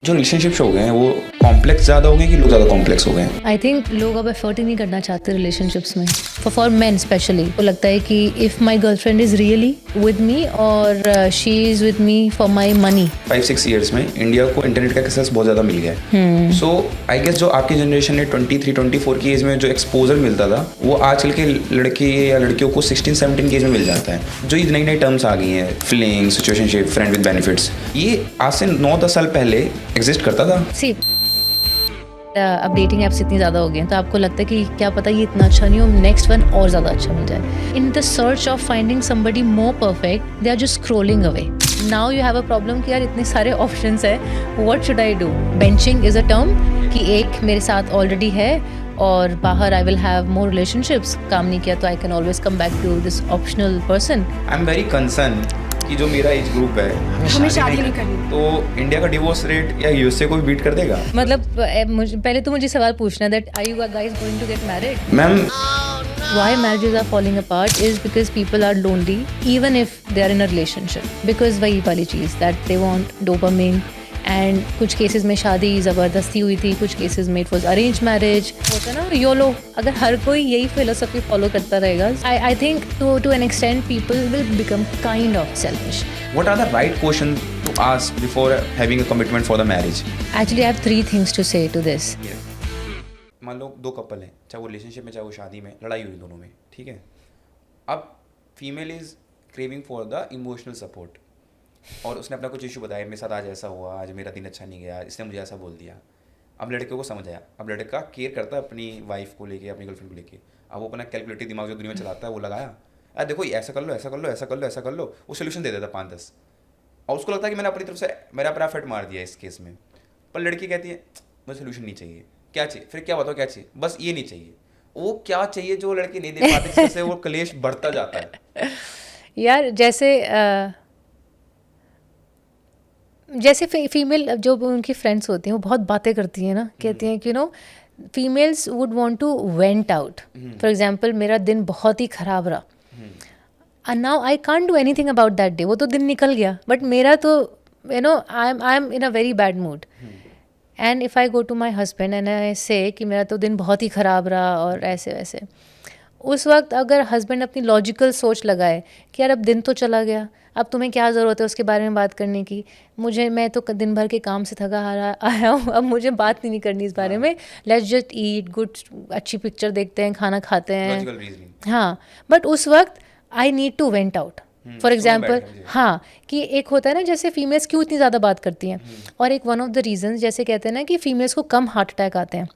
जो रिलेशनशिप्स हो गए हैं वो कॉम्प्लेक्स ज़्यादा हो गए कि लोग ज़्यादा कॉम्प्लेक्स हो गए हैं? आई थिंक लोग अब एफर्ट ही नहीं करना चाहते रिलेशनशिप्स में, फॉर मेन स्पेशली। को लगता है कि if my girlfriend is really with me और she is with me for my money. 5-6 years में इंडिया को इंटरनेट का एक्सेस बहुत ज़्यादा मिल गया है। सो आई गेस जो आपकी जनरेशन ने 23-24 की एज में जो एक्सपोजर मिलता था वो आजकल के लड़के या लड़कियों को 16-17 की एज में मिल जाता है। जो ये नई नई टर्म्स आ गई हैं, fling, situationship, friend with benefits, ये आज से 9-10 साल पहले एग्जिस्ट करता था। सी अब डेटिंग एप्स इतनी ज़्यादा हो गई हैं तो आपको लगता है कि क्या पता ये इतना अच्छा नहीं हो, नेक्स्ट वन और ज़्यादा अच्छा मिल जाए। In the search of finding somebody more perfect they are just scrolling away. Now you have a problem कि यार इतने सारे ऑप्शंस है, what should I do? Benching is a term कि एक मेरे साथ ऑलरेडी है और बाहर I will have more relationships. काम नहीं किया तो I can always come back to this optional person. I am very concern कि जो मेरा एज ग्रुप है हमें शादी नहीं करनी। तो इंडिया का डिवोर्स रेट या यूएसए को भी बीट कर देगा। मतलब पहले तो मुझे सवाल पूछना है that are you guys going to get married? Ma'am, Why marriages are falling apart is because people are lonely even if they are in a relationship, because वही वाली चीज़ that they want dopamine। And कुछ cases में शादी ज़बरदस्ती हुई थी, कुछ cases में इट वॉज अरेंज मैरिज। होता ना योलो, अगर हर कोई यही फिलोसफी फॉलो करता रहेगा, I think to an extent people will become kind of selfish. what are the right questions to ask before having a commitment for the marriage? Actually I have 3 things to say to this। मान लो 2 couple हैं, चाहे वो relationship में चाहे वो शादी में, लड़ाई हुई दोनों में, ठीक है। अब female is craving for the emotional support और उसने अपना कुछ इशू बताया, मेरे साथ आज ऐसा हुआ, आज मेरा दिन अच्छा नहीं गया, इसने मुझे ऐसा बोल दिया। अब लड़के को समझ आया, अब लड़का केयर करता है अपनी वाइफ को लेके, अपनी गर्लफ्रेंड को लेके। अब वो अपना कैलकुलेटिव दिमाग जो दुनिया में चलाता है वो लगाया, अरे देखो ये ऐसा कर लो, ऐसा कर लो, ऐसा कर लो, ऐसा कर लो, वो सोल्यूशन दे देता 5-10 और उसको लगता है कि मैंने अपनी तरफ से मेरा अपना एफर्ट मार दिया इस केस में। पर लड़की कहती है मुझे सोल्यूशन नहीं चाहिए। क्या चाहिए? फिर क्या बताओ क्या चाहिए? बस ये नहीं चाहिए। वो क्या चाहिए जो लड़के नहीं दे पाते, जिससे वो कलेश बढ़ता जाता है। यार जैसे फीमेल जो उनकी फ्रेंड्स होती हैं वो बहुत बातें करती हैं ना, कहती हैं कि females would want to vent out. For example मेरा दिन बहुत ही ख़राब रहा and now I can't do anything about that day. वो तो दिन निकल गया बट मेरा तो I am in a very bad mood. And if I go to my husband and I say कि मेरा तो दिन बहुत ही ख़राब रहा और ऐसे वैसे, उस वक्त अगर हस्बैंड अपनी लॉजिकल सोच लगाए कि यार अब दिन तो चला गया, अब तुम्हें क्या ज़रूरत है उसके बारे में बात करने की, मैं तो दिन भर के काम से थका हारा आया हूँ, अब मुझे बात नहीं करनी इस बारे में, लेट्स जस्ट ईट गुड, अच्छी पिक्चर देखते हैं, खाना खाते हैं। हाँ, बट उस वक्त I need to vent out. For example, हाँ, कि एक होता है ना जैसे फीमेल्स क्यों इतनी ज़्यादा बात करती हैं, और एक वन ऑफ द रीजंस जैसे कहते हैं ना कि फीमेल्स को कम हार्ट अटैक आते हैं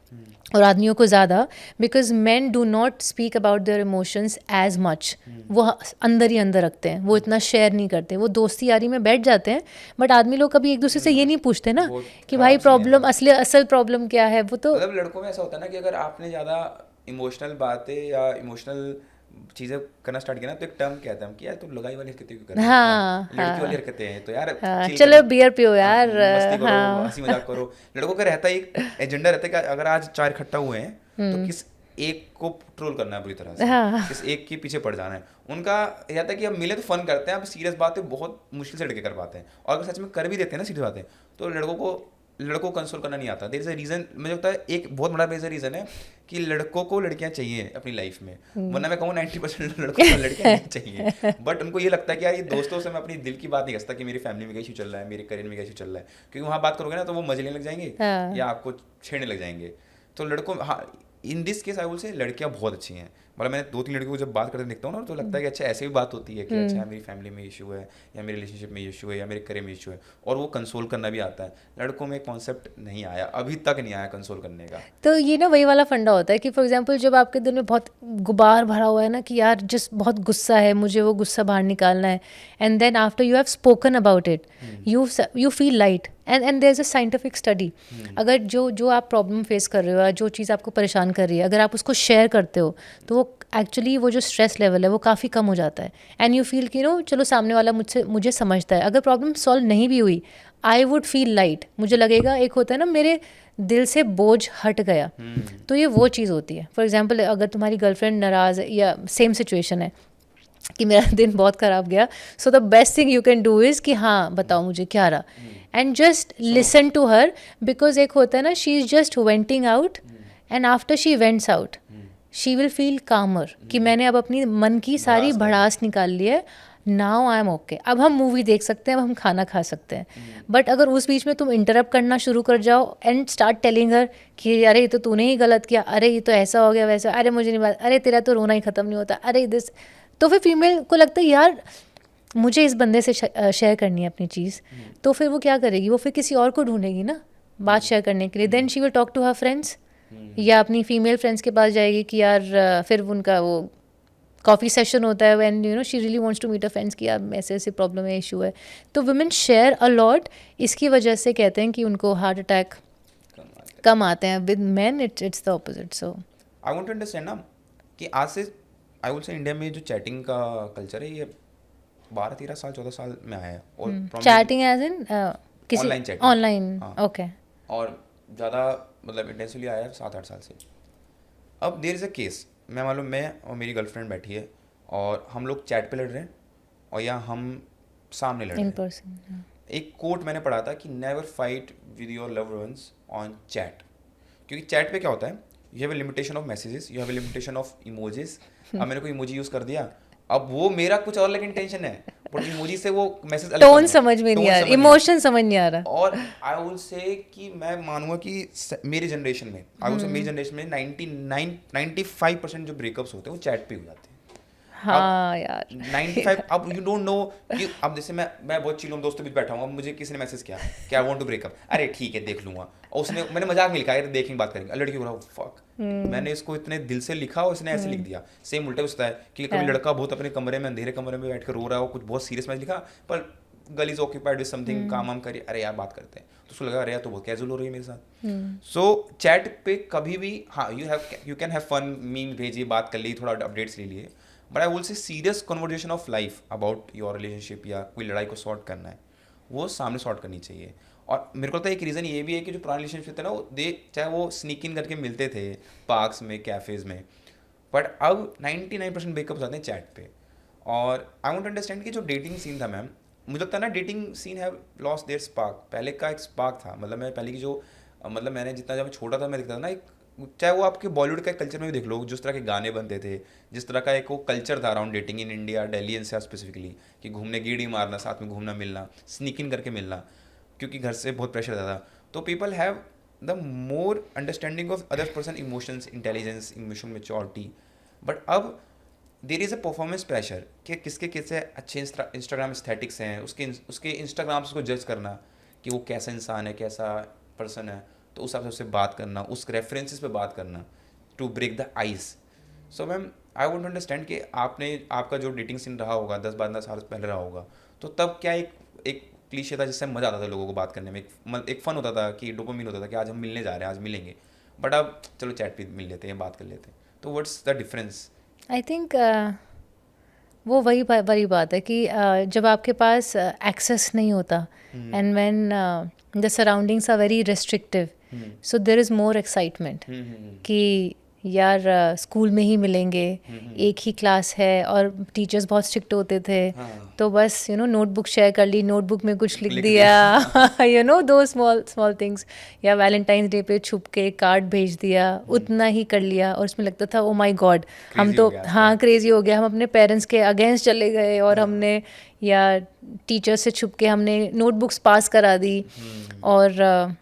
और आदमियों को ज़्यादा, because man do not speak about their emotions as much. वो अंदर ही अंदर रखते हैं, वो इतना शेयर नहीं करते, वो दोस्ती यारी में बैठ जाते हैं बट आदमी लोग कभी एक दूसरे से ये नहीं पूछते ना कि भाई प्रॉब्लम असल प्रॉब्लम क्या है। वो तो मतलब लड़कों में ऐसा होता है ना कि अगर आपने ज़्यादा इमोशनल बातें या इमोशनल चीज़ें करना स्टार्ट किया ना तो एक टर्म कहते हैं कि यार तुम लगाई वाली हरकतें क्यों कर रहे हो? हाँ, लड़की वाली हरकतें हैं तो यार chill चलो करो, बियर पियो यार, मस्ती करो, हाँ, हंसी मजाक करो। लड़कों का रहता है एक एजेंडा रहता है कि अगर आज 4 इकट्ठा हुए हैं तो किस एक को ट्रोल करना है बुरी तरह से, हाँ। किस एक के पीछे पड़ जाना है। उनका यह था कि अब मिले तो फन करते हैं, अब सीरियस बातें बहुत मुश्किल से लड़के कर पाते हैं, और अगर सच में कर भी देते हैं ना सीरियस बातें तो लड़कों को कंसोल करना नहीं आता। देयर इज अ रीज़न, मुझे लगता है एक बहुत बड़ा बेसिक रीज़न है कि लड़कों को लड़कियां चाहिए अपनी लाइफ में, वरना मैं कहूँ 90% लड़कों को लड़कियां नहीं चाहिए। बट उनको ये लगता है कि यार ये दोस्तों से मैं अपनी दिल की बात नहीं कर सकता कि मेरी फैमिली में क्या इशू चल रहा है, मेरे करियर में क्या इशू चल रहा है, क्योंकि वहाँ बात करोगे ना तो वो मजे लेने लग जाएंगे या आपको छेड़ने लग जाएंगे। तो लड़कों, हाँ, in this case I will से लड़कियां बहुत अच्छी हैं। मतलब मैंने 2-3 लड़कियों को जब बात करते देखता हूँ ना तो लगता है कि अच्छा ऐसे भी बात होती है कि अच्छा मेरी फैमिली में इशू है या मेरे रिलेशनशिप में इशू है या मेरे करियर में इशू है, और वो कंसोल करना भी आता है। लड़कों में कॉन्सेप्ट नहीं आया, अभी तक नहीं आया कंसोल करने का। तो ये ना वही वाला फंडा होता है कि फॉर एग्जांपल जब आपके दिल में बहुत गुबार भरा हुआ है ना कि यार जिस बहुत गुस्सा है, मुझे वो गुस्सा बाहर निकालना है, and then after you have spoken about it you feel light. And there is a scientific study, अगर जो आप प्रॉब्लम फेस कर रहे हो या जो चीज़ आपको परेशान कर रही है, अगर आप उसको शेयर करते हो तो वो एक्चुअली वो जो स्ट्रेस लेवल है वो काफ़ी कम हो जाता है एंड यू फील कि चलो सामने वाला मुझे समझता है। अगर प्रॉब्लम सॉल्व नहीं भी हुई, आई वुड फील लाइट, मुझे लगेगा एक होता है ना मेरे दिल से बोझ हट गया। तो ये वो चीज़ होती है। फॉर एग्जांपल अगर तुम्हारी गर्लफ्रेंड नाराज़ है या सेम सिचुएशन है कि मेरा दिन बहुत ख़राब गया, so the best thing you can do is कि हाँ बताओ मुझे क्या रहा, and just listen to her, because एक होता है ना, she is just venting out, and after she vents out she will feel calmer कि मैंने अब अपनी मन की सारी भड़ास निकाल ली है, नाउ आई एम ओके, अब हम मूवी देख सकते हैं, अब हम खाना खा सकते हैं। बट अगर उस बीच में तुम इंटरप्ट करना शुरू कर जाओ एंड स्टार्ट टेलिंग हर कि अरे ये तो तूने ही गलत किया, अरे ये तो ऐसा हो गया वैसा, अरे मुझे नहीं बात, अरे तेरा तो रोना ही ख़त्म नहीं होता, अरे दिस, तो फिर फीमेल को लगता है यार मुझे इस बंदे से शेयर करनी है अपनी चीज़, तो फिर वो क्या करेगी, वो फिर किसी और को ढूंढेगी ना बात शेयर करने के लिए, then she will talk to her friends, या अपनी फीमेल फ्रेंड्स के पास जाएगी कि यार फिर उनका वो कॉफ़ी सेशन होता है when you know she really wants to meet a friends कि यार ऐसे ऐसे प्रॉब्लम है, इशू है, तो वुमेन शेयर अ लॉट, इसकी वजह से कहते हैं कि उनको हार्ट अटैक कम आते हैं, with man it's the opposite. So I want to understand ना कि आज से आई वुड से इंडिया में जो चैटिंग का कल्चर है ये 12-13 साल 14 साल में आया है, और चैटिंग एज इन किसी ऑनलाइन चैटिंग, ऑनलाइन, ओके, और ज़्यादा मतलब इंटेंसिवली आया है 7-8 साल से। अब देयर इज़ अ केस, मैं मालूम मैं और मेरी गर्लफ्रेंड बैठी है और हम लोग चैट पे लड़ रहे हैं, और या हम सामने लड़ रहे इन हैं। पर्सन, एक कोट मैंने पढ़ा था कि never fight with your loved ones on chat, क्योंकि चैट पे क्या होता है, you have a limitation of messages, you have a limitation of emojis. अब मैंने कोई इमोजी यूज़ कर दिया, अब वो मेरा कुछ और लेकिन टेंशन है, बट इमोजी से वो मैसेज अलग टोन समझ में नहीं आ रहा, इमोशन समझ नहीं आ रहा। और आई विल से कि मैं मानूंगा कि मेरी जनरेशन में, आई विल से मेरी जनरेशन में 95% जो ब्रेकअप्स होते हैं वो चैट पे हो जाते हैं। हाँ यार 95, अब यू डोंट नो कि अब जैसे मैं बहुत चिल हूँ, दोस्तों के बीच बैठा हूँ, अब मुझे किसी ने मैसेज किया कि आई वांट टू ब्रेकअप, अरे ठीक है देख लूंगा, और उसने मैंने मजाक में लिखा है देखेंगे बात करेंगे, लड़की बोला फक, मैंने इसको इतने दिल से लिखा और इसने ऐसे लिख दिया। सेम उल्टा होता है कि कभी लड़का बहुत अपने कमरे में अंधेरे कमरे में बैठ कर रो रहा हो, कुछ बहुत सीरियस मैसेज लिखा, पर girl is occupied with something, काम वाम करिए, अरे यार बात करते हैं, तो उसको लगा अरे यार तो बहुत कैजुअल हो रही है मेरे साथ। सो चैट पे कभी भी हाँ you can have fun, meme भेजिए, बात कर ली, थोड़ा अपडेट्स ले लिए, but I will say serious conversation of life about your relationship या कोई लड़ाई को सॉर्ट करना है, वो सामने सॉर्ट करनी चाहिए। और मेरे को लगता है एक रीज़न ये भी है कि जो पुराने रिलेशनशिप थे ना, वो चाहे वो स्नीक इन करके मिलते थे पार्क्स में, कैफ़ेज़ में, बट अब 99% ब्रेकअप्स आते हैं चैट पे। और आई वांट टू अंडरस्टैंड कि जो डेटिंग सीन था मैम, मुझे लगता है ना dating seen have lost their spark, पहले का एक स्पार्क था, मतलब मैं पहले की जो मतलब मैंने जितना जब छोटा था मैं देखता था ना, एक चाहे वो आपके बॉलीवुड का कल्चर में भी देख लो, जिस तरह के गाने बनते थे, जिस तरह का एक वो कल्चर था around dating in India, Delhi NCR specifically, कि घूमने गेड़ी मारना, साथ में घूमना मिलना, स्नीक इन करके मिलना, क्योंकि घर से बहुत प्रेशर रहता था, तो people have the more understanding of other person emotions, intelligence, emotional maturity. But अब there is a performance pressure कि किसके किससे अच्छे इंस्टाग्राम एस्थेटिक्स हैं, उसके इंस्टाग्राम से उसको जज करना कि वो कैसा इंसान है, कैसा पर्सन है, तो उस हिसाब से उससे बात करना, उस रेफरेंसेस पे बात करना, to break the ice. So ma'am I want understand कि आपका जो डेटिंग सीन रहा होगा 10-12 साल पहले रहा होगा, तो तब क्या एक क्लीशे था जिससे मज़ा आता था लोगों को बात करने में, एक फ़न होता था कि डोपामिन होता था कि आज हम मिलने जा रहे हैं, आज मिलेंगे, बट अब चलो चैट पे मिल लेते हैं, बात कर लेते हैं, तो what's the difference? I think वो वही बात है कि जब आपके पास एक्सेस नहीं होता, and when the surroundings are very restrictive, so there is more excitement कि यार स्कूल में ही मिलेंगे, एक ही क्लास है, और टीचर्स बहुत स्ट्रिक्ट होते थे, तो बस यू नो नोटबुक शेयर कर ली, नोटबुक में कुछ लिख दिया, यू नो दो स्मॉल थिंग्स, या वैलेंटाइंस डे पे छुप के कार्ड भेज दिया, उतना ही कर लिया, और उसमें लगता था ओ माय गॉड हम तो हाँ क्रेजी हो गया, हम अपने पेरेंट्स के अगेंस्ट चले गए, और हमने या टीचर से छुप के हमने नोटबुक्स पास करा दी। और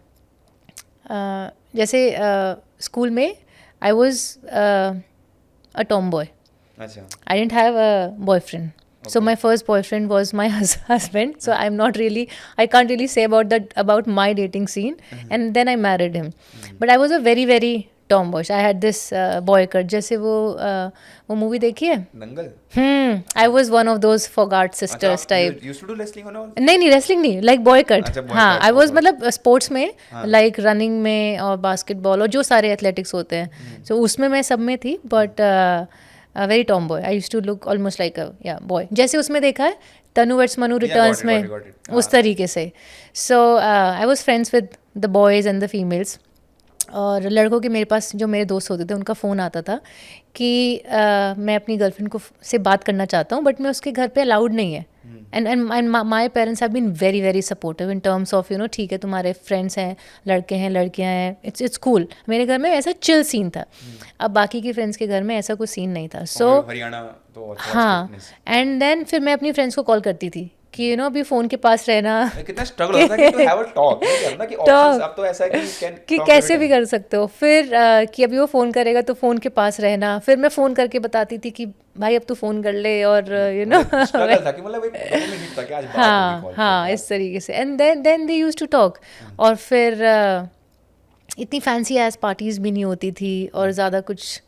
जैसे स्कूल में I was a tomboy. अच्छा, I didn't have a boyfriend. So my first boyfriend was my husband. So I'm not really, I can't really say about my dating scene. And then I married him. But I was a very, very tomboy. I had this boycott. जैसे वो movie देखी है दंगल? I was one of those Fogart sisters type. You used to do wrestling or not? नहीं wrestling नहीं, like boycott. अच्छा, boycott, हाँ, I was okay. मतलब sports में, like running में और बास्केटबॉल और जो सारे एथलेटिक्स होते हैं, so उसमें मैं सब में थी, but very tomboy. I used to look almost like a boy. जैसे उसमें देखा है तनु वर्ट्स मनु रिटर्न्स में, उस तरीके से. So I was friends with the boys and the females. और लड़कों के मेरे पास जो मेरे दोस्त होते थे उनका फ़ोन आता था कि मैं अपनी गर्लफ्रेंड को से बात करना चाहता हूँ बट मैं उसके घर पे अलाउड नहीं है. And my parents have been very very supportive in terms of ठीक है तुम्हारे फ्रेंड्स हैं, लड़के हैं, लड़कियाँ हैं, इट्स कूल. मेरे घर में ऐसा चिल सीन था. अब बाकी के फ्रेंड्स के घर में ऐसा कुछ सीन नहीं था. सो हरियाणा तो और थोड़ा हाँ, strictness। एंड देन फिर मैं अपनी फ्रेंड्स को कॉल करती थी कि अभी फ़ोन के पास रहना. कितना स्ट्रगल होता है कि टू हैव अ टॉक, ना कि ऑप्शंस अब तो ऐसा है कि you can कि talk कैसे every भी time। कर सकते हो. फिर कि अभी वो फ़ोन करेगा तो फ़ोन के पास रहना. फिर मैं फ़ोन करके बताती थी कि भाई अब तू फ़ोन कर ले और स्ट्रगल था कि मतलब एक डोपामिन हिट था कि आज बात होगी हाँ कॉल पे हाँ, यार। इस तरीके से. And then they used to talk. और फिर इतनी फैंसी एज पार्टीज़ भी नहीं होती थी और ज़्यादा कुछ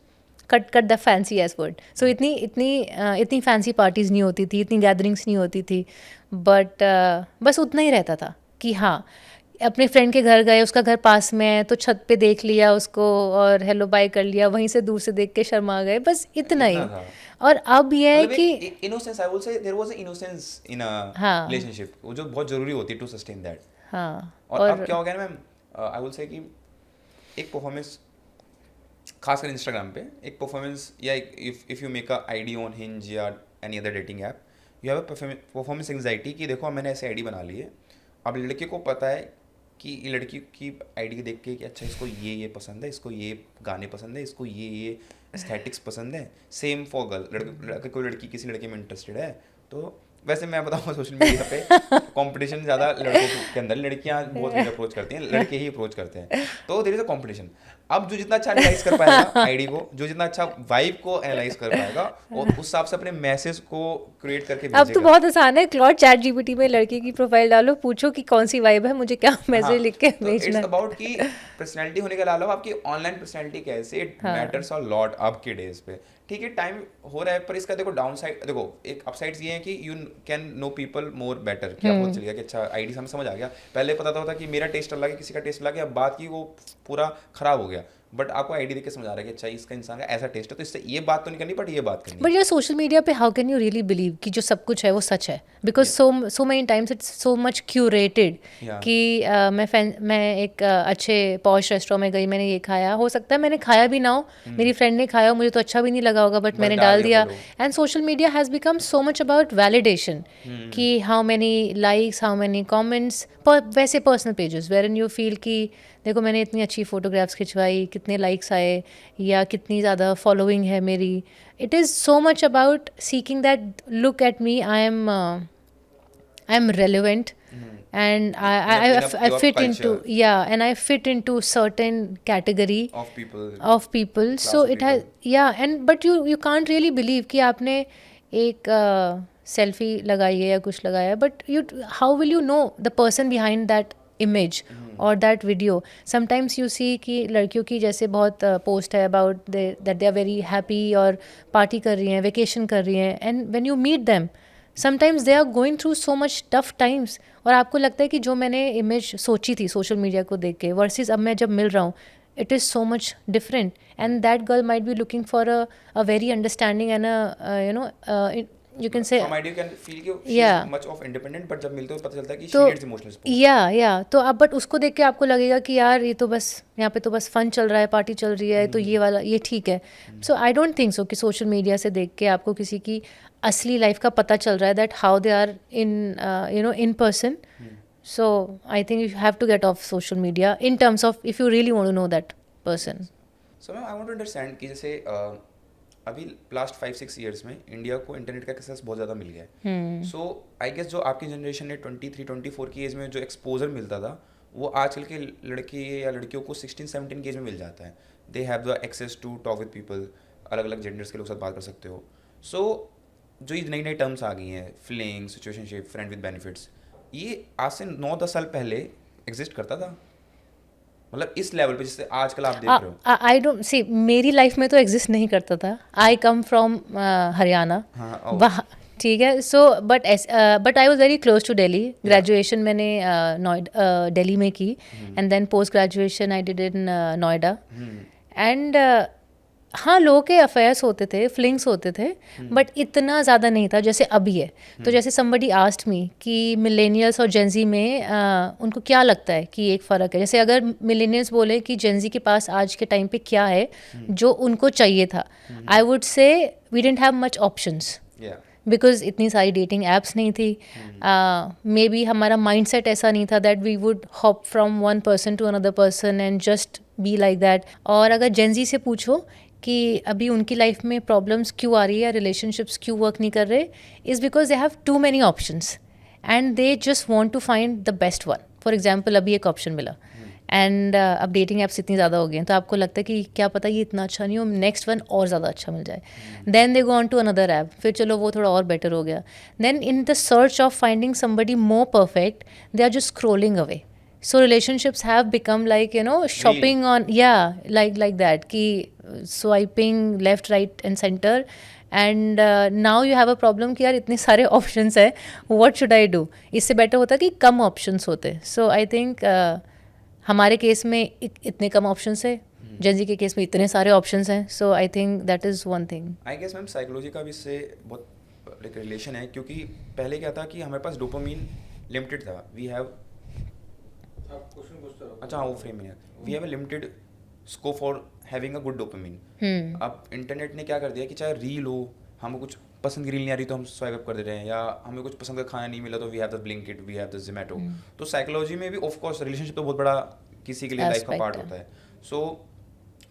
cut the fancy age word. So इतनी फैंसी पार्टीज़ नहीं होती थी, इतनी गैदरिंग्स नहीं होती थी. बट बस उतना ही रहता था कि हाँ, अपने फ्रेंड के घर गए, उसका घर पास में है तो छत पे देख लिया उसको और हेलो बाय कर लिया, वहीं से दूर से देख के शर्मा गए, बस इतना ही. इतना था। और अब ये है मतलब कि एक innocence, I will say there was a innocence in a हाँ रिलेशनशिप, वो जो बहुत जरूरी होती है टू सस्टेन दैट। हाँ. और अब क्या हो गया ना मैम, आई विल से कि एक परफॉर्मेंस, खासकर इंस्टाग्राम पे एक परफॉर्मेंस, या if you make a ID on Hinge या any other dating app, you have a performance anxiety कि देखो मैंने ऐसे आईडी बना ली है. अब लड़के को पता है कि लड़की की आईडी देख के कि अच्छा इसको ये पसंद है, इसको ये गाने पसंद है, इसको ये एस्थेटिक्स पसंद है. सेम फॉर गर्ल, लड़के कोई लड़की किसी लड़के में इंटरेस्टेड है तो वैसे मैं बताऊंगा सोशल मीडिया पे कंपटीशन ज़्यादा लड़कों के अंदर, लड़कियां बहुत ज़्यादा अप्रोच करती हैं, लड़के ही अप्रोच करते हैं. तो देयर इज अ कंपटीशन. अब जो जितना अच्छा एनालाइज कर पाएगा आईडी को, जो जितना अच्छा वाइब को एनालाइज कर पाएगा और उस हिसाब से अपने मैसेज को क्रिएट करके अब तो भेजेगा. बहुत आसान है, क्लॉड चैट जीपीटी में लड़के की प्रोफाइल डालो, पूछो कि कौन सी वाइब है, मुझे क्या हाँ, मैसेज लिख के तो भेजना इट्स है. अबाउट कि पर्सनैलिटी होने के अलावा आपकी ऑनलाइन पर्सनैलिटी कैसे, इट हाँ. मैटर्स अ लॉट अब के डेज पे. ठीक है, टाइम हो रहा है, पर इसका देखो डाउन साइड, देखो एक अपसाइड्स ये है कि you can know people more better, कि आपको पता चल गया कि अच्छा आईडी से हमें समझ आ गया. पहले पता था कि मेरा टेस्ट अलग है, किसी का टेस्ट अलग है, अब बात की वो पूरा खराब हो गया. बट आपको आईडी देख के समझ आ रहा है कि अच्छा इसका इंसान का ऐसा टेस्ट है, तो इससे ये बात तो नहीं करनी, बट ये बात करनी बट है. यार सोशल मीडिया पे how can you really believe कि जो सब कुछ है वो सच है, because so many times it's so much curated. Yeah. कि मैं एक अच्छे पॉश रेस्टोरेंट में गई, मैंने ये खाया, हो सकता है मैंने खाया भी ना हो, मेरी फ्रेंड ने खाया हो, मुझे तो अच्छा भी नहीं लगा होगा, बट मैंने डाल दिया. follow. And social media has become so much about validation कि how many likes, how many comments. वैसे personal pages where in you feel कि देखो मैंने इतनी अच्छी फ़ोटोग्राफ्स खिंचवाई, कितने लाइक्स आए या कितनी ज़्यादा फॉलोइंग है मेरी. It is so much about seeking that look at me, I am relevant and I your fit into, culture. yeah, and I fit into certain category Of people. of people. So of it has, people. yeah, and but you can't really believe कि आपने एक selfie लगाई है या कुछ लगाया है, but you, how will you know the person behind that image or that video. Sometimes you see कि लड़कियों की जैसे बहुत पोस्ट है about that they are very happy और पार्टी कर रही हैं, वेकेशन कर रही हैं, and when you meet them sometimes they are going through so much tough times. और आपको लगता है कि जो मैंने इमेज सोची थी सोशल मीडिया को देख के वर्सेस अब मैं जब मिल रहा हूँ, it is so much different. And that girl might be looking for a very understanding and you can say, From idea you can feel कि she's yeah, much of independent, but जब मिलते हो पता चलता है कि तो she needs emotional support. या तो अब बट उसको देख के आपको लगेगा कि यार ये तो बस यहाँ पे तो बस फन चल रहा है, पार्टी चल रही है, तो ये वाला ये ठीक है. सो आई डोंट थिंक सो कि सोशल मीडिया से देख के आपको किसी की असली लाइफ का पता चल रहा है, that how they are in in person. So I think you have to get off social media in terms of if you really want to know that person. So ma'am I want to understand कि जैसे अभी last 5-6 years में India को internet का access बहुत ज़्यादा मिल गया है. सो आई गेस जो आपकी जनरेशन ने 23-24 की एज में जो एक्सपोजर मिलता था, वो आजकल के लड़के या लड़कियों को 16-17 की एज में मिल जाता है. They have the access to talk with people, अलग अलग जेंडर्स के लोग साथ बात कर सकते हो. सो जो ये नई नई टर्म्स आ गई हैं, fling, situationship, friend with benefits, ये आज से 9-10 साल पहले एग्जिस्ट करता था, मतलब इस लेवल पे जिससे आजकल आप देख रहे हो. आई डोंट सी, मेरी लाइफ में तो एग्जिस्ट नहीं करता था. I come from Haryana. वहाँ ठीक है. So but I was very close to Delhi. Graduation मैंने दिल्ली में की, and then post graduation I did in Noida. And हाँ, लोगों के अफेयर्स होते थे, फ्लिंग्स होते थे, बट इतना ज़्यादा नहीं था जैसे अभी है। तो जैसे समबडी आस्क्ड मी कि मिलेनियल्स और जेंजी में उनको क्या लगता है कि एक फ़र्क है। जैसे अगर मिलेनियल्स बोले कि जेंजी के पास आज के टाइम पे क्या है जो उनको चाहिए था, I would say we didn't have much options या बिकॉज इतनी सारी डेटिंग एप्स नहीं थी। मे बी हमारा माइंडसेट ऐसा नहीं था that we would hop from one person to another person and just be like that. और अगर जेंजी से पूछो कि अभी उनकी लाइफ में प्रॉब्लम्स क्यों आ रही है या रिलेशनशिप्स क्यों वर्क नहीं कर रहे, is because they have too many options and they just want to find the best one. For example अभी एक ऑप्शन मिला एंड अब डेटिंग ऐप्स इतनी ज़्यादा हो गई हैं तो आपको लगता है कि क्या पता ये इतना अच्छा नहीं हो, नेक्स्ट वन और ज़्यादा अच्छा मिल जाए। Then they go on to another app, फिर चलो वो थोड़ा और बेटर हो गया। Then in the search of finding somebody more perfect they are just scrolling away. So relationships have become like, you know, shopping on, yeah, like that, ki swiping left, right and center, and now you have a problem कि यार इतने सारे options है, what should I do? इससे better होता कि कम options होते। So I think हमारे केस में इतने कम options है, जेंजी के केस में इतने सारे options हैं। So I think that is one thing. I guess ma'am psychology का भी इससे बहुत एक रिलेशन है, क्योंकि पहले क्या था कि हमारे पास डोपामीन लिमिटेड था। वी हैव अच्छा हाँ वो फ्रेम में है, we have a limited scope for having a good dopamine. अब इंटरनेट ने क्या कर दिया कि चाहे रील हो, हमें कुछ पसंद की रील नहीं आ रही तो हम स्वाइप अप कर दे रहे हैं, या हमें कुछ पसंद का खाना नहीं मिला तो we have the Blinkit, we have the Zomato. तो साइकोलॉजी में भी ऑफ कोर्स रिलेशनशिप तो बहुत बड़ा किसी के लिए लाइफ का Aspect पार्ट है। होता है। सो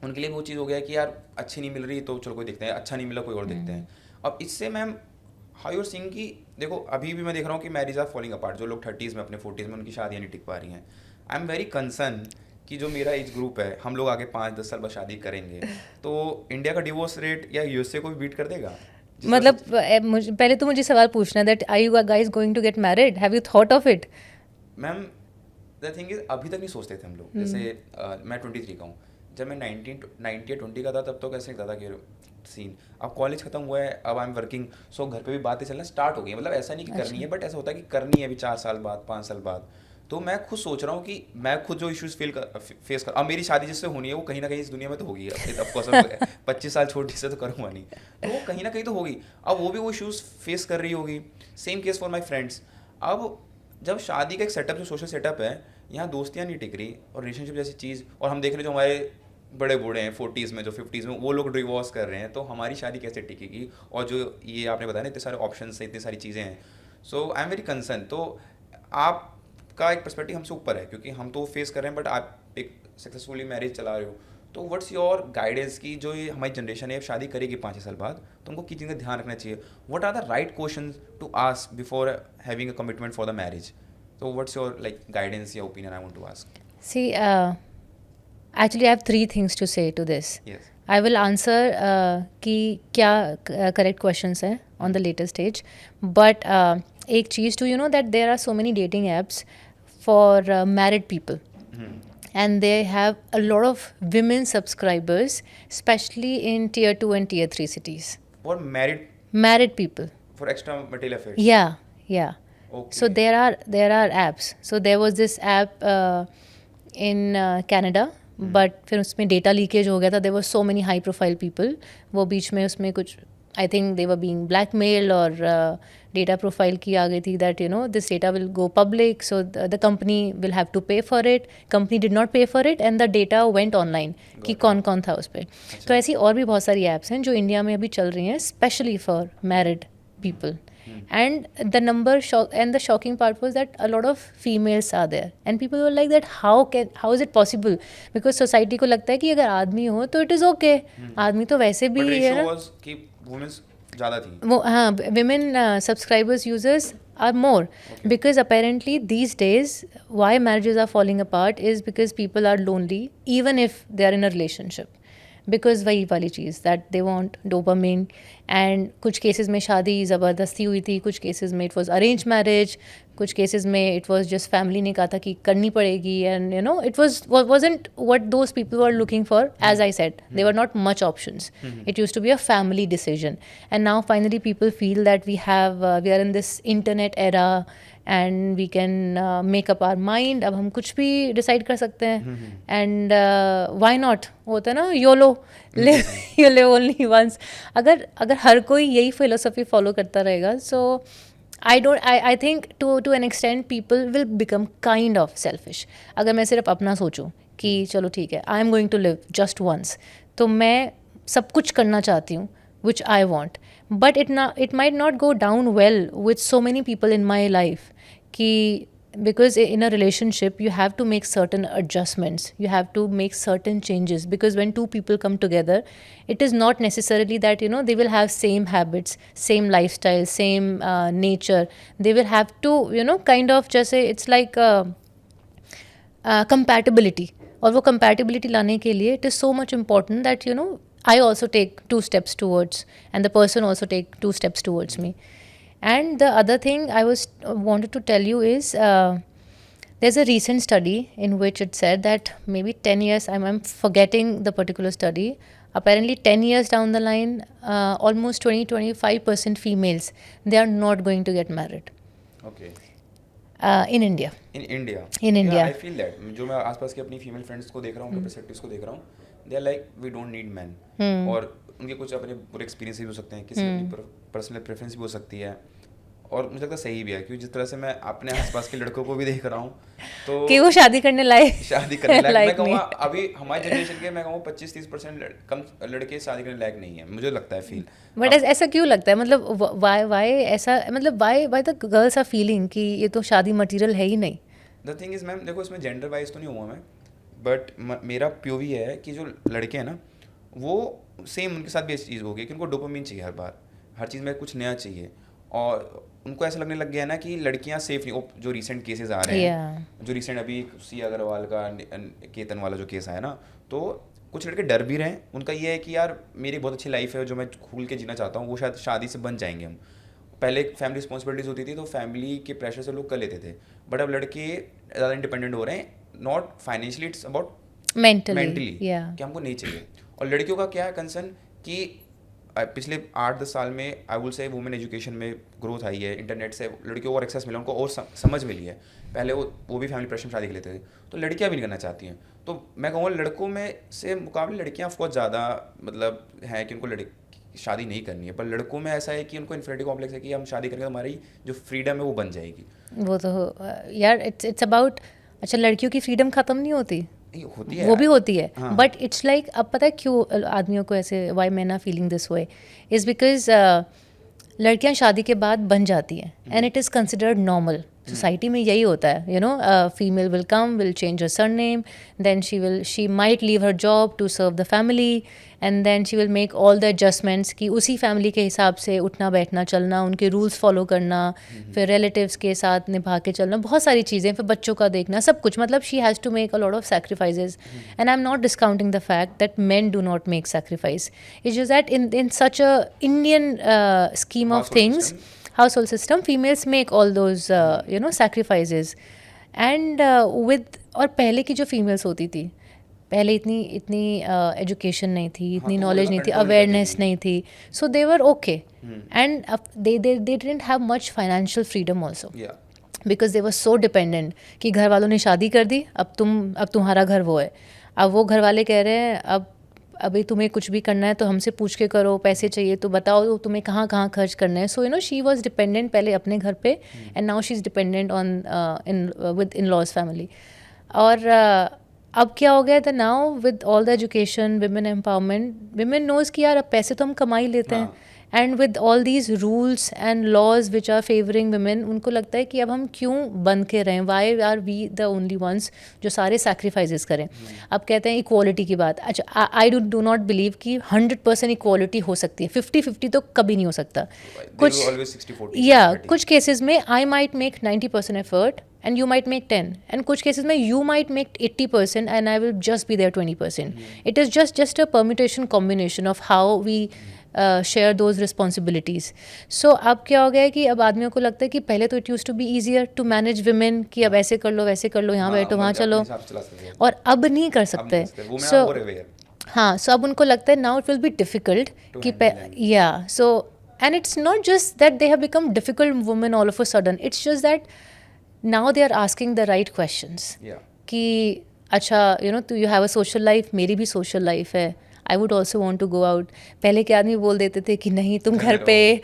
उनके लिए वो चीज़ हो गया कि यार अच्छी नहीं मिल रही तो चलो कोई देखते हैं, अच्छा नहीं मिला कोई और देखते हैं। अब इससे मैम हाउ यूर सीइंग कि देखो अभी भी मैं देख रहा हूँ कि मैरिज आर फॉलिंग अपार्ट। जो लोग 30s में अपने 40s में उनकी शादियाँ नहीं टिक पा रही हैं। आई एम वेरी कंसर्न कि जो मेरा एज ग्रुप है, हम लोग आगे 5-10 साल बाद शादी करेंगे तो इंडिया का डिवोर्स रेट या यूएसए को भी बीट कर देगा। मतलब पहले तो मुझे सवाल पूछना है that are you guys going to get married, have you thought of it? Ma'am the thing is अभी तक नहीं सोचते थे हम लोग। जैसे मैं 23 का हूँ, जब मैं 90 या 20 का था तब तो कैसे लगता था कि सीन। अब कॉलेज खत्म हुआ है, अब आई एम वर्किंग, सो घर पे भी बातें चलना स्टार्ट हो गई। मतलब ऐसा नहीं कि करनी है, बट ऐसा होता है कि करनी है अभी 4 साल बाद 5 साल बाद। तो मैं खुद सोच रहा हूँ कि मैं खुद जो इश्यूज फेस कर, अब मेरी शादी जिससे होनी है वो कहीं ना कहीं इस दुनिया में तो होगी। ऑफकोर्स 25 साल छोटी से तो करूँगा नहीं, तो वो कहीं ना कहीं तो होगी। अब वो भी वो इश्यूज फेस कर रही होगी। Same case for my friends. अब जब शादी का एक सेटअप, जो सोशल सेटअप है, यहाँ दोस्तियाँ नहीं टिक रही और रिलेशनशिप जैसी चीज़, और हम देख रहे हैं जो हमारे बड़े बूढ़े हैं 40s में, जो 50s में, वो लोग डिवोर्स कर रहे हैं, तो हमारी शादी कैसे टिकेगी? और जो ये आपने बताया ना इतने सारे ऑप्शंस हैं, इतनी सारी चीज़ें हैं। सो आई एम वेरी कंसर्न। तो आपका एक पर्सपेक्टिव हमसे ऊपर है क्योंकि हम तो फेस कर रहे हैं, बट आप एक सक्सेसफुली मैरिज चला रहे हो। तो व्हाट्स योर गाइडेंस की जो ये हमारी जनरेशन है शादी करेगी 5 साल बाद, तो उनको किस चीज़ का ध्यान रखना चाहिए? What are the right questions to ask before having a commitment for the marriage? तो व्हाट्स योर लाइक गाइडेंस या opinion I want to ask? See, actually, I have three things to say to this. Yes. I will answer कि क्या correct questions हैं on the later stage. But एक चीज़ to, you know, that there are so many dating apps for married people. And they have a lot of women subscribers, especially in tier 2 and tier 3 cities. For married, Married people. For extra material affairs? Yeah, yeah. Okay. So there are apps. So there was this app in Canada, but फिर उसमें data leakage हो गया था. There were so many high profile people. वो बीच में उसमें कुछ I think they were being blackmailed और data profile की आ गई थी that, you know, this data will go public, so the company will have to pay for it. Company did not pay for it and the data went online कि कौन कौन था उस पर. तो ऐसी और भी बहुत सारी apps हैं जो इंडिया में अभी चल रही हैं, especially for married people. And the shocking part was that a lot of females are there and people were like that how is it possible, because society को लगता है कि अगर आदमी हो तो it is okay. आदमी तो वैसे भी बट है रेशियो ना. वाज कि वुमेन्स ज़्यादा थी। वो हाँ, women subscribers users are more because apparently these days why marriages are falling apart is because people are lonely even if they are in a relationship. Because वही वाली चीज़ that they want dopamine. And कुछ cases में शादी ज़बरदस्ती हुई थी, कुछ केसेस में इट वॉज अरेंज मैरिज, कुछ केसेस में इट वॉज जस्ट फैमिली ने कहा था कि करनी पड़ेगी. And you know it wasn't what those people were looking for. As I said, there were not much options. It used to be a family decision, and now finally people feel that we are in this internet era and we can make up our mind, अब हम कुछ भी decide कर सकते हैं, and why not, होता है ना YOLO, you live only once. अगर अगर हर कोई यही फिलोसफी फॉलो करता रहेगा, सो I think to an extent people will become kind of selfish. अगर मैं सिर्फ अपना सोचूं कि चलो ठीक है, I am going to live just once, तो मैं सब कुछ करना चाहती हूँ which I want, but it might not go down well with so many people in my life, कि because in a relationship you have to make certain adjustments, you have to make certain changes, because when two people come together, it is not necessarily that they will have same habits, same lifestyle, same nature. They will have to kind of just say it's like compatibility, और वो compatibility लाने के लिए it is so much important that I also take 2 steps towards, and the person also take 2 steps towards me. And the other thing I wanted to tell you is there's a recent study in which it said that maybe 10 years, I'm forgetting the particular study, apparently 10 years down the line, almost 20-25% females, they are not going to get married. Okay. In India. In India. In India. I feel that जो मैं आसपास के अपनी female friends को देख रहा हूँ, उनके पर्सपेक्टिव्स को देख रहा हूँ, they are like we don't need men. और उनके कुछ अपने बुरे एक्सपीरियंस भी हो सकते हैं, किसी की पर्सनल प्रेफरेंस भी हो सकती है, और मुझे लगता है सही भी है, क्योंकि जिस तरह से मैं अपने आसपास के लड़कों को भी देख रहा हूँ तो कि वो शादी करने लायक मैं कहूँगा अभी हमारी जनरेशन के, मैं कहूँ 25-30% कम लड़के शादी करने लायक नहीं है, मुझे लगता है फील। बट ऐसा क्यों लगता है, मतलब वाई ऐसा, मतलब why the girls are feeling कि ये तो शादी मटेरियल है ही नहीं? द थिंग इज मैम, देखो इसमें जेंडर वाइज तो नहीं हुआ मैं, बट मेरा पीओवी है कि जो लड़के हैं ना, वो सेम उनके साथ भी ऐसी चीज़ होगी कि उनको डोपामिन चाहिए, हर बार हर चीज़ में कुछ नया चाहिए, और उनको ऐसा लगने लग गया ना कि लड़कियां सेफ नहीं। जो रिसेंट केसेस आ रहे हैं, जो रिसेंट अभी सिया अग्रवाल का केतन वाला जो केस आया ना, तो कुछ लड़के डर भी रहे हैं। उनका ये है कि यार मेरी बहुत अच्छी लाइफ है जो मैं खुल के जीना चाहता हूँ, वो शायद शादी से बन जाएंगे हम। पहले फैमिली रिस्पॉन्सिबिलिटीज होती थी तो फैमिली के प्रेशर से लोग कर लेते थे, बट अब लड़के ज़्यादा इंडिपेंडेंट हो रहे हैं, not financially, it's about mentally कि हमको नहीं चाहिए। और लड़कियों का क्या है कंसर्न कि पिछले 8-10 साल में आई विल से वुमेन एजुकेशन में ग्रोथ आई है, इंटरनेट से लड़कियों को और एक्सेस मिला, उनको और समझ मिली है। पहले वो भी फैमिली प्रेशर में शादी कर लेते थे, तो लड़कियां भी नहीं करना चाहती हैं। तो मैं कहूँगा लड़कों में से मुकाबले लड़कियां ऑफकोर्स ज़्यादा मतलब है कि उनको शादी नहीं करनी है, पर लड़कों में ऐसा है कि उनको इन्फिनिटी कॉम्प्लेक्स है कि हम शादी करेंगे तो हमारी जो फ्रीडम है वो बन जाएगी। वो तो यार इट्स अबाउट, अच्छा लड़कियों की फ्रीडम ख़त्म नहीं होती, होती है, वो भी होती है, हाँ। बट इट्स लाइक अब पता है क्यों आदमियों को ऐसे, why man are feeling this way, is because लड़कियां शादी के बाद बन जाती हैं, and it is considered normal. Society में यही होता है, female will come, will change her surname, then she might leave her job to serve the family, and then she will make all the adjustments कि उसी family के हिसाब से उठना बैठना चलना, उनके रूल्स फॉलो करना, फिर रिलेटिव्स के साथ निभा के चलना, बहुत सारी चीज़ें, फिर बच्चों का देखना, सब कुछ, मतलब she has to make a lot of sacrifices, and I am not discounting the fact that men do not make sacrifice, it's just that in such a Indian scheme of things, household system, females make all those sacrifices, and with, और पहले की जो females होती थी, पहले इतनी education नहीं थी, इतनी नॉलेज नहीं थी, अवेयरनेस नहीं थी, so they were okay, and they didn't have much financial freedom also, because they were so dependent कि घर वालों ने शादी कर दी, अब तुम्हारा घर वो है, अब वो घर वाले कह रहे हैं अभी तुम्हें कुछ भी करना है तो हमसे पूछ के करो, पैसे चाहिए तो बताओ तुम्हें कहाँ कहाँ खर्च करना है। सो शी वॉज डिपेंडेंट पहले अपने घर पे, and now she is dependent with in laws family. और अब क्या हो गया था, now with all the education, women empowerment, women knows कि यार अब पैसे तो हम कमा ही लेते हैं, and with all these rules and laws which are favouring women, उनको लगता है कि अब हम क्यों बंद के रहें, why are we the only ones जो सारे सैक्रिफाइसेस करें। अब कहते हैं इक्वालिटी की बात, अच्छा आई डू नॉट बिलीव कि 100% इक्वालिटी हो सकती है, 50-50 तो कभी नहीं हो सकता, कुछ केसेस में I might make 90% effort and you might make 10, and कुछ cases में you might make 80% and I will just be there 20%. It is just a permutation combination of how we share those responsibilities. So अब क्या हो गया है कि अब आदमियों को लगता है कि पहले तो it used to be easier to manage women कि अब ऐसे कर लो वैसे कर लो, यहाँ बैठो वहाँ चलो, और अब नहीं कर सकते। so अब उनको लगता है now it will be difficult कि so and it's not just that they have become difficult women all of a sudden, it's just that now they are asking the right questions Yeah. कि अच्छा तो you have a social life, मेरी भी social life है, I would also want to go out. पहले के आदमी बोल देते थे कि नहीं तुम घर पे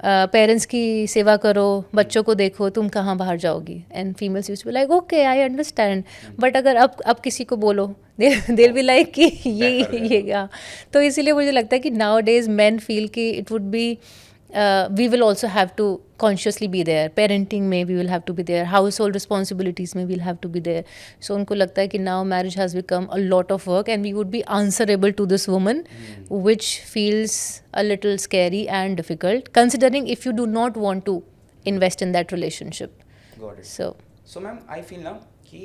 पेरेंट्स की सेवा करो, बच्चों को देखो, तुम कहाँ बाहर जाओगी. And females used to be like okay I understand. But अगर अब किसी को बोलो they'll be like कि ये क्या. तो इसीलिए मुझे लगता है कि नाउ डेज मैन फील कि it would be we will also have to consciously be there. Parenting में we will have to be there. Household responsibilities में we'll have to be there. So उनको लगता है कि now marriage has become a lot of work and we would be answerable to this woman, which feels a little scary and difficult, considering if you do not want to invest in that relationship. Got it. So ma'am I feel ना कि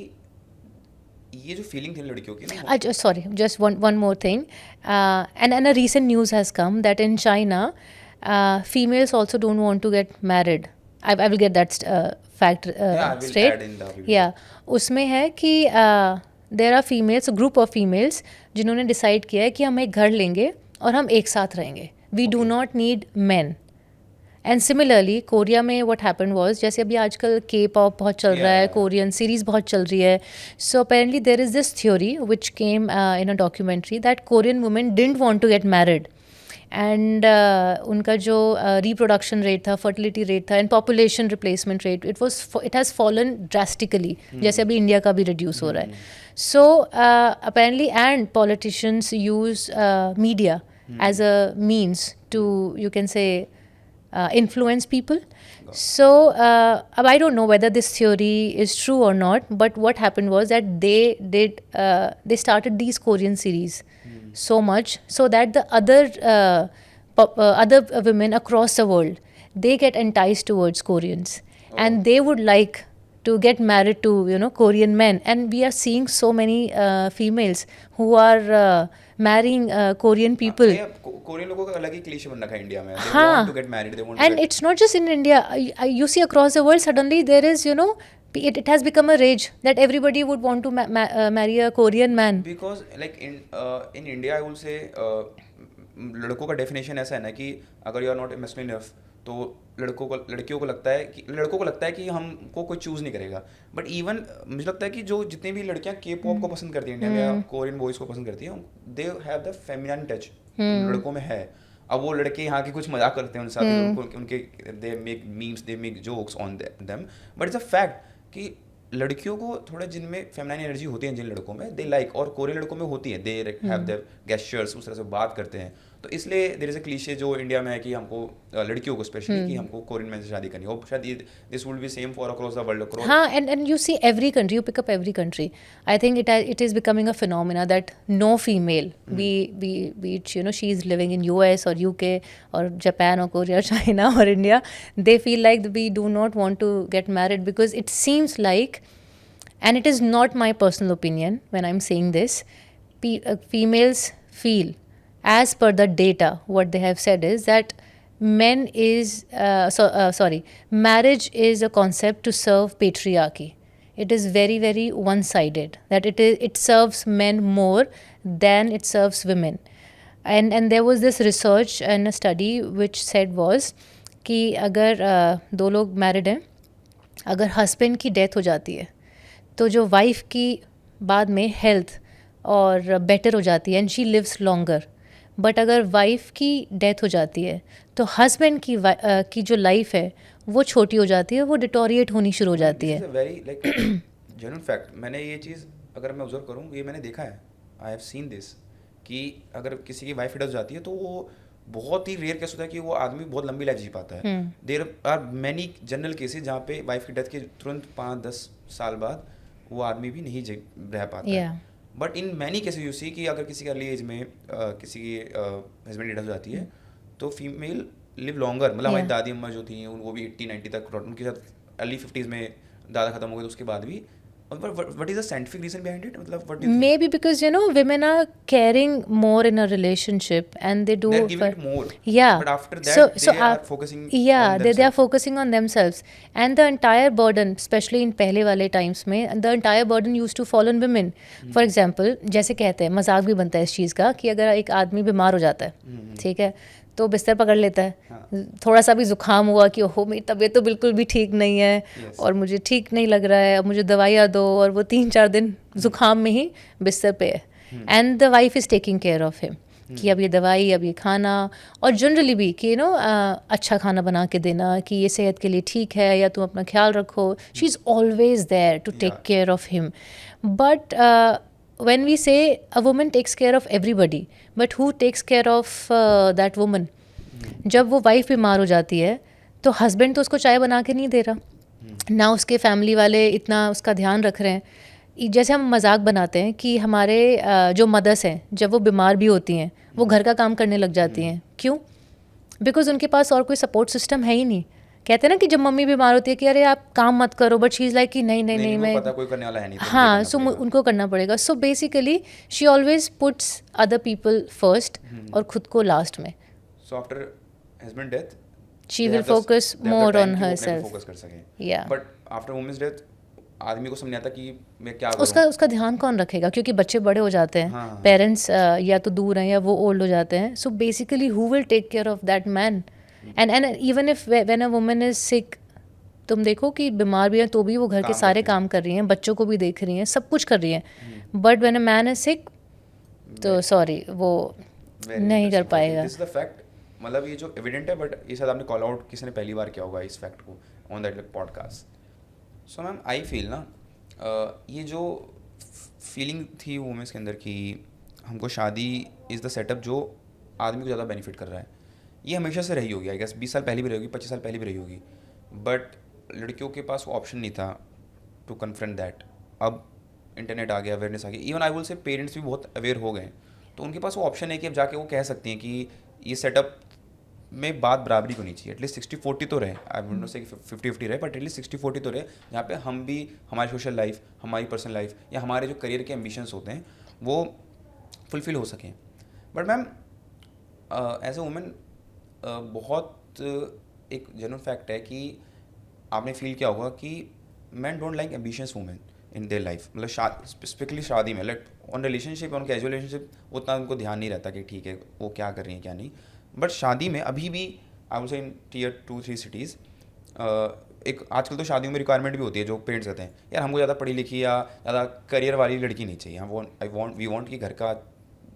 ये जो feeling थी लड़कियों की ना sorry, just one more thing. And a recent news has come that in China, females also don't want to get married. I will get that fact I will straight. add in the video. Yeah, उसमें है कि there are females, a group of females जिन्होंने decide किया है कि हम एक घर लेंगे और हम एक साथ रहेंगे. We do not need men. And similarly Korea में व्हाट हैपन वाज, जैसे अभी आजकल के पॉप बहुत चल रहा है, कोरियन सीरीज़ बहुत चल रही है. So apparently there is this theory which came in a documentary that Korean women didn't want to get married. And उनका जो रिप्रोडक्शन रेट था, फर्टिलिटी रेट था and population replacement rate, it has fallen drastically, जैसे अभी India का भी reduce हो रहा है. So apparently and politicians use media as a means to you can say influence people. So I don't know whether this theory is true or not, but what happened was that they started these Korean series so much so that the other women across the world, they get enticed towards Koreans and they would like to get married to Korean men. And we are seeing so many females who are marrying Korean people. Korean लोगों का अलग ही cliché बन रखा है India में. They हाँ. want to get married. They want to And it's not just in India. You see across the world, suddenly there is, it has become a rage that everybody would want to marry a Korean man. Because like in India, I will say लड़कों का definition ऐसा है ना कि अगर you are not masculine enough तो लड़कियों को लगता है कि हमको कोई चूज़ नहीं करेगा. बट इवन मुझे लगता है कि जो जितनी भी लड़कियां के पॉप को पसंद करती हैं इंडिया में या कोरियन बॉयज़ को पसंद करती हैं, दे हैव द फेमिनिन टच लड़कों में है. अब वो लड़के यहाँ के कुछ मजाक करते हैं उनके साथ, उनके they make memes, they make jokes on them, but it's a fact कि लड़कियों को थोड़ा जिनमें फेमिनाइन एनर्जी होती है जिन लड़कों में, दे लाइक, और कोरियन लड़कों में होती है, दे हैव देयर गेस्चर्स, उस तरह से बात करते हैं. तो इसलिए देयर इज अ क्लीशे जो इंडिया में है कि हमको लड़कियों को स्पेशली कि हमको कोरियन मैन से शादी करनी हो. शायद this would be same for across the world. हाँ, and you see every country, you pick up every country. I think it is becoming a phenomena that no female, be it she is living in US or UK or Japan or Korea, China or India, they feel like we do not want to get married because it seems like, and it is not my personal opinion when I'm saying this, females feel, as per the data, what they have said is that marriage is a concept to serve patriarchy. It is very, very one-sided, that it serves men more than it serves women. And there was this research and a study which said was कि अगर दो लोग married हैं, अगर husband की death हो जाती है तो जो wife की बाद में health और better हो जाती है and she lives longer. But अगर वाइफ की डेथ हो जाती है तो हस्बैंड की जो लाइफ है वो छोटी हो जाती है, वो डिटोरिएट होनी शुरू हो जाती है. Very like genuine fact. मैंने ये चीज़ अगर मैं ऑब्जर्व करूँ, ये मैंने देखा है, आई हैव सीन दिस, कि अगर किसी की वाइफ की डेथ हो जाती है तो वो बहुत ही रेयर केस होता है कि वो आदमी बहुत लंबी लाइफ जी पाता है. There are many general cases जहाँ पे वाइफ की डेथ के तुरंत 5-10 साल बाद वो आदमी भी नहीं रह पाता है. But in many cases you see कि अगर किसी की अर्ली एज में किसी की हस्बैंड की डेथ हो जाती है तो फीमेल लिव लॉन्गर. मतलब हमारी दादी अम्मा जो थी वो भी 80-90 तक, उनके साथ अर्ली 50s में दादा खत्म हो गए तो उसके बाद भी. What is the scientific reason behind it? मतलब what do you think? Maybe because women are caring more in a relationship and they do. They're giving it more. Yeah. But after that, they are focusing. Yeah, on themselves. they are focusing on themselves, and the entire burden, especially in पहले वाले times में, the entire burden used to fall on women. For example, जैसे कहते हैं, मजाक भी बनता है इस चीज़ का कि अगर एक आदमी बीमार हो जाता है, ठीक है, तो बिस्तर पकड़ लेता है। हाँ। थोड़ा सा भी जुकाम हुआ कि ओहो मेरी तबीयत तो बिल्कुल भी ठीक नहीं है Yes. और मुझे ठीक नहीं लग रहा है, अब मुझे दवाइयाँ दो, और वो 3-4 दिन जुकाम में ही बिस्तर पे है। And the wife is taking care of him कि अब ये दवाई, अब ये खाना, और जनरली भी कि अच्छा खाना बना के देना कि ये सेहत के लिए ठीक है या तुम अपना ख्याल रखो। She is always there to take Yeah. Care of him. But when we say a woman takes care of everybody, but who takes care of that woman? जब वो वाइफ बीमार हो जाती है तो हस्बैंड तो उसको चाय बना के नहीं दे रहा ना, उसके फैमिली वाले इतना उसका ध्यान रख रहे हैं। जैसे हम मजाक बनाते हैं कि हमारे जो मदर्स हैं जब वो बीमार भी होती हैं वो घर का काम करने लग जाती हैं। क्यों? बिकॉज उनके पास और कोई सपोर्ट सिस्टम है ही नहीं। कहते हैं ना कि जब मम्मी बीमार होती है कि अरे आप काम मत करो, बट शी इज़ लाइक कि नहीं नहीं नहीं वो मैं, पता कोई करने वाला है नहीं, तो मुझे हाँ, करना सो पड़ेगा। उनको करना पड़ेगा। So basically she always puts other people first और खुद को लास्ट में। So after husband death she will focus more on her self. Focus कर सकें। या बट आफ्टर वुमेन्स डेथ आदमी को समझ नहीं आता कि मैं क्या उसका करूं। उसका ध्यान कौन रखेगा, क्योंकि बच्चे बड़े हो जाते हैं, हाँ। पेरेंट्स या तो दूर हैं या वो ओल्ड हो जाते हैं। So basically who will take care of that man? And even if when a woman is sick, तुम देखो कि बीमार भी है तो भी वो घर के काम सारे करती हैं। काम कर रही हैं, बच्चों को भी देख रही हैं, सब कुछ कर रही हैं। But when a man is sick तो सॉरी वो नहीं कर पाएगा। This is the fact. मतलब ये जो एविडेंट है, बट ये शायद आपने कॉल आउट किसी ने पहली बार किया होगा इस फैक्ट को on that podcast. So ma'am I feel ना ये जो फीलिंग थी वुमेन्स के अंदर कि हमको शादी इज़ द सेटअप जो आदमी को ज़्यादा बेनिफिट कर रहा है, ये हमेशा से रही होगी। आई गेस 20 साल पहले भी रही होगी, 25 साल पहले भी रही होगी। बट लड़कियों के पास वो ऑप्शन नहीं था टू कन्फ्रंट दैट। अब इंटरनेट आ गया, अवेयरनेस आ गई, इवन आई विल से पेरेंट्स भी बहुत अवेयर हो गए, तो उनके पास वो ऑप्शन है कि अब जाके वो कह सकती हैं कि ये सेटअप में बात बराबरी होनी चाहिए। एटलीस्ट 60-40 तो रहे, आई वुड नॉट से 50-50 रहे, बट एटलीस्ट 60-40 तो रहे, जहाँ पे हम भी हमारी सोशल लाइफ, हमारी पर्सनल लाइफ या हमारे जो करियर के एम्बिशंस होते हैं वो फुलफिल हो सकें। But ma'am as a women बहुत एक जेन्युइन फैक्ट है कि आपने फील किया होगा कि man don't like ambitious women in their life. मतलब स्पेसिफिकली शादी में, like on relationship, on casual relationship उतना उनको ध्यान नहीं रहता कि ठीक है वो क्या कर रही हैं क्या नहीं। बट शादी में अभी भी आई वुड से इन Tier 2-3 सिटीज़ एक आजकल तो शादियों में रिक्वायरमेंट भी होती है जो पेरेंट्स कहते हैं यार हमको ज़्यादा पढ़ी लिखी या ज़्यादा करियर वाली लड़की नहीं चाहिए, हम वी वांट कि घर का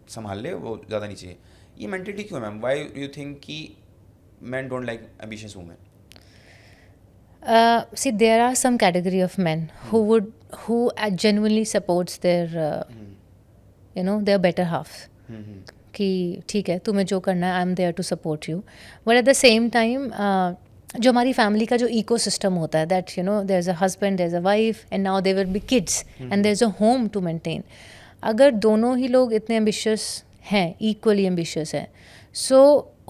संभाल ले, वो ज़्यादा नहीं चाहिए। ये मेंटेलिटी क्यों है मैम? व्हाई यू थिंक कि men don't like ambitious women? See, there are some category of men who genuinely supports their their better half. कि ठीक है तुम्हें जो करना है, I am there to support you. But at the same time जो हमारी फैमिली का जो इको सिस्टम होता है, that there is a husband, there is a wife and now there will be kids and there is a home to maintain. अगर दोनों ही लोग इतने एम्बिशियस हैं, इक्वली एम्बिशियस हैं, so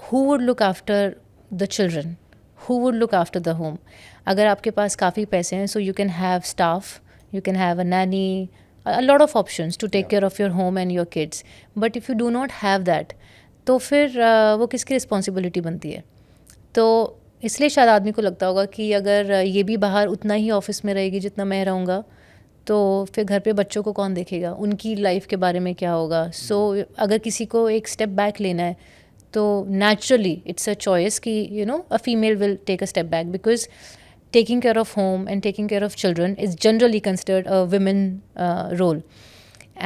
who would look after the children, who would look after the home? अगर आपके पास काफ़ी पैसे हैं, so you can have staff, you can have a nanny, a lot of options to take care of your home and your kids. But if you do not have that, तो फिर वो किसकी responsibility बनती है? तो इसलिए शायद आदमी को लगता होगा कि अगर ये भी बाहर उतना ही ऑफिस में रहेगी जितना मैं रहूँगा, तो फिर घर पे बच्चों को कौन देखेगा, उनकी लाइफ के बारे में क्या होगा? सो अगर किसी को एक स्टेप बैक लेना है तो naturally it's a choice कि a female will take a step back, because taking care of home and taking care of children is generally considered a women role.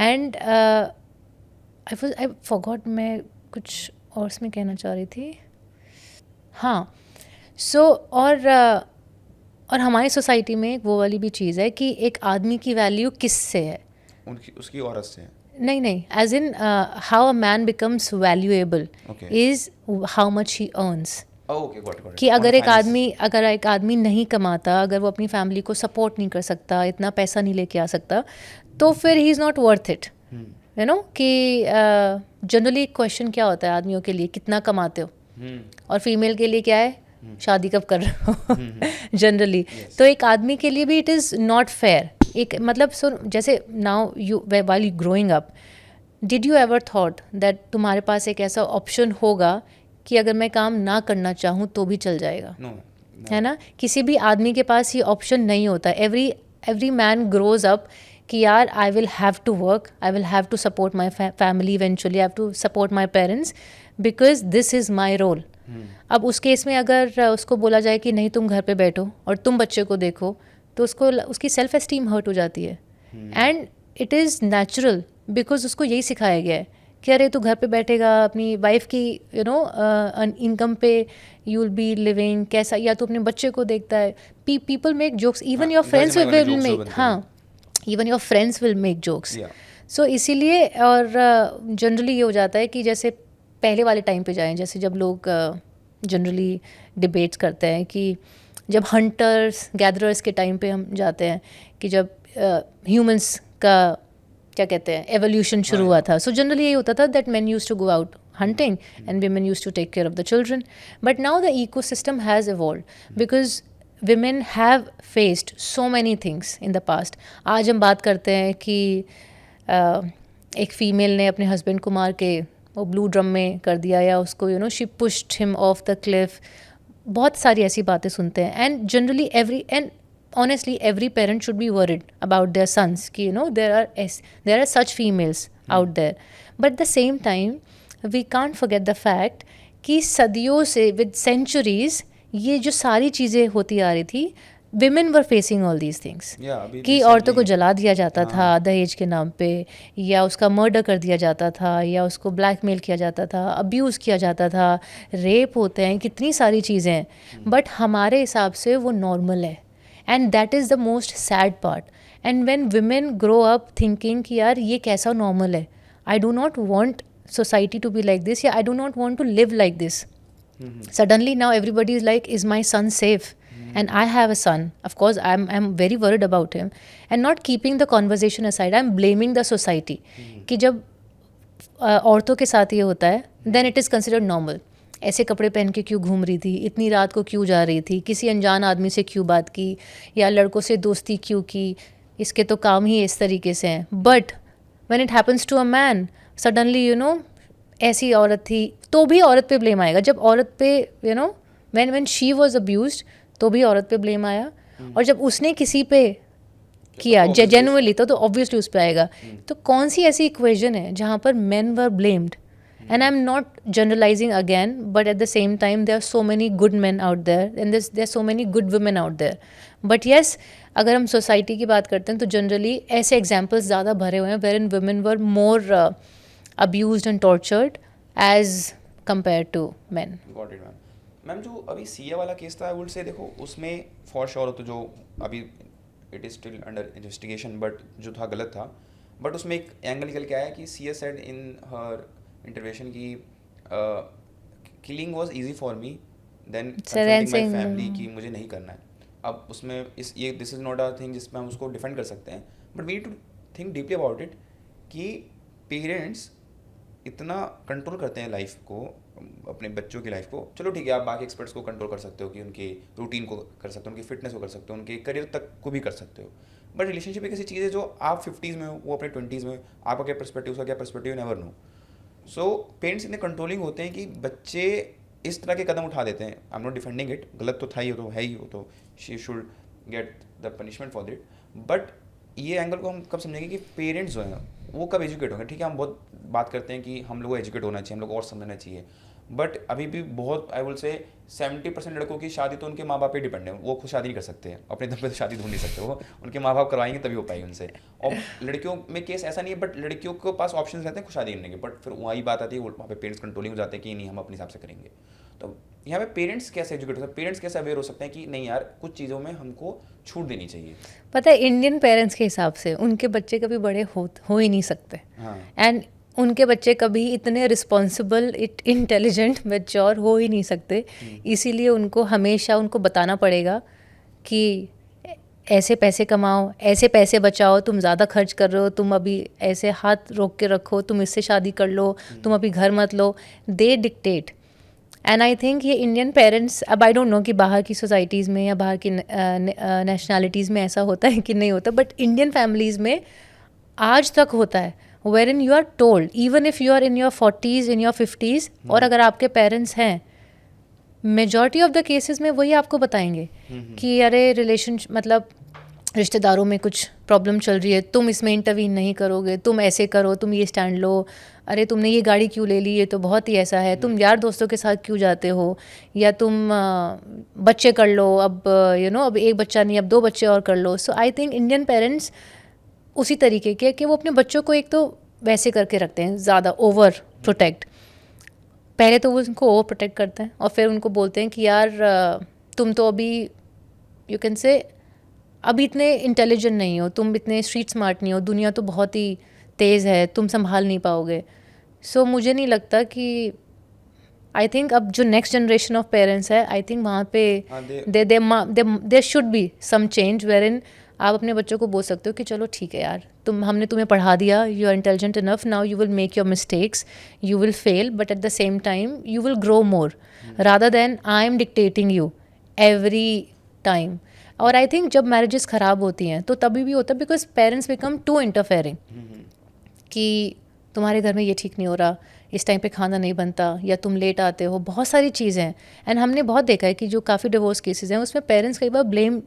And I forgot मैं कुछ और इसमें कहना चाह रही थी। हाँ, so और हमारी सोसाइटी में एक वो वाली भी चीज़ है कि एक आदमी की वैल्यू किस से है, उसकी औरत से। नहीं, as in how a man becomes valuable is how much he earns. कि अगर एक आदमी नहीं कमाता, अगर वो अपनी फैमिली को सपोर्ट नहीं कर सकता, इतना पैसा नहीं लेके आ सकता, तो फिर he is not worth it. कि जनरली क्वेश्चन क्या होता है आदमियों के लिए, कितना कमाते हो, और फीमेल के लिए क्या है, शादी कब कर रहे हो जनरली। तो एक आदमी के लिए भी इट इज़ नॉट फेयर। एक मतलब जैसे now you while you growing up, did you ever thought that तुम्हारे पास एक ऐसा ऑप्शन होगा कि अगर मैं काम ना करना चाहूँ तो भी चल जाएगा? No. है ना? किसी भी आदमी के पास ये ऑप्शन नहीं होता। एवरी मैन ग्रोज अप कि यार I will have to work, I will have to support my family eventually, I have to support my parents because this is my role. अब उस केस में अगर उसको बोला जाए कि नहीं तुम घर पे बैठो और तुम बच्चे को देखो, तो उसकी सेल्फ एस्टीम हर्ट हो जाती है. And it is natural because उसको यही सिखाया गया है कि अरे तू घर पे बैठेगा, अपनी वाइफ की इनकम पे यू विल बी लिविंग, कैसा, या तो अपने बच्चे को देखता है. People make jokes, even your friends will make, हाँ, even your friends will make jokes. So इसीलिए, और जनरली ये हो जाता है कि जैसे पहले वाले टाइम पे जाएं, जैसे जब लोग जनरली डिबेट्स करते हैं कि जब हंटर्स गैदरर्स के टाइम पे हम जाते हैं कि जब ह्यूमंस का क्या कहते हैं एवोल्यूशन शुरू हुआ था. सो जनरली यही होता था that men used to go out hunting and women used to take care of the children. But now the ecosystem has evolved because women have faced so many things in the past. आज हम बात करते हैं कि एक female ने अपने husband को मार के वो ब्लू ड्रम में कर दिया, या उसको she pushed him of the Cliff. बहुत सारी ऐसी बातें सुनते हैं. And generally and honestly every parent should be worried about their sons कि there are such females out there. But at the same time we can't forget the fact कि सदियों से with centuries ये जो सारी चीज़ें होती आ रही थी, women were facing all these things. कि औरतों को जला दिया जाता था दहेज के नाम पे, या उसका मर्डर कर दिया जाता था, या उसको ब्लैकमेल किया जाता था, अब्यूज़ किया जाता था, रेप होते हैं, कितनी सारी चीज़ें हैं. बट हमारे हिसाब से वो नॉर्मल है. And that is the most sad part. And when women grow up thinking कि यार ये कैसा normal है, I do not want society to be like this, या I do not want to live like this. Suddenly now everybody is like, is my son safe? And I have a son. Of course I'm very worried about him. And not keeping the conversation aside, I'm blaming the society. कि जब औरतों के साथ ये होता है, then it is considered normal. ऐसे कपड़े पहन के क्यों घूम रही थी, इतनी रात को क्यों जा रही थी, किसी अनजान आदमी से क्यों बात की, या लड़कों से दोस्ती क्यों की, इसके तो काम ही इस तरीके से हैं. But when it happens to a man, suddenly ऐसी औरत थी तो भी औरत पे ब्लेम आएगा. जब औरत पे व्हेन शी वाज अब्यूज्ड तो भी औरत पे ब्लेम आया, और जब उसने किसी पे किया जेन्युइनली तो ऑब्वियसली उस पे आएगा. तो कौन सी ऐसी इक्वेशन है जहाँ पर main were blamed? And I'm not generalizing again, but at the same time there are so many good men out there and there are so many good women out there. But yes, अगर हम society की बात करते हैं तो generally ऐसे examples ज़्यादा भरे हुए हैं wherein women were more abused and tortured as compared to men. Got it, ma'am. Ma'am जो अभी सीए वाला केस था, आई वुड से देखो उसमें फॉर श्योर तो जो अभी it is still under investigation, but जो था गलत था. बट उसमें एक एंगल निकल के आया कि CA said in her intervention की killing was easy for me than confronting my family कि मुझे नहीं करना है. अब उसमें this is not a thing जिसमें हम उसको डिफेंड कर सकते हैं, but we need to think deeply about it कि पेरेंट्स इतना कंट्रोल करते हैं लाइफ को, अपने बच्चों की लाइफ को. चलो ठीक है, आप बाकी एक्सपर्ट्स को कंट्रोल कर सकते हो कि उनके रूटीन को कर सकते हो, उनकी फिटनेस को कर सकते हो, उनके करियर तक को भी कर सकते हो. बट रिलेशनशिप एक ऐसी चीज़ है जो आप 50s में हो, वो अपने 20s में, आपका क्या पर्सपेक्टिव, उसका क्या perspective, never know. So parents इतने कंट्रोलिंग होते हैं कि बच्चे इस तरह के कदम उठा देते हैं. I am not defending it, गलत तो था ही, तो है ही, वो तो she should get the punishment for that. But ये एंगल को हम कब समझेंगे कि पेरेंट्स जो हैं वो कब एजुकेट होंगे. ठीक है, हम बहुत बात करते हैं कि हम लोग को एजुकेट होना चाहिए, हम लोग और समझना चाहिए, बट अभी भी बहुत आई विल से 70% लड़कों की शादी तो उनके माँ बाप पे डिपेंड है. वो खुद शादी नहीं कर सकते हैं, अपने दम पे तो शादी ढूंढ नहीं सकते, वो उनके माँ बाप करवाएंगे तभी हो पाएगी उनसे. और लड़कियों में केस ऐसा नहीं है, बट लड़कियों के पास ऑप्शन रहते हैं खुद शादी करने के. बट फिर वही बात आती है, वहाँ पे पेरेंट्स कंट्रोलिंग हो जाते हैं कि नहीं हम अपने हिसाब से करेंगे. तो यहाँ पे पेरेंट्स कैसे एजुकेट हो सकते हैं, पेरेंट्स कैसे अवेयर हो सकते हैं कि नहीं यार कुछ चीज़ों में हमको छूट देनी चाहिए. पता है इंडियन पेरेंट्स के हिसाब से उनके बच्चे कभी बड़े हो ही नहीं सकते. एंड उनके बच्चे कभी इतने रिस्पॉन्सिबल, इंटेलिजेंट, मैच्योर हो ही नहीं सकते. इसीलिए उनको हमेशा उनको बताना पड़ेगा कि ऐसे पैसे कमाओ, ऐसे पैसे बचाओ, तुम ज़्यादा खर्च कर रहे हो, तुम अभी ऐसे हाथ रोक के रखो, तुम इससे शादी कर लो, तुम अभी घर मत लो. दे डिक्टेट. एंड आई थिंक ये इंडियन पेरेंट्स, अब आई डोंट नो कि बाहर की सोसाइटीज़ में या बाहर की नेशनैलिटीज़ में ऐसा होता है कि नहीं होता, बट इंडियन फैमिलीज़ में आज तक होता है wherein you are told, even if you are in your 40s, in your 50s, और अगर आपके पेरेंट्स हैं, मेजॉरिटी ऑफ द केसेस में वही आपको बताएंगे कि अरे रिलेशन मतलब रिश्तेदारों में कुछ प्रॉब्लम चल रही है, तुम इसमें इंटरवीन नहीं करोगे, तुम ऐसे करो, तुम ये स्टैंड लो, अरे तुमने ये गाड़ी क्यों ले ली, ये तो बहुत ही ऐसा है, तुम यार दोस्तों के साथ क्यों जाते हो, या तुम बच्चे कर लो, अब अब एक बच्चा नहीं, अब 2 बच्चे और कर लो. सो आई थिंक इंडियन पेरेंट्स उसी तरीके के कि वो अपने बच्चों को एक तो वैसे करके रखते हैं, ज़्यादा ओवर प्रोटेक्ट. पहले तो वो उनको ओवर प्रोटेक्ट करते हैं और फिर उनको बोलते हैं कि यार तुम तो अभी यू कैन से अभी इतने इंटेलिजेंट नहीं हो, तुम इतने स्ट्रीट स्मार्ट नहीं हो, दुनिया तो बहुत ही तेज़ है, तुम संभाल नहीं पाओगे. सो मुझे नहीं लगता कि आई थिंक अब जो नेक्स्ट जनरेशन ऑफ पेरेंट्स है, आई थिंक वहाँ पे there should be some change where in आप अपने बच्चों को बोल सकते हो कि चलो ठीक है यार, हमने तुम्हें पढ़ा दिया, you are intelligent enough, now you will make your mistakes, you will fail, but at the same time you will grow more rather than I am dictating you every time. और आई थिंक जब marriages ख़राब होती हैं तो तभी भी होता है because parents become too interfering कि तुम्हारे घर में ये ठीक नहीं हो रहा, इस टाइम पे खाना नहीं बनता, या तुम लेट आते हो, बहुत सारी चीज़ें हैं. एंड हमने बहुत देखा है कि जो काफ़ी डिवोर्स केसेस हैं उसमें पेरेंट्स कई बार ब्लेम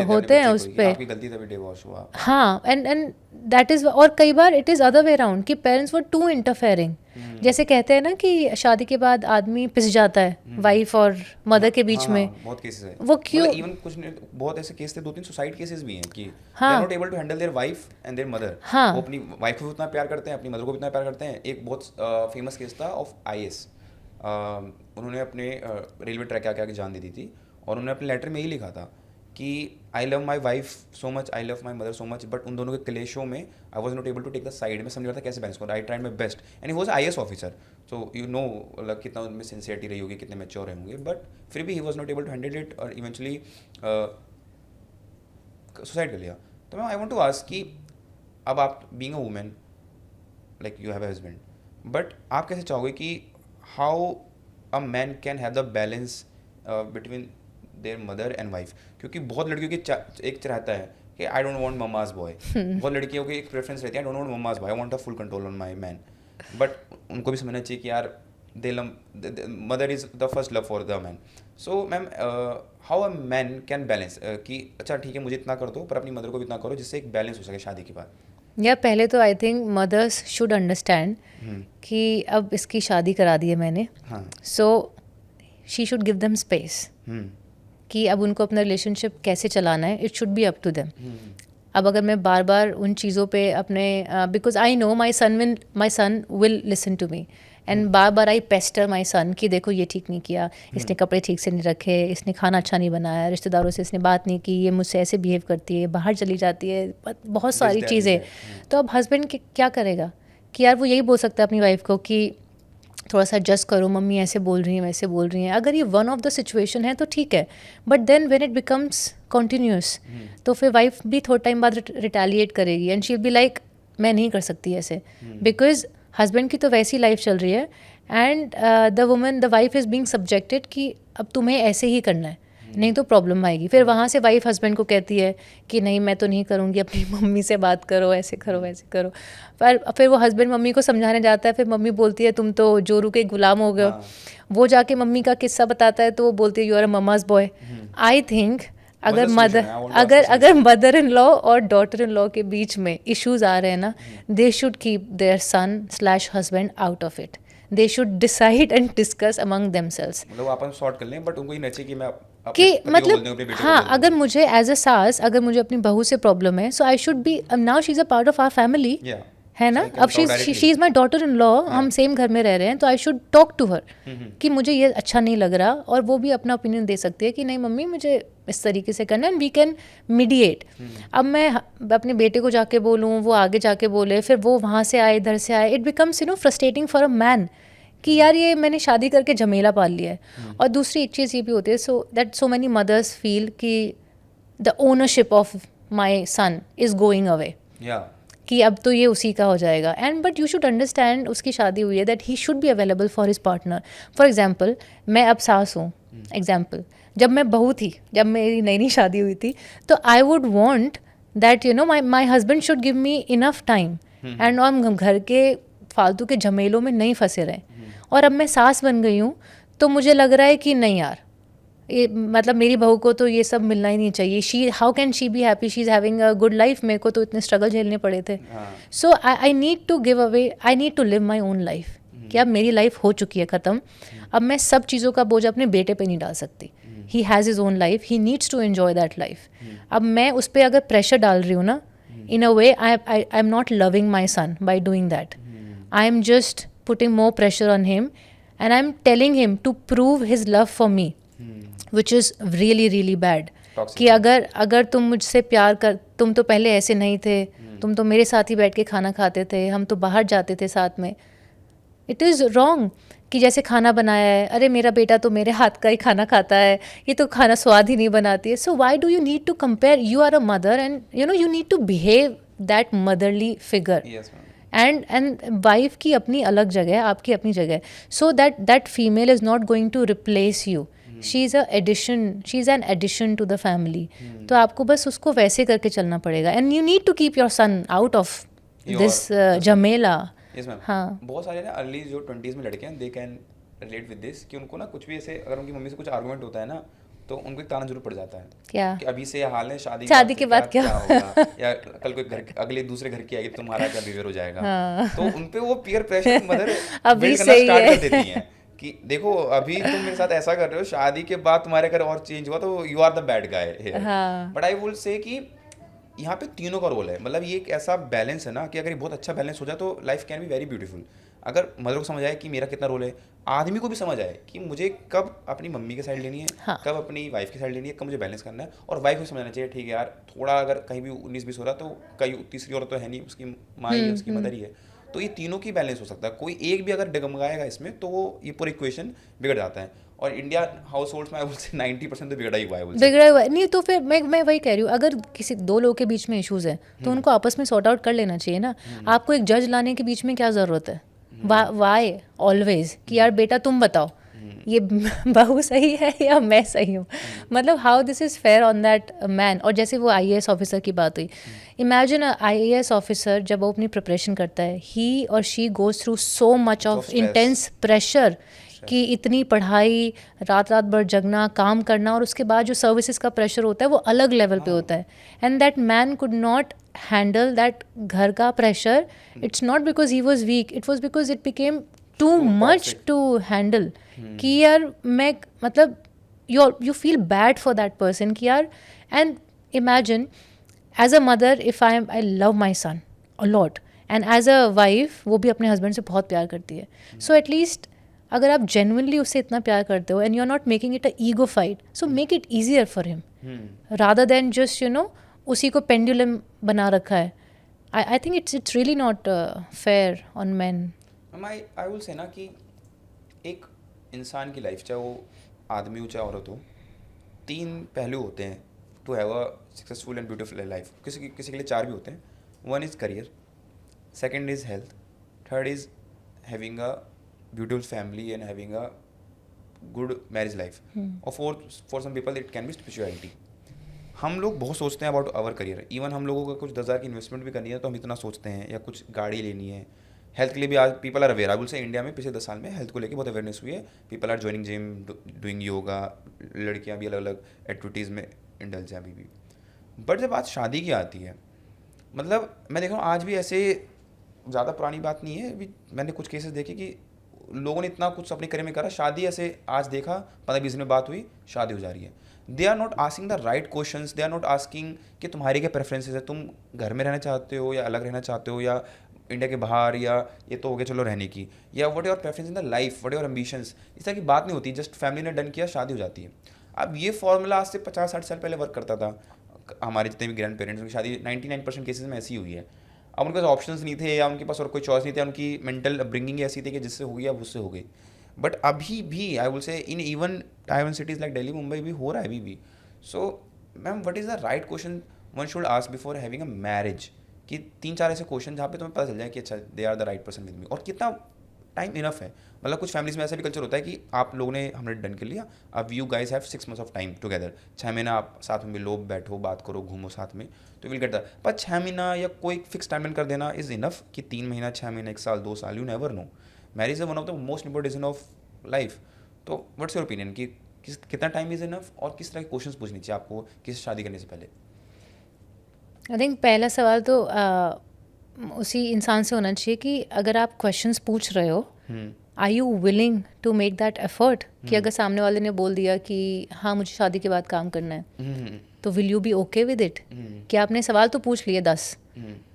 होते हैं उस पर. आपकी गलती तभी डिवोर्स हुआ. हाँ, एंड दैट इज़, और कई बार it is other way around कि पेरेंट्स वर टू इंटरफेयरिंग. जैसे कहते हैं ना कि शादी के बाद आदमी पिस जाता है वाइफ और मदर के बीच में. बहुत केसेस है. वो क्यों? इवन कुछ बहुत ऐसे केस थे, 2-3 सुसाइड केसेस भी हैं कि हाँ, they are not able to handle their wife and their mother. हाँ, वो अपनी वाइफ को भी उतना प्यार करते हैं, अपनी मदर को भी उतना प्यार करते हैं. एक बहुत फेमस केस था ऑफ IS. उन्होंने अपने रेलवे ट्रैक आके जान दे दी थी और उन्होंने अपने लेटर में ही लिखा था कि I love my wife so much, I love my mother so much, but उन दोनों के क्लेशों में I was not able to take the side. में समझ रहा था कैसे बैलेंस करूँ. I tried my best and he was IS officer, so you know कितना उनमें सिंसियरिटी रही होगी, कितने मैच्योर रहे होंगे, बट फिर भी he was not able to handle it और इवेंचुअली सुसाइड कर लिया. तो मैं आई वॉन्ट टू आस्क कि अब आप being a women, like you have a husband, but आप कैसे चाहोगे कि how a man can have the balance between their mother and wife. क्योंकि बहुत लड़कियों की एक रहता है कि आई डोंट वांट ममाज बॉय. बहुत लड़कियों की एक प्रेफरेंस रहती है, I don't want mama's boy, I want a full control on my man. But उनको भी समझना चाहिए कि यार mother is the first love for the man. So ma'am, how a man can balance कि अच्छा ठीक है मुझे इतना कर दो पर अपनी मदर को भी इतना करो जिससे एक बैलेंस हो सके शादी के बाद. या पहले तो I think mothers should understand कि अब इसकी शादी करा दी है मैंने, हाँ. So she should give them space कि अब उनको अपना रिलेशनशिप कैसे चलाना है, it should be up to them. अब अगर मैं बार बार उन चीज़ों पे अपने because I know my son will listen to me and बार बार आई पेस्टर माई सन कि देखो ये ठीक नहीं किया, इसने कपड़े ठीक से नहीं रखे, इसने खाना अच्छा नहीं बनाया, रिश्तेदारों से इसने बात नहीं की, ये मुझसे ऐसे बिहेव करती है, बाहर चली जाती है, बहुत सारी चीज़ें. तो अब हस्बैंड क्या करेगा कि यार वो यही बोल सकता है अपनी वाइफ को कि थोड़ा सा एडजस्ट करो, मम्मी ऐसे बोल रही हैं वैसे बोल रही हैं. अगर ये वन ऑफ द सिचुएशन है तो ठीक है, but then when it becomes continuous तो फिर वाइफ भी थोड़ा टाइम बाद रिटेलिएट करेगी and she will be like मैं नहीं कर सकती ऐसे, बिकॉज हस्बैंड की तो वैसी लाइफ चल रही है and the wife is being subjected कि अब तुम्हें ऐसे ही करना है, नहीं तो प्रॉब्लम आएगी. फिर वहाँ से वाइफ हस्बैंड को कहती है कि नहीं मैं तो नहीं करूँगी, अपनी मम्मी से बात करो, ऐसे करो वैसे करो. पर फिर वो हस्बैंड मम्मी को समझाने जाता है, फिर मम्मी बोलती है तुम तो जोरू के गुलाम हो गए हो. वो जाके मम्मी का किस्सा बताता है तो वो बोलती है you are a mama's boy. I think अगर मदर इन लॉ और डॉटर इन लॉ के बीच में इश्यूज आ रहे हैं ना, they should keep their son husband out of it. They should decide and discuss among themselves. मतलब आप सॉर्ट कर लें, बट उनको ये नहीं चाहिए कि मैं कि मतलब हाँ, अगर मुझे एज अ सास अगर मुझे अपनी बहू से प्रॉब्लम है, so I should be, now she is a part of our family, है ना. अब she is my daughter in law, हम सेम घर में रह रहे हैं, तो I should talk to her कि मुझे ये अच्छा नहीं लग रहा, और वो भी अपना ओपिनियन दे सकती है कि नहीं मम्मी मुझे इस तरीके से करना है, एंड वी कैन मीडिएट. अब मैं अपने बेटे को जाके बोलूँ, वो आगे जाके बोले, फिर वो वहाँ से आए इधर से आए, it becomes frustrating for a man कि यार ये मैंने शादी करके झमेला पाल लिया है. और दूसरी एक चीज़ ये भी होती है, so that so many mothers feel कि the ownership of my son is going away, कि अब तो ये उसी का हो जाएगा. And but you should understand उसकी शादी हुई है, that he should be available for his partner. For example मैं अब सास हूँ, एग्जाम्पल जब मैं बहू थी, जब मेरी नई शादी हुई थी, तो I would want that my husband should give me enough time and हम घर के फालतू के झमेलों में नहीं फंसे रहें. और अब मैं सास बन गई हूँ तो मुझे लग रहा है कि नहीं यार, मतलब मेरी बहू को तो ये सब मिलना ही नहीं चाहिए, she how can she be happy, she is having a good life, मेरे को तो इतने स्ट्रगल झेलने पड़े थे. हाँ so I need to give away, I need to live my own life, कि अब मेरी लाइफ हो चुकी है ख़त्म, अब मैं सब चीज़ों का बोझ अपने बेटे पे नहीं डाल सकती. He has his own life, he needs to enjoy that life. अब मैं उस पर अगर प्रेशर डाल रही हूँ ना, in a way I am not loving my son by doing that. I am just putting more pressure on him, and I'm telling him to prove his love for me, which is really really bad. Toxic. कि अगर तुम मुझसे प्यार कर, तुम तो पहले ऐसे नहीं थे, तुम तो मेरे साथ ही बैठ के खाना खाते थे, हम तो बाहर जाते थे साथ में. इट इज़ रॉन्ग कि जैसे खाना बनाया है, अरे मेरा बेटा तो मेरे हाथ का ही खाना खाता है, ये तो खाना स्वाद ही नहीं बनाती है. So why do you need to compare, you are a mother and you know you need to behave that motherly figure. Yes ma'am. And wife की अपनी अलग जगह है, आपकी अपनी जगह है. So that female is not going to replace you, she is a addition, she is an addition to the family. तो आपको बस उसको वैसे करके चलना पड़ेगा, and you need to keep your son out of this झमेला. Yes ma'am. हाँ. बहुत सारे ना अर्ली जो 20s में लड़के हैं, they can relate with this, कि उनको ना कुछ भी ऐसे अगर उनकी मम्मी से कुछ आर्गुमेंट होता है ना, तो उनको एक ताना जरूर पड़ जाता है क्या कि अभी से ये हाल है, शादी के बाद क्या होगा, या कल कोई घर अगले दूसरे घर की आएगी तो तुम्हारा क्या बिहेवियर हो जाएगा. हाँ. तो उनपे वो पीयर प्रेशर मदर अभी बिल्ड करना से ही स्टार्ट है. कर देती हैं कि देखो अभी तुम मेरे साथ ऐसा कर रहे हो, शादी के बाद तुम्हारे घर और चेंज हुआ तो you are the bad guy. हाँ. बट आई वुड से कि यहाँ पे तीनों का रोल है. मतलब ये एक ऐसा बैलेंस है ना कि अगर ये बहुत अच्छा बैलेंस हो जाए तो life can be very beautiful. अगर मदर को समझ आए कि मेरा कितना रोल है, आदमी को भी समझ आए कि मुझे कब अपनी मम्मी की साइड लेनी है, हाँ. कब अपनी वाइफ की साइड लेनी है, कब मुझे बैलेंस करना है. और वाइफ को समझना चाहिए ठीक है यार, थोड़ा अगर कहीं भी 19-20 हो रहा तो कहीं तीसरी औरत तो है नहीं, उसकी माँ ही है, उसकी मदर ही है. तो ये तीनों की बैलेंस हो सकता है. कोई एक भी अगर डगमगाएगा इसमें तो वो ये पूरा इक्वेशन बिगड़ जाता है. और इंडिया हाउस होल्ड्स में आई बोलते 90% तो बिगड़ा ही हुआ है. बोलते बिगड़ा हुआ है. नहीं तो फिर मैं वही कह रही हूँ, अगर किसी दो लोगों के बीच में इश्यूज है तो उनको आपस में सॉर्ट आउट कर लेना चाहिए ना. आपको एक जज लाने के बीच में क्या ज़रूरत है? वाई ऑलवेज कि यार बेटा तुम बताओ ये बहू सही है या मैं सही हूँ. मतलब how this is fair on that man. और जैसे वो IAS ऑफिसर की बात हुई, इमेजिन IAS ऑफिसर जब वो अपनी प्रिपरेशन करता है, ही और she goes through so much of stress. Intense pressure कि इतनी पढ़ाई, रात रात भर जगना, काम करना, और उसके बाद जो सर्विसेज का प्रेशर होता है वो अलग लेवल पे होता है. And that man could not handle that घर का pressure. It's not because he was weak, it was because it became too much to handle. कि यार मैं मतलब you feel bad for that person कि यार. and imagine as a mother, if I love my son a lot, and as a wife वो भी अपने husband से बहुत प्यार करती है. so at least अगर आप genuinely उससे इतना प्यार करते हो and you're not making it a ego fight, so make it easier for him rather than just उसी को pendulum बना रखा है. I think it's really not fair on men. I will say ना कि एक इंसान की लाइफ, चाहे वो आदमी हो चाहे औरत हो, 3 पहलू होते हैं to have a successful and beautiful life. किसी के लिए 4 भी होते हैं. 1 is career, 2nd is health, 3rd is having a beautiful family and having a good marriage life, और 4th for some people it can be spirituality. हम लोग बहुत सोचते हैं अबाउट आवर करियर. इवन हम लोगों को कुछ 10,000 की इन्वेस्टमेंट भी करनी है तो हम इतना सोचते हैं, या कुछ गाड़ी लेनी है. हेल्थ के लिए भी आज people are aware. I will say India में पिछले 10 साल में हेल्थ को लेकर बहुत अवेयरनेस हुई है. People are joining gym, doing yoga, लड़कियां भी अलग अलग एक्टिविटीज़ में इंडल्ज हैं अभी भी. बट जब बात शादी की आती है, मतलब मैं देख रहा हूँ आज भी ऐसे, ज़्यादा पुरानी बात नहीं है, अभी मैंने कुछ केसेस देखे कि लोगों ने इतना कुछ अपने करियर में करा, शादी ऐसे आज देखा 15-20 दिन में बात हुई, शादी हो जा रही है. They are not asking the right questions. They are not asking कि तुम्हारी क्या प्रेफरेंसेस है, तुम घर में रहना चाहते हो या अलग रहना चाहते हो, या इंडिया के बाहर, या ये तो हो गया चलो रहने की, या what your preference in the life, what your ambitions. इस तरह की बात नहीं होती. जस्ट फैमिली ने डन किया, शादी हो जाती है. अब ये फॉर्मूला आज से 50-60 साल पहले वर्क करता था. हमारे जितने भी ग्रैंड पेरेंट्स, उनकी शादी 99% केसेस में ऐसी हुई है. अब उनके पास ऑप्शंस नहीं थे, या उनके पास और कोई चॉइस नहीं था, उनकी मेंटल अपब्रिंगिंग ऐसी थी कि जिससे हो गया उससे हो गई. बट अभी भी आई विल से in even Taiwan cities like Delhi, Mumbai भी हो रहा है अभी भी. So ma'am, what is the right question one should ask before having a marriage? कि 3-4 ऐसे क्वेश्चन जहाँ पे तुम्हें पता चल जाए कि अच्छा they are the right person with me, और कितना टाइम इनफ है. मतलब कुछ फैमिलीज में ऐसा भी कल्चर होता है कि आप लोगों ने, हमने डन कर लिया, अब you guys have 6 months of time together. 6 महीना आप साथ में मिलो, बैठो, बात करो, घूमो साथ में, तो विल गेट दैट. पर 6 महीना या कोई फिक्स टाइम कर देना इज़ इनफ कि 3 महीना, 6 महीना, 1 साल, 2 साल, you never know. Marriage is one of the most important decision of life. तो व्हाट्स योर ओपिनियन कि कितना टाइम इज इनफ, और किस तरह के क्वेश्चंस पूछनी चाहिए आपको किसी शादी करने से पहले? आई थिंक पहला सवाल तो उसी इंसान से होना चाहिए कि अगर आप क्वेश्चंस पूछ रहे हो, are you willing to make that effort? कि अगर सामने वाले ने बोल दिया कि हाँ मुझे शादी के बाद काम करना है, तो will you be okay with it? कि आपने सवाल तो पूछ लिए 10,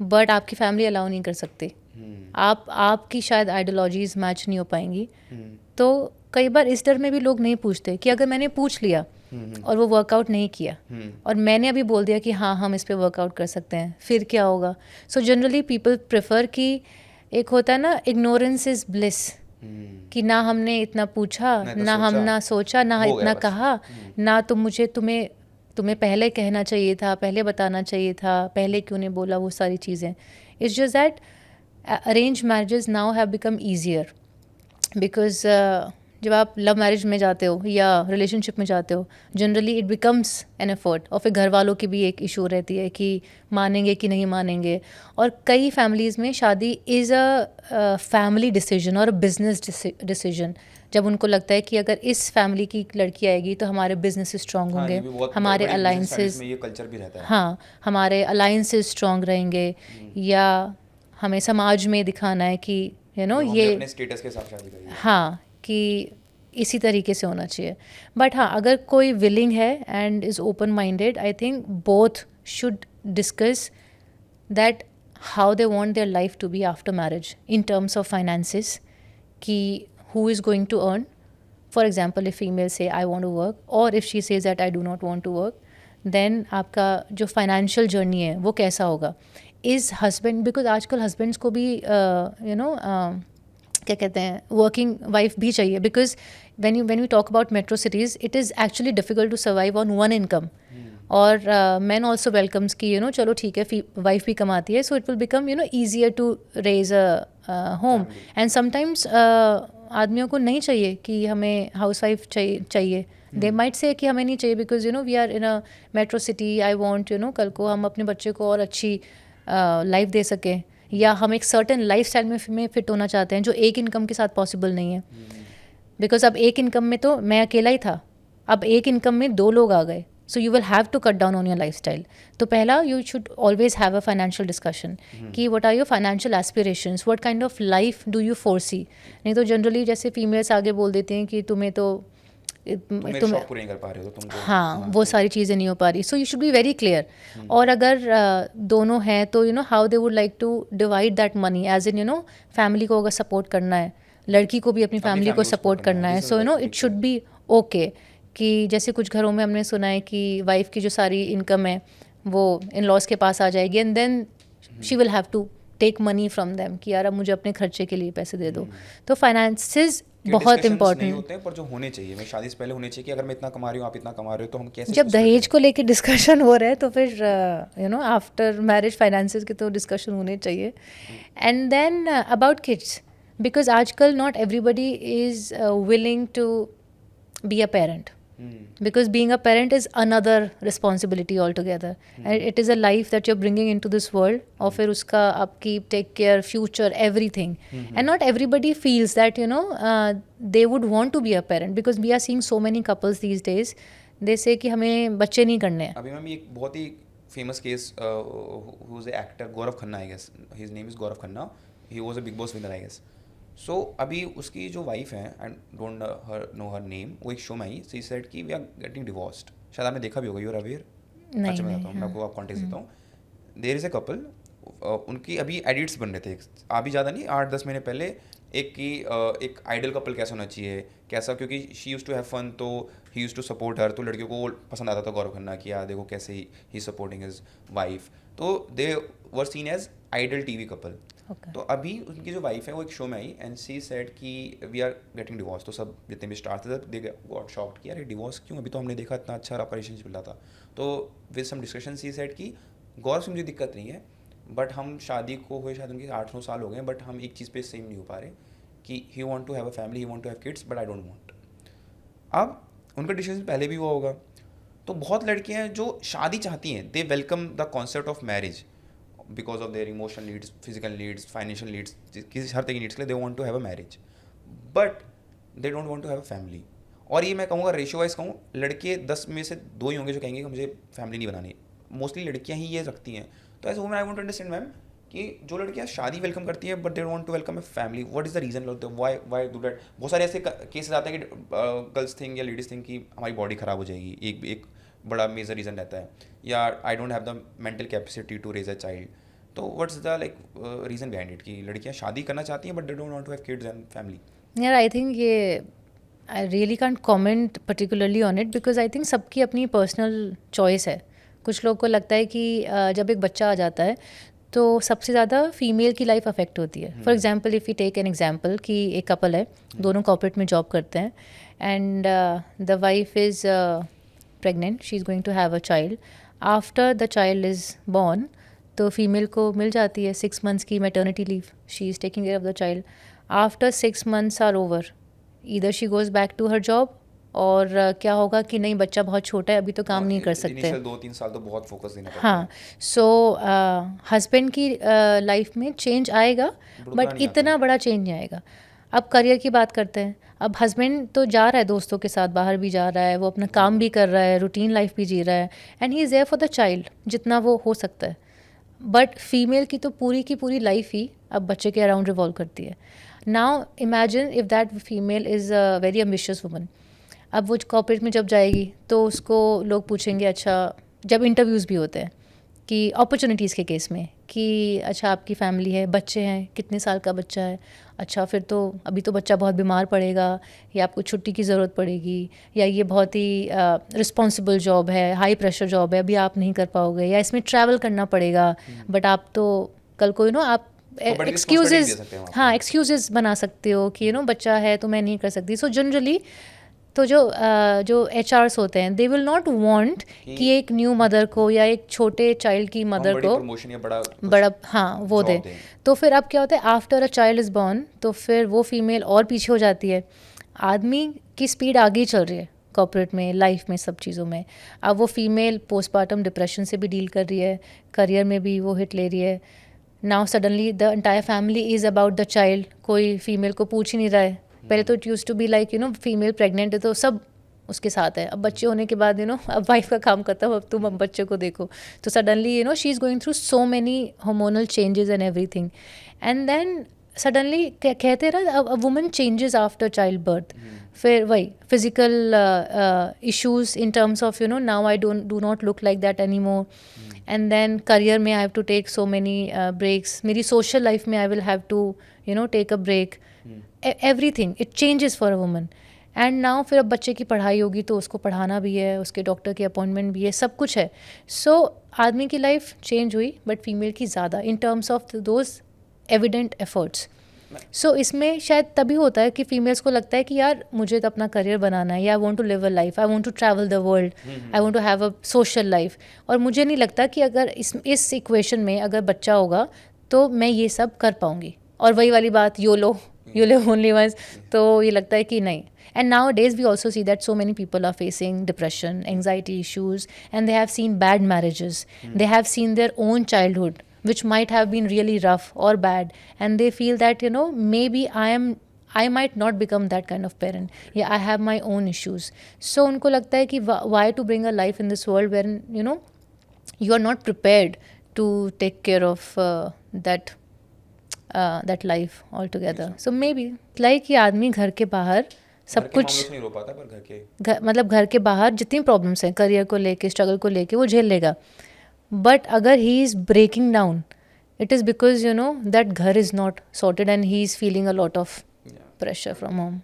बट आपकी फैमिली अलाउ नहीं कर सकती, आपकी शायद आइडियोलॉजीज मैच नहीं हो पाएंगी। तो कई बार इस डर में भी लोग नहीं पूछते कि अगर मैंने पूछ लिया और वो वर्कआउट नहीं किया और मैंने अभी बोल दिया कि हाँ हम इस पे वर्कआउट कर सकते हैं, फिर क्या होगा? सो जनरली पीपल प्रेफर कि एक होता है ना, इग्नोरेंस इज ब्लिस, कि ना हमने इतना पूछा, ना हम ना सोचा, ना इतना कहा, ना तो मुझे तुम्हें पहले कहना चाहिए था, पहले बताना चाहिए था, पहले क्यों नहीं बोला, वो सारी चीज़ें। It's just that arrange marriages now have become easier because जब आप लव मैरिज में जाते हो या रिलेशनशिप में जाते हो, generally it becomes an effort, और फिर घर वालों की भी एक इशू रहती है कि मानेंगे कि नहीं मानेंगे। और कई फैमिलीज़ में शादी इज़ अ फैमिली डिसीजन और बिजनेस डिसीजन, जब उनको लगता है कि अगर इस फैमिली की लड़की आएगी तो हमारे बिजनेस स्ट्रांग हाँ, होंगे, ये भी बहुत हमारे बड़ी बिजनेस स्टडीज अलाइंसेस, में ये कल्चर भी रहता है। हाँ हमारे अलाइंसेस स्ट्रांग रहेंगे, या हमें समाज में दिखाना है कि हमने ये अपने स्टेटस के साथ शादी करी है। हाँ, कि इसी तरीके से होना चाहिए। बट हाँ, अगर कोई विलिंग है and is open minded, I think both should discuss that how they want their life to be after marriage in terms of finances, कि who is going to earn. For example, if female say I want to work, or if she says that I do not want to work, then आपका जो financial journey है वो कैसा होगा? Is husband, because आजकल husbands को भी क्या कहते हैं, वर्किंग वाइफ भी चाहिए, because when we talk about metro cities, it is actually difficult to survive on one income. और मैन ऑल्सो वेलकम्स कि चलो ठीक है, वाइफ भी कमाती है, so it will become easier to raise a home. And sometimes आदमियों को नहीं चाहिए कि हमें हाउस वाइफ चाहिए। दे माइट से कि हमें नहीं चाहिए because we are in a metro city, I want कल को हम अपने बच्चे को और अच्छी लाइफ दे सकें, या हम एक सर्टन लाइफ स्टाइल में फिट होना चाहते हैं जो एक इनकम के साथ पॉसिबल नहीं है। बिकॉज अब एक इनकम में तो मैं अकेला ही था, अब एक इनकम में 2 लोग आ गए, so you will have to cut down on your lifestyle. तो पहला, you should always have a financial discussion कि what are your financial aspirations, what kind of life do you foresee. नहीं तो generally जैसे females आगे बोल देते हैं कि तुम्हें तो मेरे शौक पूरे नहीं कर पा रहे हो तुम, हाँ वो सारी चीज़ें नहीं हो पा रही। So you should be very clear. और अगर दोनों हैं तो how they would like to divide that money, as in family को अगर सपोर्ट करना है, लड़की को भी अपनी फैमिली को सपोर्ट करना है, so it should B okay. कि जैसे कुछ घरों में हमने सुना है कि वाइफ की जो सारी इनकम है वो इन लॉज के पास आ जाएगी, and then she will have to take money from them कि यार अब मुझे अपने खर्चे के लिए पैसे दे दो। तो फाइनेंसेस बहुत नहीं होते हैं, पर जो होने चाहिए, मैं शादी से पहले होने चाहिए कि अगर मैं इतना कमा रही हूँ, आप इतना कमा रहे हो, तो हम कैसे। जब दहेज को लेके डिस्कशन हो रहा है तो फिर आफ्टर मैरिज फाइनेंसेस के तो डिस्कशन होने चाहिए। And then about kids, because आजकल not everybody is willing to be a parent, because being a parent is another responsibility altogether, and it is a life that you're bringing into this world, और फिर उसका upkeep, take care, future, everything. And not everybody feels that they would want to be a parent, because we are seeing so many couples these days, they say कि हमें बच्चे नहीं करने हैं। अभी मैम एक बहुत ही famous case, who is an actor, Gaurav Khanna, I guess his name is Gaurav Khanna, he was a Big Boss winner, I guess. So अभी उसकी जो वाइफ है, I don't know her name, वो एक शो में आई, सी सेड कि वी आर गेटिंग डिवोर्स्ड। शायद आपने देखा भी होगा, यू आर अवेयर? अच्छा मैं बताता हूँ, मैं आपको आप कॉन्टेक्स्ट देता हूँ। देयर इज़ ए कपल, उनकी अभी एडिट्स बन रहे थे अभी ज़्यादा नहीं, 8-10 महीने पहले, एक की एक आइडल कपल कैसा होना चाहिए, कैसा, क्योंकि she used to have fun, तो he used to support her, तो लड़कियों को पसंद आता था गौरव खन्ना कि यार देखो कैसे ही सपोर्टिंग हिज वाइफ, तो they were seen as ideal TV couple. तो अभी उनकी जो वाइफ है वो एक शो में आई, एंड सी सेड कि वी आर गेटिंग डिवोर्स। तो सब जितने भी स्टार थे दे गॉट शॉक्ड कि यार डिवोर्स क्यों, अभी तो हमने देखा इतना अच्छा आपका रिलेशनशिप मिला था। तो with some discussion she said कि गौरव से मुझे दिक्कत नहीं है, बट हम शादी को हुए शायद उनके 8-9 साल हो गए, बट हम एक चीज़ पे सेम नहीं हो पा रहे कि he want to have a family, he want to have kids, but I don't want. अब उनका डिसीजन पहले भी हुआ होगा। तो बहुत लड़कियाँ हैं जो शादी चाहती हैं, they welcome the concept of marriage because of their emotional needs, physical needs, financial needs, किसी हर तरह की नीड्स के लिए they want to have a marriage, but they don't want to have a family. और ये मैं कहूँगा रेशियो वाइज कहूँ, लड़के 10 में से 2 ही होंगे जो कहेंगे कि मुझे फैमिली नहीं बनानी, मोस्टली लड़कियाँ ही ये रखती हैं। तो as woman I want to understand ma'am कि जो लड़कियाँ शादी वेलकम करती हैं but they want to welcome a family, what is the reason, why do that? बहुत सारे ऐसे केसेस आते हैं कि गर्ल्स थिंक या लेडीज थिंक कि हमारी बॉडी ख़राब हो जाएगी, एक बड़ा मेजर रीज़न रहता है, या I don't have the mental capacity to raise a child. तो what's the like reason behind it कि लड़कियाँ शादी करना चाहती हैं but they don't want to have kids and family? यार आई थिंक ये I really can't comment particularly on it, because I think सबकी अपनी पर्सनल चॉइस है। कुछ लोग को लगता है कि जब एक बच्चा आ जाता है तो सबसे ज़्यादा फीमेल की लाइफ अफेक्ट होती है। For example if you take an example कि एक कपल है, दोनों कॉर्पोरेट में जॉब करते हैं, and the wife is pregnant, she is going to have a child. After the child is born तो फीमेल को मिल जाती है 6 मंथ्स की maternity leave, she is taking care of the child. After 6 months are over, either she goes back to her job, और क्या होगा कि नहीं बच्चा बहुत छोटा है, अभी तो काम नहीं कर सकते। इनिशियल 2-3 साल तो बहुत फोकस देना पड़ता हाँ, सो हस्बैंड की लाइफ में चेंज आएगा, बुढ़ापा बट नहीं आता। इतना बड़ा चेंज नहीं आएगा। अब करियर की बात करते हैं। अब हस्बैंड तो जा रहा है दोस्तों के साथ, बाहर भी जा रहा है, वो अपना काम भी कर रहा है, रूटीन लाइफ भी जी रहा है, and he is there for the child जितना वो हो सकता है। बट फीमेल की तो पूरी की पूरी लाइफ ही अब बच्चे के अराउंड रिवॉल्व करती है। Now imagine if that female is a very ambitious woman. अब वो कॉर्पोरेट में जब जाएगी तो उसको लोग पूछेंगे, अच्छा जब इंटरव्यूज़ भी होते हैं कि अपॉर्चुनिटीज़ के केस में कि अच्छा आपकी फैमिली है, बच्चे हैं, कितने साल का बच्चा है, अच्छा फिर तो अभी तो बच्चा बहुत बीमार पड़ेगा, या आपको छुट्टी की ज़रूरत पड़ेगी, या ये बहुत ही रिस्पॉन्सिबल जॉब है, हाई प्रेशर जॉब है, अभी आप नहीं कर पाओगे, या इसमें ट्रैवल करना पड़ेगा, बट आप तो कल को आप तो बड़ी एक्सक्यूजेज, responsibility दे सकते हैं वहाँ हाँ पे। एक्सक्यूजेज बना सकते हो कि बच्चा है तो मैं नहीं कर सकती। सो जनरली तो जो एचआरस होते हैं, दे विल नॉट वांट कि एक न्यू मदर को या एक छोटे चाइल्ड की हम मदर बड़ी को प्रमोशन या बड़ा बड़ा हाँ वो जॉब दे। दें। तो फिर अब क्या होता है, after a child is born तो फिर वो फीमेल और पीछे हो जाती है। आदमी की स्पीड आगे ही चल रही है कॉर्पोरेट में, लाइफ में, सब चीज़ों में। अब वो फीमेल पोस्टमार्टम डिप्रेशन से भी डील कर रही है, करियर में भी वो हिट ले रही है। Now suddenly the entire family is about the child, कोई फीमेल को पूछ ही नहीं रहा है। पहले तो it used to be like female pregnant है तो सब उसके साथ है। अब बच्चे होने के बाद अब वाइफ का काम करता हो, अब तुम अब बच्चे को देखो। तो suddenly she is going through so many hormonal changes and everything, and then suddenly कहते हैं ना, woman changes after child birth. फिर वही physical issues in terms of now I do not look like that any more, and then career में I have to take so many breaks, मेरी social life में I will have to take a break, everything it changes for a woman. And now फिर अब बच्चे की पढ़ाई होगी तो उसको पढ़ाना भी है, उसके डॉक्टर की अपॉइंटमेंट भी है, सब कुछ है। सो आदमी की लाइफ चेंज हुई बट फीमेल की ज़्यादा in terms of those evident efforts. So इसमें शायद तभी होता है कि फीमेल्स को लगता है कि यार मुझे तो अपना करियर बनाना है, या I want to live a life, I want to travel the world, I want to have a social life. और मुझे नहीं लगता कि अगर इस इक्वेशन में अगर बच्चा होगा तो मैं ये सब कर पाऊँगी। और वही वाली बात, यू लिव ओनली वंस, तो ये लगता है कि नहीं। And nowadays we also see that so many people are facing depression, anxiety issues, and they have seen bad marriages. They have seen their own childhood, which might have been really rough or bad, and they feel that maybe I might not become that kind of parent. Yeah, I have my own issues. So उनको लगता है कि why to bring a life in this world wherein you are not prepared to take care of that life altogether. So maybe like कि आदमी घर के बाहर सब घर के कुछ मामलों से नहीं रो पाता, पर घर के मतलब घर के बाहर जितनी प्रॉब्लम्स हैं करियर को लेके, स्ट्रगल को लेके, वो झेल लेगा। बट अगर he is breaking down, it is because that घर is not sorted and he is feeling a lot of pressure from home.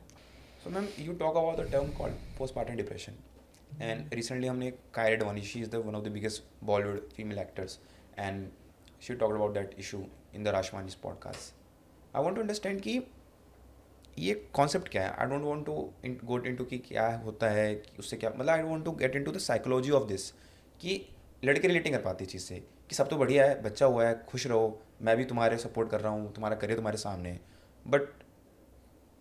So ma'am, you talk about the term called postpartum depression, and recently हमने Kyra Advani, she is the one of the biggest Bollywood female actors, and she talked about that issue in the Rashmani's podcast. I want to understand कि ये concept क्या है। I don't want to go into कि क्या होता है, कि उससे क्या मतलब, I want to get into the psychology of this, कि लड़के रिलेटिंग कर पाती है चीज़ से कि सब तो बढ़िया है, बच्चा हुआ है, खुश रहो, मैं भी तुम्हारे सपोर्ट कर रहा हूँ, तुम्हारा करियर तुम्हारे सामने है। But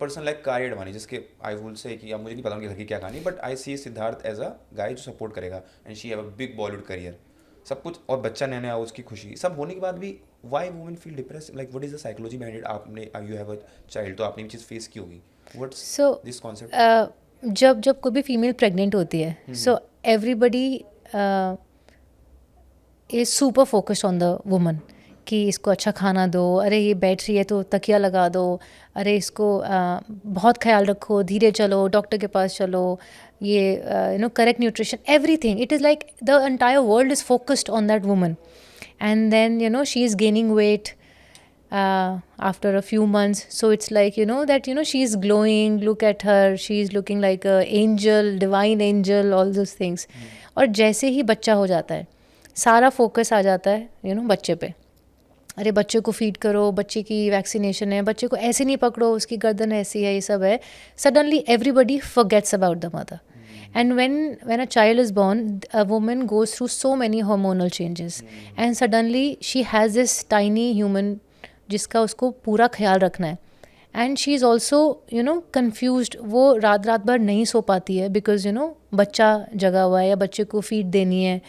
person like Kiara Advani, जिसके आई विल से कि अब मुझे नहीं पता उनके घर की क्या कहानी, but I see Siddharth as a guy जो सपोर्ट करेगा, and she have a big Bollywood career, सब कुछ, और बच्चा नया नया, उसकी खुशी सब होने के बाद भी Y women feel depress, like what is the psychology behind it. आपने यू हैव अ चाइल्ड, तो आपने ये चीज़ फेस की होगी, व्हाट्स सो दिस कॉन्सेप्ट? जब जब कोई भी फीमेल प्रेग्नेंट होती है, so everybody is super focused on the woman कि इसको अच्छा खाना दो, अरे ये बैठ रही है तो तकिया लगा दो, अरे इसको बहुत ख्याल रखो, धीरे चलो, डॉक्टर के पास चलो, ये correct nutrition, everything. It is like the entire world is focused on that woman. And then she is gaining weight after a few months, so it's like that she is glowing, look at her, she is looking like a angel, divine angel, all those things. और जैसे ही बच्चा हो जाता है, सारा focus आ जाता है बच्चे पे. अरे बच्चे को फीड करो, बच्चे की वैक्सीनेशन है, बच्चे को ऐसे नहीं पकड़ो, उसकी गर्दन ऐसी है, ये सब है. Suddenly everybody forgets about the mother. And when a child is born, a woman goes through so many hormonal changes, and suddenly she has this tiny human जिसका उसको पूरा ख्याल रखना है. And she is also confused. वो रात रात भर नहीं सो पाती है because बच्चा जगा हुआ है या बच्चे को फीड देनी है.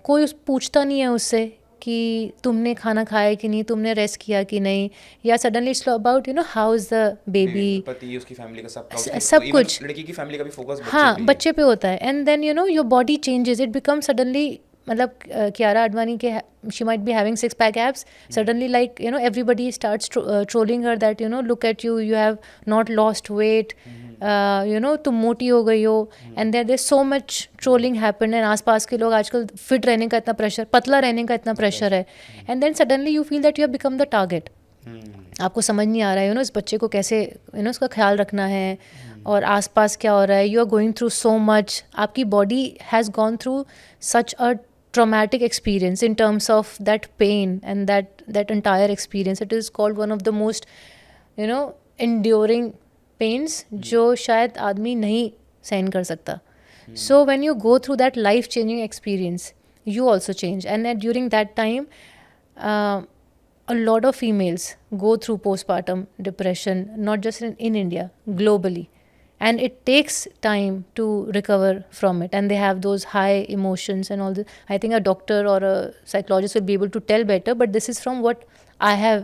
कोई पूछता नहीं है उससे कि तुमने खाना खाया कि नहीं, तुमने रेस्ट किया कि नहीं, या suddenly it's about how is the baby, पति, उसकी फैमिली का सब कुछ, लड़की की फैमिली का भी फोकस हाँ बच्चे पे होता है. And then your body changes, it become suddenly, मतलब कियारा आडवाणी के she might be having 6-pack abs, suddenly like everybody starts trolling her that look at you have not lost weight, तुम मोटी हो गई हो. And there so much trolling happen, and आसपास के लोग आजकल फिट रहने का इतना प्रेशर, पतला रहने का इतना प्रेशर है. And then suddenly you feel that you have become the target. आपको समझ नहीं आ रहा है इस बच्चे को कैसे उसका ख्याल रखना है, और आसपास क्या हो रहा है. You are going through so much, आपकी body has gone through such a traumatic experience in terms of that pain and that entire experience. It is called one of the most enduring pains जो शायद आदमी नहीं सहन कर सकता. So when you go through that life changing experience, you also change. And during that time a lot of females go through postpartum depression, not just in India, globally. And it takes time to recover from it, and they have those high emotions and all this. I think a doctor or a psychologist will be able to tell better, but this is from what I have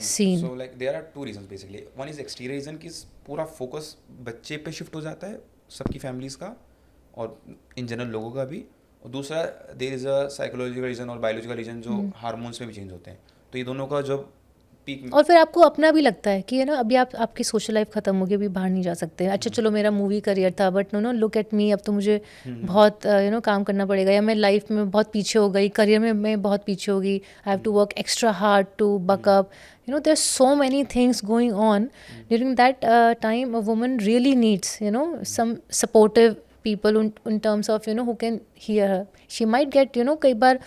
seen. So like there are two reasons basically. One is exterior reason कि पूरा focus बच्चे पे shift हो जाता है, सबकी families का और इन जनरल लोगों का भी. और दूसरा there is a psychological reason और बायोलॉजिकल रीजन जो हार्मोन्स में भी चेंज होते हैं. तो ये दोनों का जब पीक, और फिर आपको अपना भी लगता है कि अभी आपकी सोशल लाइफ ख़त्म हो गई, अभी बाहर नहीं जा सकते. अच्छा चलो मेरा मूवी करियर था, but no look at me, अब तो मुझे बहुत काम करना पड़ेगा, या मैं लाइफ में बहुत पीछे हो गई, करियर में मैं बहुत पीछे हो गई, I have to work extra hard to buck up. There so many things going on during that time. A woman really needs some supportive people in terms of who can hear her. She might get कई बार,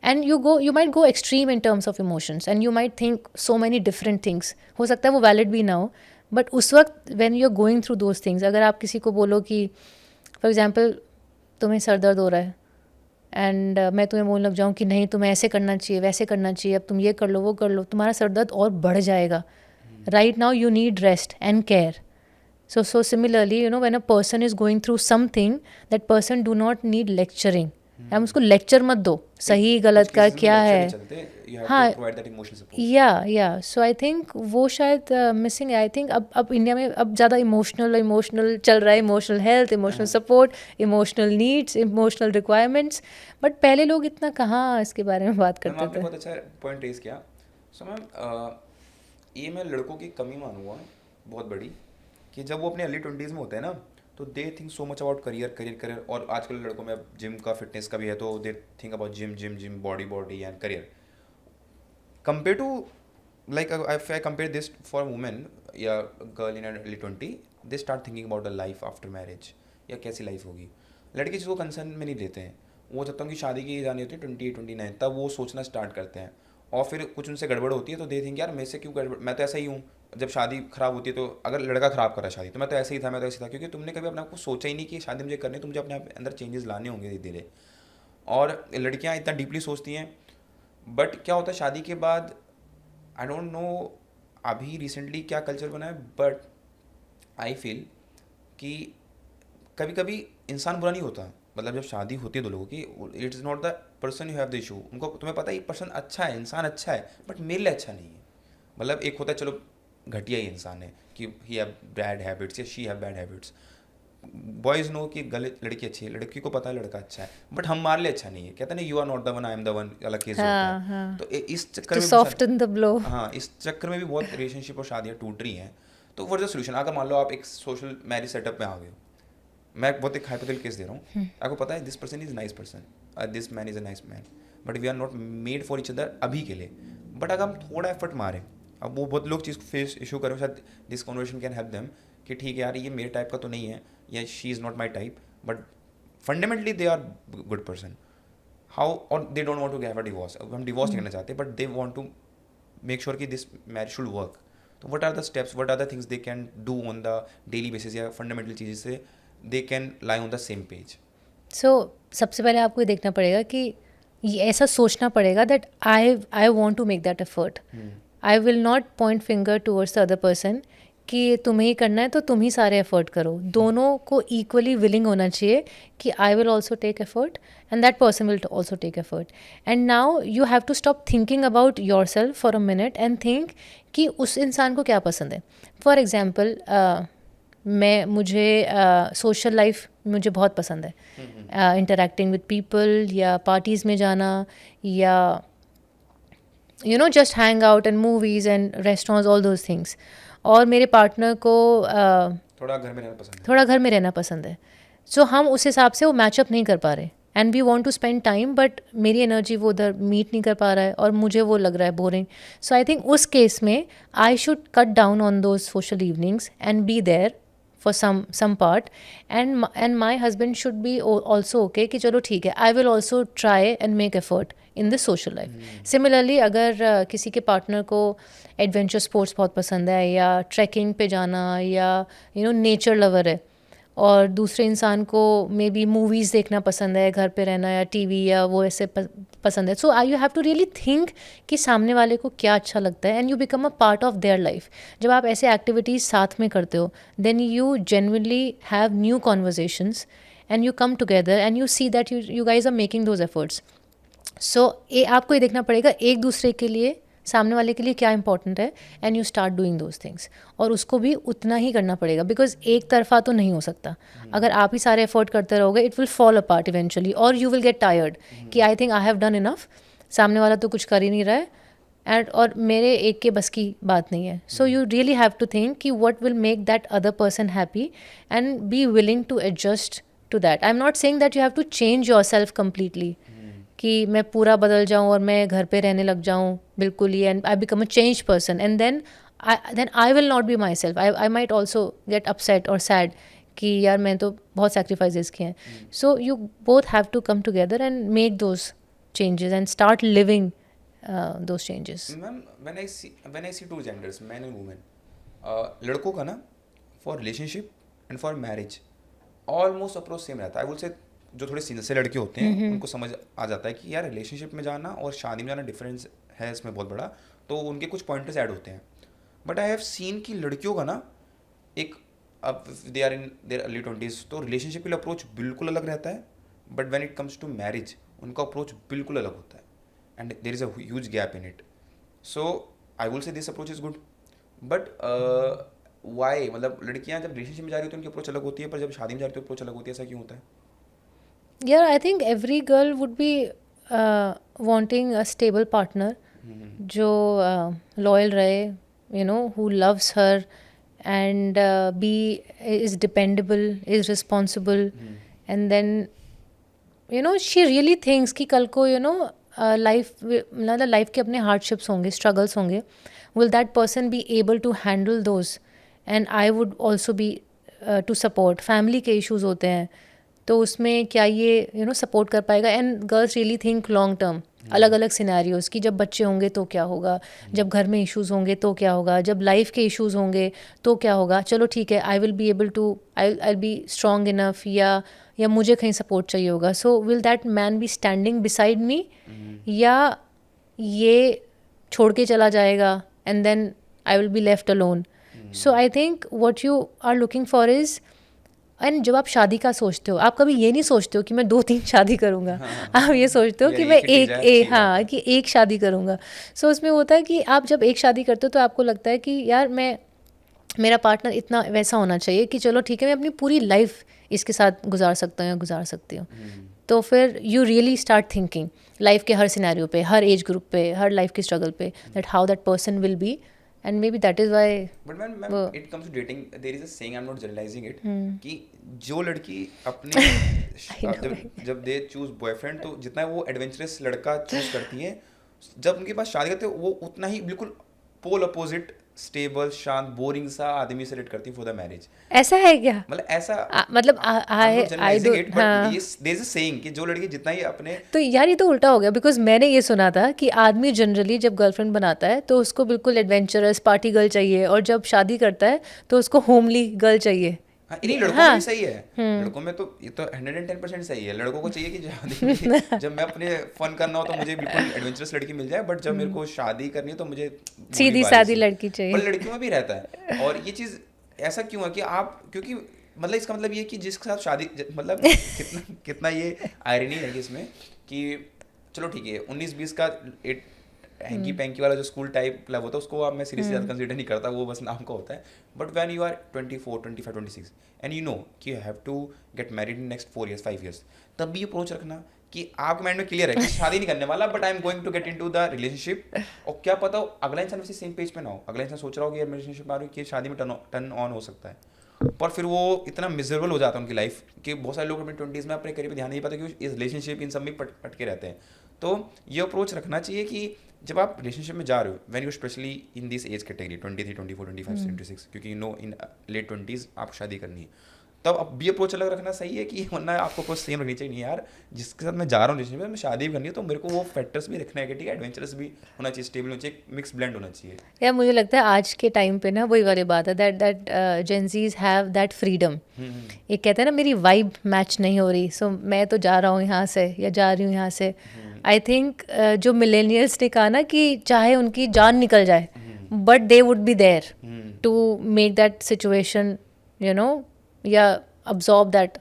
and you might go extreme in terms of emotions, and you might think so many different things. हो सकता है वो valid भी ना हो, but उस वक्त when you're going through those things, अगर आप किसी को बोलो कि for example तुम्हें सर दर्द हो रहा है, एंड मैं तुम्हें बोलने लग जाऊँ कि नहीं तुम्हें ऐसे करना चाहिए, वैसे करना चाहिए, अब तुम ये कर लो वो कर लो, तुम्हारा सर दर्द और बढ़ जाएगा. Right now you need rest and care. So similarly, when a person is going through something, that person do not need lecturing. हम उसको लेक्चर मत दो सही गलत का क्या है. हाँ, या सो आई थिंक वो शायद मिसिंग है. आई थिंक अब इंडिया में अब ज़्यादा इमोशनल चल रहा है, emotional health, emotional support, emotional needs, emotional requirements. But पहले लोग इतना कहाँ इसके बारे में बात करते थे. बहुत अच्छा पॉइंट रेज किया. सो मैम ये मैं लड़कों की कमी मानूंगा बहुत बड़ी, कि जब वो अपने अर्ली 20s में होते हैं ना, तो they think so much about career. और आजकल लड़कों में अब जिम का, फिटनेस का भी है, तो they think about gym, body and career. Compare to like if I compare this for women या girl in early 20, they start thinking about the life after marriage, या कैसी लाइफ होगी. लड़के जिसको कंसर्न में नहीं लेते हैं, वो जब तक उनकी शादी की एज आनी होती है 28-29, तब वो सोचना स्टार्ट करते हैं. और फिर कुछ उनसे गड़बड़ होती है तो दे थिंक यार मेरे से क्यों गड़बड़, मैं तो ऐसा ही हूँ. जब शादी खराब होती है तो अगर लड़का खराब कर रहा है शादी, तो मैं तो ऐसे ही था, क्योंकि तुमने कभी अपने आप को सोचा ही नहीं कि शादी मुझे करनी है, तो मुझे अपने आप अंदर चेंजेस लाने होंगे धीरे धीरे. और लड़कियाँ इतना डीपली सोचती हैं. बट क्या होता है शादी के बाद, आई डोंट नो अभी रिसेंटली क्या कल्चर बना है, बट आई फील कि कभी कभी इंसान बुरा नहीं होता. मतलब जब शादी होती है दो लोगों की, it is not the person you have the issue. उनको तुम्हें पता है ये पर्सन अच्छा है, इंसान अच्छा है, बट मेरे लिए अच्छा नहीं है. मतलब एक होता है चलो घटिया ही इंसान है कि ही हैव बैड हैबिट्स या she have bad habits. Boys know कि गलत लड़की अच्छी है, लड़की को पता है लड़का अच्छा है, बट हमारे लिए अच्छा नहीं है। कहते हैं ना, you are not the one, I am the one, अलग केस होता हाँ है। हाँ, तो इस चक्कर टू में सॉफ्टन द ब्लो। हाँ, इस चक्कर में भी बहुत रिलेशनशिप और शादियाँ टूट रही हैं। तो व्हाट इज द सोल्यूशन? अगर मान लो आप एक सोशल मैरिज सेटअप में आ गए हो, मैं बहुत एक हाइपोथेटिकल केस दे रहा हूँ, आपको पता है this person is nice person, this man is a nice man, but we are not made for each other अभी के लिए। बट अगर हम थोड़ा एफर्ट मारें, अब वो बहुत लोग चीज़ फेस इशू करें, शायद this conversation can help them कि ठीक है यार, ये मेरे टाइप का तो नहीं है, या she is not my type, but fundamentally they are good person. How, और they don't want to get a divorce, हम डिवोर्स नहीं करना चाहते, but they want to make sure कि दिस मैरिज शुड वर्क। तो what are the steps, what are the things they can do on the daily basis, या fundamental चीज़ें से they can lie on the same page? So सबसे पहले आपको ये देखना पड़ेगा कि ये ऐसा सोचना पड़ेगा that I want to make that effort. I will not point finger towards the other person कि तुम्हें ही करना है तो तुम ही सारे एफर्ट करो। दोनों को इक्वली विलिंग होना चाहिए कि I will also take effort and that person will also take effort. And now you have to stop thinking about your self for a minute and think कि उस इंसान को क्या पसंद है। फॉर एग्जाम्पल, मुझे सोशल लाइफ मुझे बहुत पसंद है, इंटरेक्टिंग विद पीपल या पार्टीज़ में जाना, या just hang out and movies and restaurants, all those things. और मेरे पार्टनर को थोड़ा घर में रहना पसंद है। थोड़ा घर में रहना पसंद है। सो हम उस हिसाब से वो मैचअप नहीं कर पा रहे, and we want to spend time, but मेरी एनर्जी वो उधर मीट नहीं कर पा रहा है और मुझे वो लग रहा है बोरिंग। सो आई थिंक उस केस में I should cut down on those social evenings and be there for some part, and my husband should be also okay कि चलो ठीक है, I will also try and make effort in this social life. Similarly, अगर किसी के partner को adventure sports बहुत पसंद है, या ट्रैकिंग पे जाना, या नेचर लवर है, और दूसरे इंसान को मे बी मूवीज़ देखना पसंद है, घर पे रहना, या टीवी, या वो ऐसे पसंद है, so I you have to really think कि सामने वाले को क्या अच्छा लगता है, and you become a part of their life. जब आप ऐसे एक्टिविटीज़ साथ में करते हो, then you genuinely have new conversations and you come together and you see that you guys are making those efforts. So आपको ये देखना पड़ेगा एक दूसरे के लिए, सामने वाले के लिए क्या इंपॉर्टेंट है, and you start doing those things. और उसको भी उतना ही करना पड़ेगा, बिकॉज एक तरफा तो नहीं हो सकता। अगर आप ही सारे एफर्ट करते रहोगे, it will fall apart eventually, और यू विल गेट टायर्ड कि I think I have done enough, सामने वाला तो कुछ कर ही नहीं रहा है, एंड और मेरे एक के बस की बात नहीं है। So you really have to think कि what will make that other person happy, and be willing to adjust to that. I am not saying that you have to change yourself completely, कि मैं पूरा बदल जाऊँ और मैं घर पे रहने लग जाऊँ बिल्कुल ही, and I become a change person, and then I will not be myself. I might also get upset और सैड कि यार मैं तो बहुत सेक्रीफाइसेस किए हैं। So you both have to come together and make those changes and start living those changes. Ma'am, when I see two genders, men and women, लड़कों का ना for relationship and for marriage almost approach same रहता है। I would से जो थोड़े sincere लड़के होते हैं उनको समझ आ जाता है कि यार रिलेशनशिप में जाना और शादी में जाना डिफरेंस है इसमें बहुत बड़ा, तो उनके कुछ पॉइंटर्स ऐड होते हैं। बट आई हैव सीन कि लड़कियों का ना एक, अब they are in their early 20s, तो रिलेशनशिप के लिए अप्रोच बिल्कुल अलग रहता है, but when it comes to marriage उनका अप्रोच बिल्कुल अलग होता है, and there is a huge gap in it. So I will say this approach is good, but why, मतलब लड़कियां जब रिलेशनशिप में जा रही होती है उनकी अप्रोच अलग होती है, पर जब शादी में जा रही है तो अप्रोच अलग होती है, ऐसा क्यों होता है? Yeah, I think every girl would be wanting a stable partner, जो loyal रहे, who loves her and is dependable, is responsible, and then she really thinks कि कल को लाइफ के अपने hardships होंगे, struggles होंगे, will that person be able to handle those? And I would also be to support. family के issues होते हैं, तो उसमें क्या ये सपोर्ट कर पाएगा? And girls really think long term, अलग अलग सिनेरियोज़ कि जब बच्चे होंगे तो क्या होगा, जब घर में इश्यूज़ होंगे तो क्या होगा, जब लाइफ के इश्यूज़ होंगे तो क्या होगा। चलो ठीक है, I will be able to, I be strong enough, या मुझे कहीं सपोर्ट चाहिए होगा। So will that man be standing beside me, या ये छोड़ के चला जाएगा and then I will be left alone. So I think what you are looking for is, and जब आप शादी का सोचते हो, आप कभी ये नहीं सोचते हो कि मैं 2-3 शादी करूँगा। आप ये सोचते हो कि मैं कि एक शादी करूँगा। सो उसमें होता है कि आप जब एक शादी करते हो तो आपको लगता है कि यार मैं मेरा पार्टनर इतना वैसा होना चाहिए कि चलो ठीक है, मैं अपनी पूरी लाइफ इसके साथ गुजार सकता हूँ या गुजार सकती हूँ. तो फिर you really start thinking life के हर सिनेरियो पे, हर एज ग्रुप पे, हर लाइफ की स्ट्रगल पे, that how that person will be, and maybe that is why. But ma'am it comes to dating, there is a saying, I am not generalizing it, कि जो लड़की अपने जब they choose boyfriend, तो जितना वो adventurous लड़का choose करती है, जब उनके पास शादी करते हैं वो उतना ही बिल्कुल पोल अपोजिट, स्टेबल, शांत, बोरिंग सा आदमी सेलेक्ट करती है फॉर द मैरिज. ऐसा है क्या? मतलब ऐसा, मतलब आई डू इट, बट हाँ. ये देयर इज अ सेइंग कि जो लड़की जितना ही अपने, तो यार ये तो उल्टा हो गया, बिकॉज मैंने ये सुना था कि आदमी जनरली जब गर्लफ्रेंड बनाता है तो उसको बिल्कुल एडवेंचरस पार्टी गर्ल चाहिए, और जब शादी करता है तो उसको होमली गर्ल चाहिए. हाँ, इन्हीं लड़कों में भी सही है. लड़कों में तो ये तो 110% सही है. लड़कों को चाहिए कि शादी में जब मैं अपने फन करना हो तो मुझे बिल्कुल एडवेंचरस लड़की मिल जाए, बट जब मेरे को शादी करनी है तो मुझे सीधी सादी लड़की चाहिए. पर लड़कियों में भी रहता है. और ये चीज़ ऐसा क्यों है कि आप, क्योंकि मतलब इसका मतलब ये कि जिसके साथ शादी, मतलब कितना कितना ये आयरनी है कि इसमें, कि चलो ठीक है 19-20 का हैंकी पैंकी वाला जो स्कूल टाइप लव होता है उसको अब मैं सीरियसली ज़्यादा कंसीडर नहीं करता, वो बस नाम का होता है. But when you are 24, 25, 26 and you know कि you have to get married in next 4 years, 5 years, तब भी ये अप्रोच रखना कि आपके माइंड में क्लियर है कि शादी नहीं करने वाला, but I am going to get into the relationship. और क्या पता हो अगला इंसान वैसे सेम पेज पे ना हो, अगला इंसान सोच रहा हो कि यार रिलेशनशिप में आ रही है कि शादी में टर्न ऑन हो सकता है, पर फिर वो इतना मिजरेबल हो जाता है उनकी लाइफ कि बहुत सारे लोग अपने 20s में अपने करियर पे ध्यान नहीं पाते क्योंकि इस रिलेशनशिप इन सब में पटके रहते हैं. तो ये अप्रोच रखना चाहिए कि जब आप रिलेशनशिप में जा रहे हो, when you specially in this age category 23, 24, 25, 26, क्योंकि you know in late 20s आप शादी करनी है, तब अब भी अप्रोच अलग रखना सही है कि वरना आपको अप्रोच सेम रखनी चाहिए. नहीं यार, जिसके साथ मैं जा रहा हूँ रिलेशनशिप में, मैं शादी भी करनी है, तो मेरे को वो फैक्टर्स भी रखना है कि ठीक है एडवेंचरस भी होना चाहिए, स्टेबल होना चाहिए, मिक्स ब्लेंड होना चाहिए. यार मुझे लगता है आज के टाइम पे ना वही वाली बात है, that Gen Zs have that freedom. एक कहते हैं ना मेरी वाइब मैच नहीं हो रही, सो मैं तो जा रहा हूँ यहाँ से या जा रही हूँ यहाँ से. आई थिंक जो मिलेनियल्स ने कहा ना कि चाहे उनकी जान निकल जाए but they would be there to make that situation, you know, या absorb that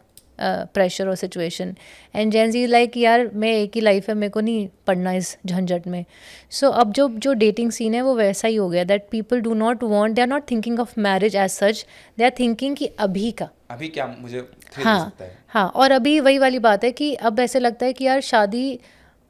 pressure और situation. And Gen Z like यार मैं एक ही लाइफ है, मेरे को नहीं पढ़ना इस झंझट में. सो अब जो डेटिंग सीन है वो वैसा ही हो गया, that people do not want, they are not thinking of marriage as such, they are thinking कि अभी का अभी क्या मुझे थ्रिल हाँ दे सकता है. हाँ. और अभी वही वाली बात है कि अब ऐसे लगता है कि यार शादी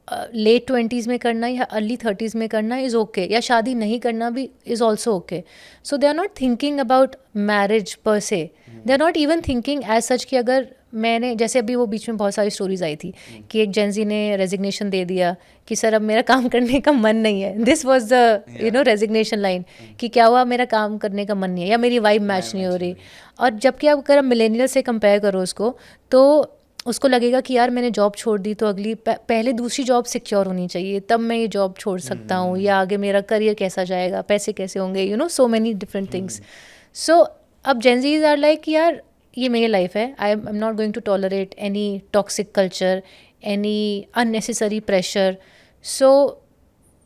लेट 20s में करना या अर्ली 30s में करना इज़ ओके, या शादी नहीं करना भी is also okay. So they are not thinking about marriage per se, they are not even thinking as such कि अगर मैंने, जैसे अभी वो बीच में बहुत सारी स्टोरीज आई थी कि एक जेंजी ने रेजिग्नेशन दे दिया कि सर अब मेरा काम करने का मन नहीं है. This was the you know resignation line कि क्या हुआ, मेरा काम करने का मन नहीं है या मेरी वाइब मैच नहीं हो रही. और जबकि अगर मिलेनियल से कंपेयर करो उसको, तो उसको लगेगा कि यार मैंने जॉब छोड़ दी तो अगली पहले दूसरी जॉब सिक्योर होनी चाहिए, तब मैं ये जॉब छोड़ सकता हूँ, या आगे मेरा करियर कैसा जाएगा, पैसे कैसे होंगे, you know, so many different things. So अब जेंजीज आर लाइक यार ये मेरी लाइफ है, I am not going to tolerate any toxic culture, any unnecessary pressure. So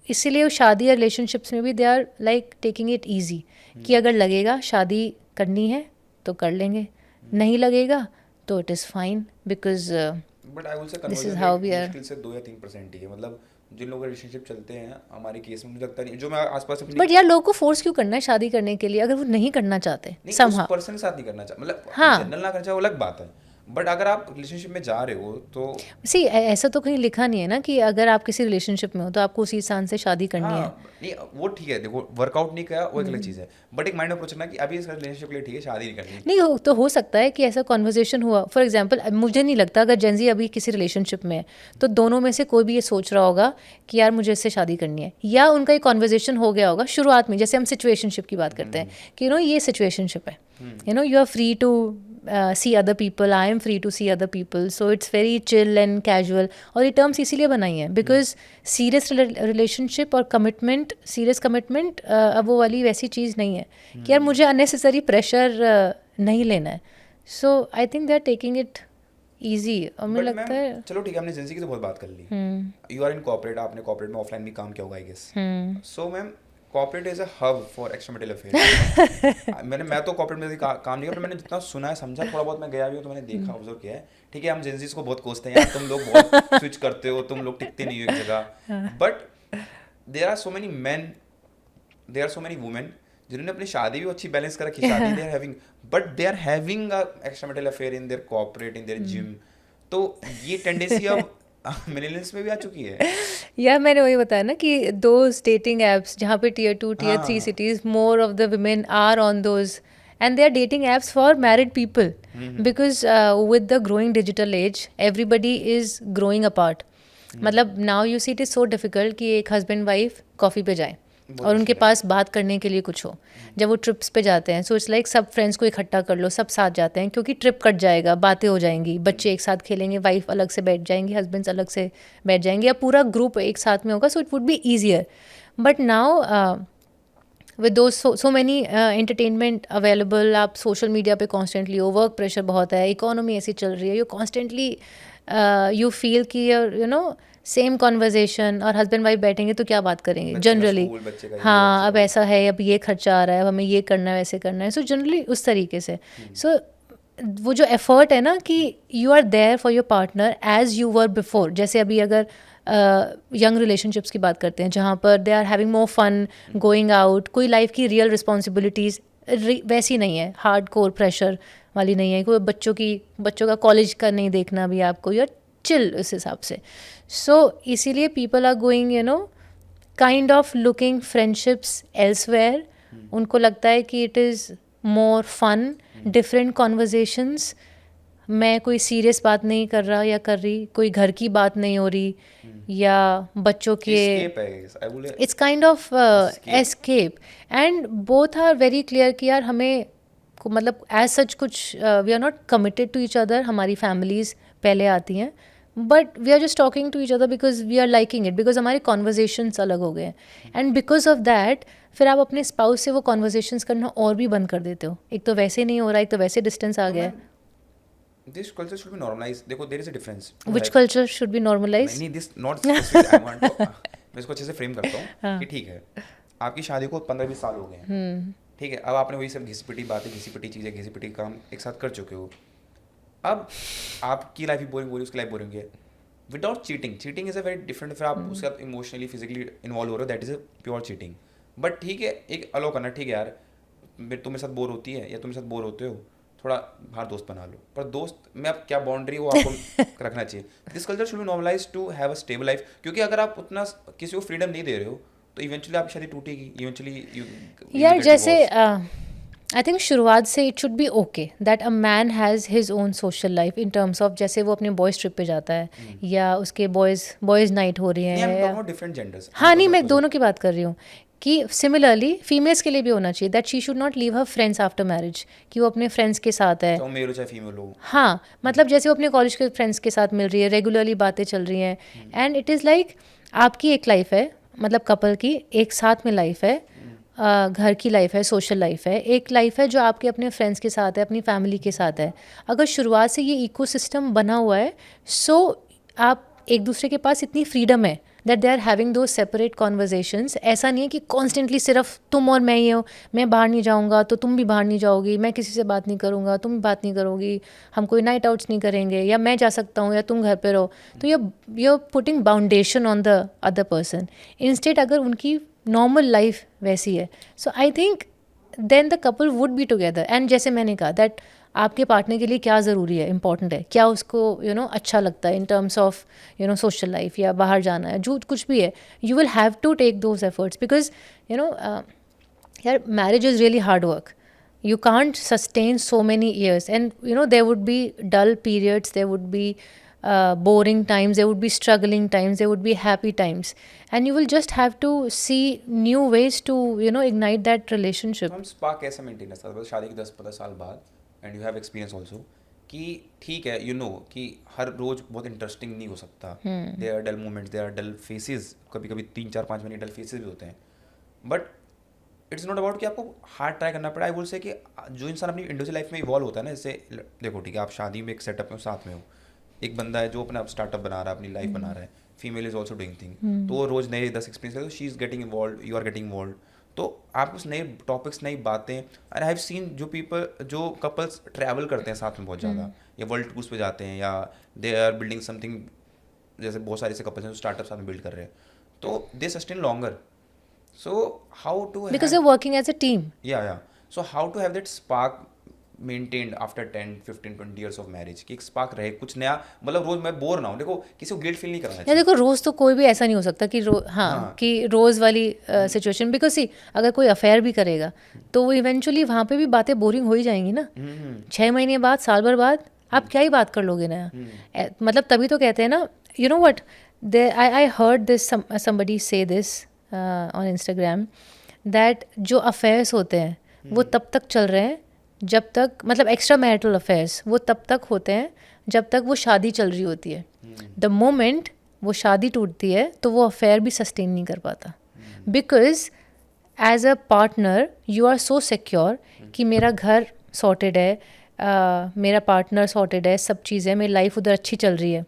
इसीलिए शादी या रिलेशनशिप्स में भी they are like taking it easy कि अगर लगेगा शादी करनी है तो कर लेंगे, नहीं लगेगा तो it is fine, because but I will say this is conversion how rate we are. मुश्किल से 2 या 3% ही है. मतलब जिन लोगों के रिलेशनशिप चलते हैं हमारे केस में मुझे लगता नहीं, जो मैं आसपास अपनी, बट यार लोगों को फोर्स क्यों करना है शादी करने के लिए अगर वो नहीं करना चाहते नहीं उस somehow. पर्सन के साथ नहीं करना चाहिए, मतलब हाँ. जनरल ना करना चाहिए वो अलग बात है, बट अगर आप रिलेशनशिप में जा रहे हो तो सी ऐसा तो कहीं लिखा नहीं है ना कि अगर आप किसी रिलेशनशिप में हो तो आपको उसी इंसान से शादी करनी है. हाँ नहीं वो ठीक है, देखो वर्कआउट नहीं किया वो एक अलग चीज़ है, बट एक माइंड अप्रोच रखना कि अभी इस रिलेशनशिप के लिए ठीक है, शादी नहीं करनी. नहीं हो तो हो सकता है कि ऐसा कॉन्वर्जेशन हुआ. फॉर एग्जांपल मुझे नहीं लगता अगर जेंजी अभी किसी रिलेशनशिप में है तो दोनों में से कोई भी ये सोच रहा होगा कि यार मुझे इससे शादी करनी है, या उनका एक कॉन्वर्जेशन हो गया होगा शुरुआत में, जैसे हम सिचुएशनशिप की बात करते हैं कि यू नो ये सिचुएशनशिप है, you know you are free to see other people, I am free to see other people, so it's very chill and casual. और ये टर्म्स इसीलिए बनाई हैं बिकॉज सीरियस रिलेशनशिप और कमिटमेंट, सीरियस कमिटमेंट अब वो वाली वैसी चीज़ नहीं है कि यार मुझे अननेसेसरी प्रेशर नहीं लेना है. So I think they are taking it easy. और मुझे But लगता मैम, है चलो ठीक है, हमने जिंदगी की तो बहुत बात कर ली. यू आर इन कॉर्पोरेट, आपने कॉर्पोरेट में ऑफलाइन भी काम किया होगा I guess. So ma'am corporate is a hub for extramarital affair. मैं तो कॉर्पोरेट में काम नहीं किया, पर मैंने जितना सुना है समझा, थोड़ा बहुत मैं गया भी हूँ तो मैंने देखा ऑब्जर्व किया है. ठीक है हम जेंजीज को बहुत कोसते हैं यार, तुम लोग बहुत स्विच करते हो, तुम लोग टिकते नहीं हो एक जगह, but there are so many man, there are so many women जिन्होंने अपनी शादी भी अच्छी बैलेंस कर रखी, शादी they are having, but they are having a extramarital affair in their corporate, in their gym. तो ये टेंडेंसी अब मिलेनियल्स में भी आ चुकी है। या मैंने वही बताया ना कि दोज डेटिंग एप्स जहाँ पे टियर 2 टियर 3 हाँ। cities more of the women are on those, and they are dating apps for married people because with the growing digital age everybody is growing apart. मतलब now you see it is so difficult कि एक husband wife coffee पे जाए बहुत और उनके मुश्किल है। पास बात करने के लिए कुछ हो। जब वो ट्रिप्स पे जाते हैं, सो इट्स लाइक सब फ्रेंड्स को इकट्ठा कर लो, सब साथ जाते हैं क्योंकि ट्रिप कट जाएगा, बातें हो जाएंगी, बच्चे एक साथ खेलेंगे, वाइफ अलग से बैठ जाएंगी, हस्बैंड्स अलग से बैठ जाएंगे, या पूरा ग्रुप एक साथ में होगा, so it would be easier. But now with दो सो मैनी एंटरटेनमेंट अवेलेबल, आप सोशल मीडिया पे कॉन्स्टेंटली हो, वर्क प्रेशर बहुत है, इकोनॉमी ऐसी चल रही है, यू कॉन्स्टेंटली यू फील कि यू नो सेम कॉन्वर्जेशन, और हस्बैंड वाइफ बैठेंगे तो क्या बात करेंगे बच्चे का जनरली. स्कूल, बच्चे का ये, हाँ, अब बच्चे ऐसा है, अब ये खर्चा आ रहा है, अब हमें ये करना है, वैसे करना है, सो जनरली उस तरीके से. सो वो जो एफर्ट है ना कि you are there for your partner as you were before. जैसे अभी अगर यंग रिलेशनशिप्स की बात करते हैं जहाँ पर they are having more fun going out, कोई लाइफ की रियल रिस्पॉन्सिबिलिटीज़ वैसी नहीं है, हार्ड कोर प्रेशर वाली नहीं है, कोई बच्चों का कॉलेज का नहीं देखना भी आपको, यार चिल उस हिसाब से. सो इसीलिए people are going you know kind of looking friendships elsewhere. उनको लगता है कि it is more fun, different conversations, मैं कोई सीरियस बात नहीं कर रहा या कर रही, कोई घर की बात नहीं हो रही या बच्चों के, escape है, I बोले it's kind of escape. And both are very clear कि यार हमें मतलब एज सच कुछ we are not committed to each other. हमारी फैमिलीज़ पहले आती हैं, but we are just talking to each other because we are liking it, because हमारे कॉन्वर्जेशंस अलग हो गए हैं. एंड बिकॉज ऑफ दैट फिर आप अपने स्पाउस से वो कॉन्वर्जेशंस करना और भी बंद कर देते हो. एक तो वैसे नहीं हो रहा, एक तो वैसे डिस्टेंस आ गया है. This culture should be normalized. देखो there is a difference. Which culture should be normalize? नहीं, this not specific, I want to, मैं इसको अच्छे से फ्रेम करता हूँ कि ठीक है, आपकी शादी को 15-20 साल हो गए हैं, ठीक है, अब आपने वही सब घिसी पिटी बातें, घिसी पिटी चीज़ें, घिसी पिटी काम एक साथ कर चुके हो. अब आपकी लाइफ भी बोरिंग हो रही है, उसकी लाइफ बोरिंग है. Without cheating, cheating is a very different. फिर आप उसके साथ इमोशनली फिजिकली इन्वॉल्व हो रहे हो, that is a pure cheating. But ठीक है, एक अलो करना, ठीक है यार तुम मेरे साथ बोर होती है या तुम मेरे साथ बोर होते हो, थोड़ा बाहर दोस्त बना लो. पर दोस्त में आप क्या बाउंड्री वो आपको रखना चाहिए. This culture should be normalize to have a stable life. क्योंकि अगर आप उतना किसी को फ्रीडम नहीं दे रहे हो तो इवेंचुअली आपकी शादी टूटेगी, इवेंचुअली यार जैसे आई थिंक शुरुआत से it should B okay that a man has his own social life in terms of जैसे वो अपने बॉयज़ ट्रिप पे जाता है या उसके बॉयज़ नाइट हो रही है. Different genders. हाँ नहीं, मैं दोनों की बात कर रही हूँ कि सिमिलरली फीमेल्स के लिए भी होना चाहिए that she should not leave her friends after marriage, कि वो अपने फ्रेंड्स के साथ है. चाहे मेल हो चाहे फीमेल हो. हाँ, मतलब जैसे वो अपने कॉलेज के फ्रेंड्स के साथ मिल रही है, रेगुलरली बातें चल रही हैं, एंड इट इज़ लाइक आपकी एक लाइफ है, मतलब कपल की एक साथ में लाइफ है, घर की लाइफ है, सोशल लाइफ है, एक लाइफ है जो आपके अपने फ्रेंड्स के साथ है, अपनी फैमिली के साथ है. अगर शुरुआत से ये इकोसिस्टम बना हुआ है, सो आप एक दूसरे के पास इतनी फ्रीडम है दैट दे आर हैविंग दो सेपरेट कॉन्वर्जेशंस. ऐसा नहीं है कि कॉन्स्टेंटली सिर्फ तुम और मैं ही हो, मैं बाहर नहीं जाऊंगा तो तुम भी बाहर नहीं जाओगी, मैं किसी से बात नहीं करूंगा तुम भी बात नहीं करोगी, हम कोई नाइट आउट्स नहीं करेंगे, या मैं जा सकता हूँ या तुम घर पे रहो. तो you are putting boundation on the other person. Instead अगर उनकी नॉर्मल लाइफ वैसी है, so I think then the couple would be together. And जैसे मैंने कहा दैट आपके पार्टनर के लिए क्या ज़रूरी है, इंपॉर्टेंट है, क्या उसको यू नो अच्छा लगता है in terms of you know social life या बाहर जाना है, जो कुछ भी है, you will have to take those efforts because you know यार marriage is really hard work. You can't sustain so many years, and you know there would be dull periods, there would be boring times, there would be struggling times, there would be happy times, and you will just have to see new ways to you know ignite that relationship. हम spark कैसे maintain करते हैं शादी के 10-15 साल बाद, and you have experience also कि ठीक है यू नो कि हर रोज बहुत इंटरेस्टिंग नहीं हो सकता. There are dull moments, there are dull phases, कभी कभी 3-4-5 महीने डल फेसेस भी होते हैं. बट इट्स नॉट अबाउट कि आपको हार्ड ट्राई करना पड़ा. आई बोल से कि जो इंसान अपनी इंडिविजुअल लाइफ में इवॉल्व होता है ना, जैसे देखो ठीक है आप शादी में एक सेटअप में साथ में हो, एक बंदा है जो अपना स्टार्टअप बना रहा है, अपनी लाइफ बना रहा है, female is also doing thing, तो वो रोज नए 10 एक्सपीरियंस है, she is getting involve, you are getting involve, तो आप कुछ नए टॉपिक्स, नई बातें. एंड आई हैव सीन जो कपल्स ट्रैवल करते हैं साथ में बहुत ज़्यादा, या वर्ल्ड टूर्स पे जाते हैं, या दे आर बिल्डिंग समथिंग, जैसे बहुत सारे ऐसे कपल्स हैं जो स्टार्टअप साथ में बिल्ड कर रहे हैं, तो they sustain longer. So how to because have, they're working as a team. yeah, so how to have that spark maintained after 10 15 20 years of marriage, कि एक spark रहे, कुछ नया, मतलब रोज मैं बोर ना हूँ, देखो किसी को गिल्ट फील नहीं कराना या चाहिए। देखो रोज़ तो कोई भी ऐसा नहीं हो सकता कि हाँ। कि रोज़ वाली सिचुएशन, बिकॉज सी अगर कोई अफेयर भी करेगा तो वो इवेंचुअली वहाँ पे भी बातें बोरिंग हो ही जाएंगी ना। 6 महीने बाद, साल भर बाद आप क्या ही बात कर लोगे नया। मतलब तभी तो कहते हैं ना, you know what, I heard this somebody से दिस ऑन इंस्टाग्राम, दैट जो अफेयर्स होते हैं वो तब तक चल रहे हैं जब तक, मतलब एक्स्ट्रा मैरिटल अफेयर्स वो तब तक होते हैं जब तक वो शादी चल रही होती है। द मोमेंट वो शादी टूटती है तो वो अफेयर भी सस्टेन नहीं कर पाता, because as a partner you are so secure कि मेरा घर सॉर्टेड है, मेरा पार्टनर सॉर्टेड है, सब चीज़ें, मेरी लाइफ उधर अच्छी चल रही है,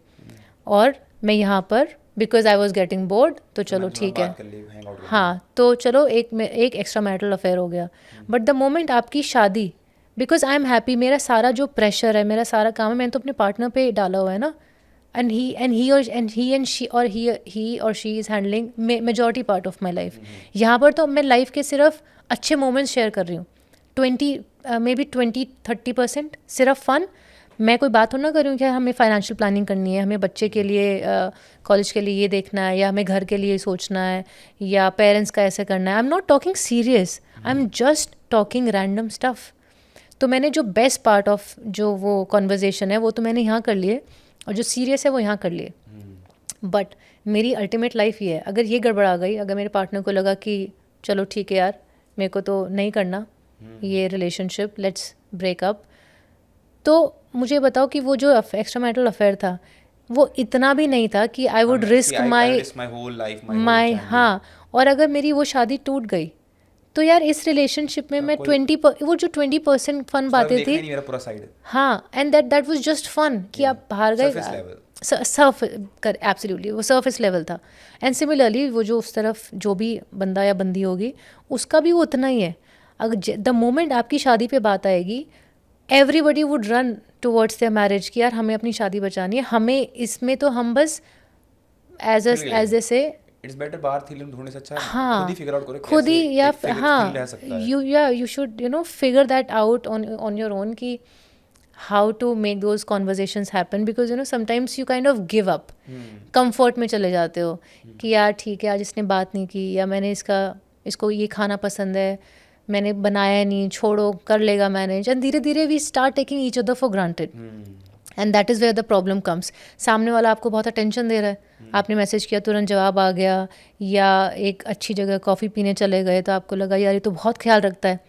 और मैं यहाँ पर because I was getting bored तो चलो ठीक है, हाँ तो चलो एक एक्स्ट्रा मैरिटल अफेयर हो गया। बट द मोमेंट आपकी शादी, बिकॉज आई एम हैप्पी, मेरा सारा जो प्रेशर है, मेरा सारा काम है, मैंने तो अपने पार्टनर पे डाला हुआ है ना, and he or she is handling majority part of my life. यहाँ पर तो मैं लाइफ के सिर्फ अच्छे मोमेंट्स शेयर कर रही हूँ, 20-30% सिर्फ फन। मैं कोई बात हो ना करूँ कि हमें फाइनेंशियल प्लानिंग करनी है, हमें बच्चे के लिए कॉलेज के लिए ये देखना है, या हमें घर के लिए सोचना है, या पेरेंट्स का ऐसे करना है। I am not talking serious, I am just talking random stuff. तो मैंने जो बेस्ट पार्ट ऑफ जो वो कॉन्वर्जेसन है वो तो मैंने यहाँ कर लिए, और जो सीरियस है वो यहाँ कर लिए। बट मेरी अल्टीमेट लाइफ ये है, अगर ये गड़बड़ा गई, अगर मेरे पार्टनर को लगा कि चलो ठीक है यार मेरे को तो नहीं करना ये रिलेशनशिप, लेट्स ब्रेकअप, तो मुझे बताओ कि वो जो एक्स्ट्रा मैरिटल अफेयर था वो इतना भी नहीं था कि आई वुड रिस्क माई हाँ। और अगर मेरी वो शादी टूट गई तो यार इस रिलेशनशिप में मैं वो जो 20% फन बातें थी, मेरा पूरा साइड, हाँ, and that was just fun कि आप बाहर गए, एब्सोल्युटली वो सरफेस लेवल था। एंड सिमिलरली वो जो उस तरफ जो भी बंदा या बंदी होगी उसका भी वो उतना ही है। अगर द मोमेंट आपकी शादी पे बात आएगी, everybody would run towards their marriage कि यार हमें अपनी शादी बचानी है, हमें इसमें तो हम बस एज ए से इट्स बेटर बाहर थीम ढूंढने से अच्छा हाँ खुद ही फिगर आउट करो, खुद ही, या हाँ हाँ you should figure that out on your own कि how to make those conversations happen, because sometimes you kind of give up, comfort में चले जाते हो कि यार ठीक है आज इसने बात नहीं की, या मैंने इसको ये खाना पसंद है मैंने बनाया नहीं, छोड़ो कर लेगा मैनेज, एंड धीरे धीरे we start taking each other for granted, and that is where the problem comes. सामने वाला आपको बहुत अटेंशन दे रहा है, आपने मैसेज किया तुरंत जवाब आ गया, या एक अच्छी जगह कॉफ़ी पीने चले गए तो आपको लगा यार ये तो बहुत ख्याल रखता है,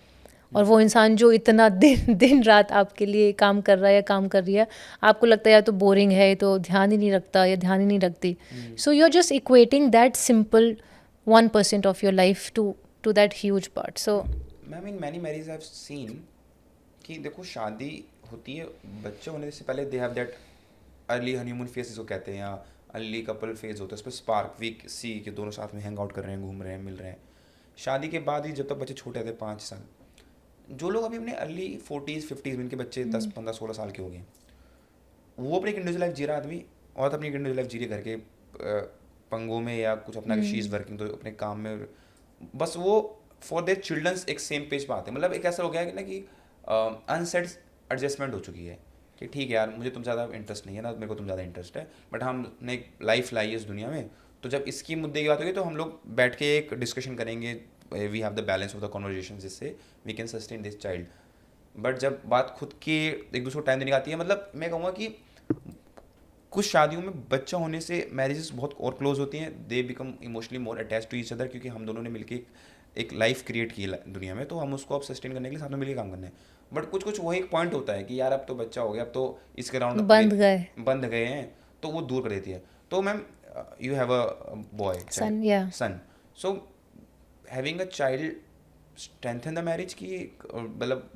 और वो इंसान जो इतना दिन रात आपके लिए काम कर रहा है या काम कर रही है, आपको लगता है यार तो बोरिंग है, तो ध्यान ही नहीं रखता या ध्यान ही नहीं रखती। So you are just equating that simple 1% of your life to that huge part. So I mean many marriage I have seen कि देखो शादी होती है, बच्चे होने से पहले they have that early honeymoon phase जिसको कहते हैं, या अर्ली कपल फेज होता है, उस पर स्पार्क वीक सी कि दोनों साथ में हैंग आउट कर रहे हैं, घूम रहे हैं, मिल रहे हैं। शादी के बाद ही जब तक बच्चे छोटे थे 5 साल, जो लोग अभी अपने अर्ली 40s 50s में, इनके बच्चे 10 15 16 साल के हो गए, वो अपनी इंडिविजुअल लाइफ जी रहा आदमी, और अपनी इंडिविजुअल लाइफ जी रही घर के पंगों में, या कुछ अपना शी इज़ वर्किंग तो अपने काम में, बस वो फॉर देयर चिल्ड्रंस एक सेम पेज पर आते हैं। मतलब एक ऐसा हो गया है ना कि अनसेट एडजस्टमेंट हो चुकी है कि ठीक है यार मुझे तुम ज़्यादा इंटरेस्ट नहीं है ना, मेरे को तुम ज़्यादा इंटरेस्ट है, बट हमने एक लाइफ लाई है इस दुनिया में, तो जब इसकी मुद्दे की बात होगी तो हम लोग बैठ के एक डिस्कशन करेंगे, we have the balance of the conversation, जिससे we can sustain this child. But जब बात खुद के एक दूसरे को टाइम देने की आती है, मतलब मैं कहूँगा कि कुछ शादियों में बच्चा होने से मैरिजेस बहुत और क्लोज होती हैं, they become emotionally more attach to each other, क्योंकि हम दोनों ने मिलकर एक लाइफ क्रिएट की दुनिया में, तो हम उसको अब सस्टेन करने के लिए साथ में मिलकर काम करना है। बट कुछ वही एक पॉइंट होता है कि यार अब तो बच्चा हो गया, अब तो इसके राउंड बंद गए हैं, तो वो दूर कर देती है। तो ma'am you have a boy son, so having a child strengthen the marriage की, मतलब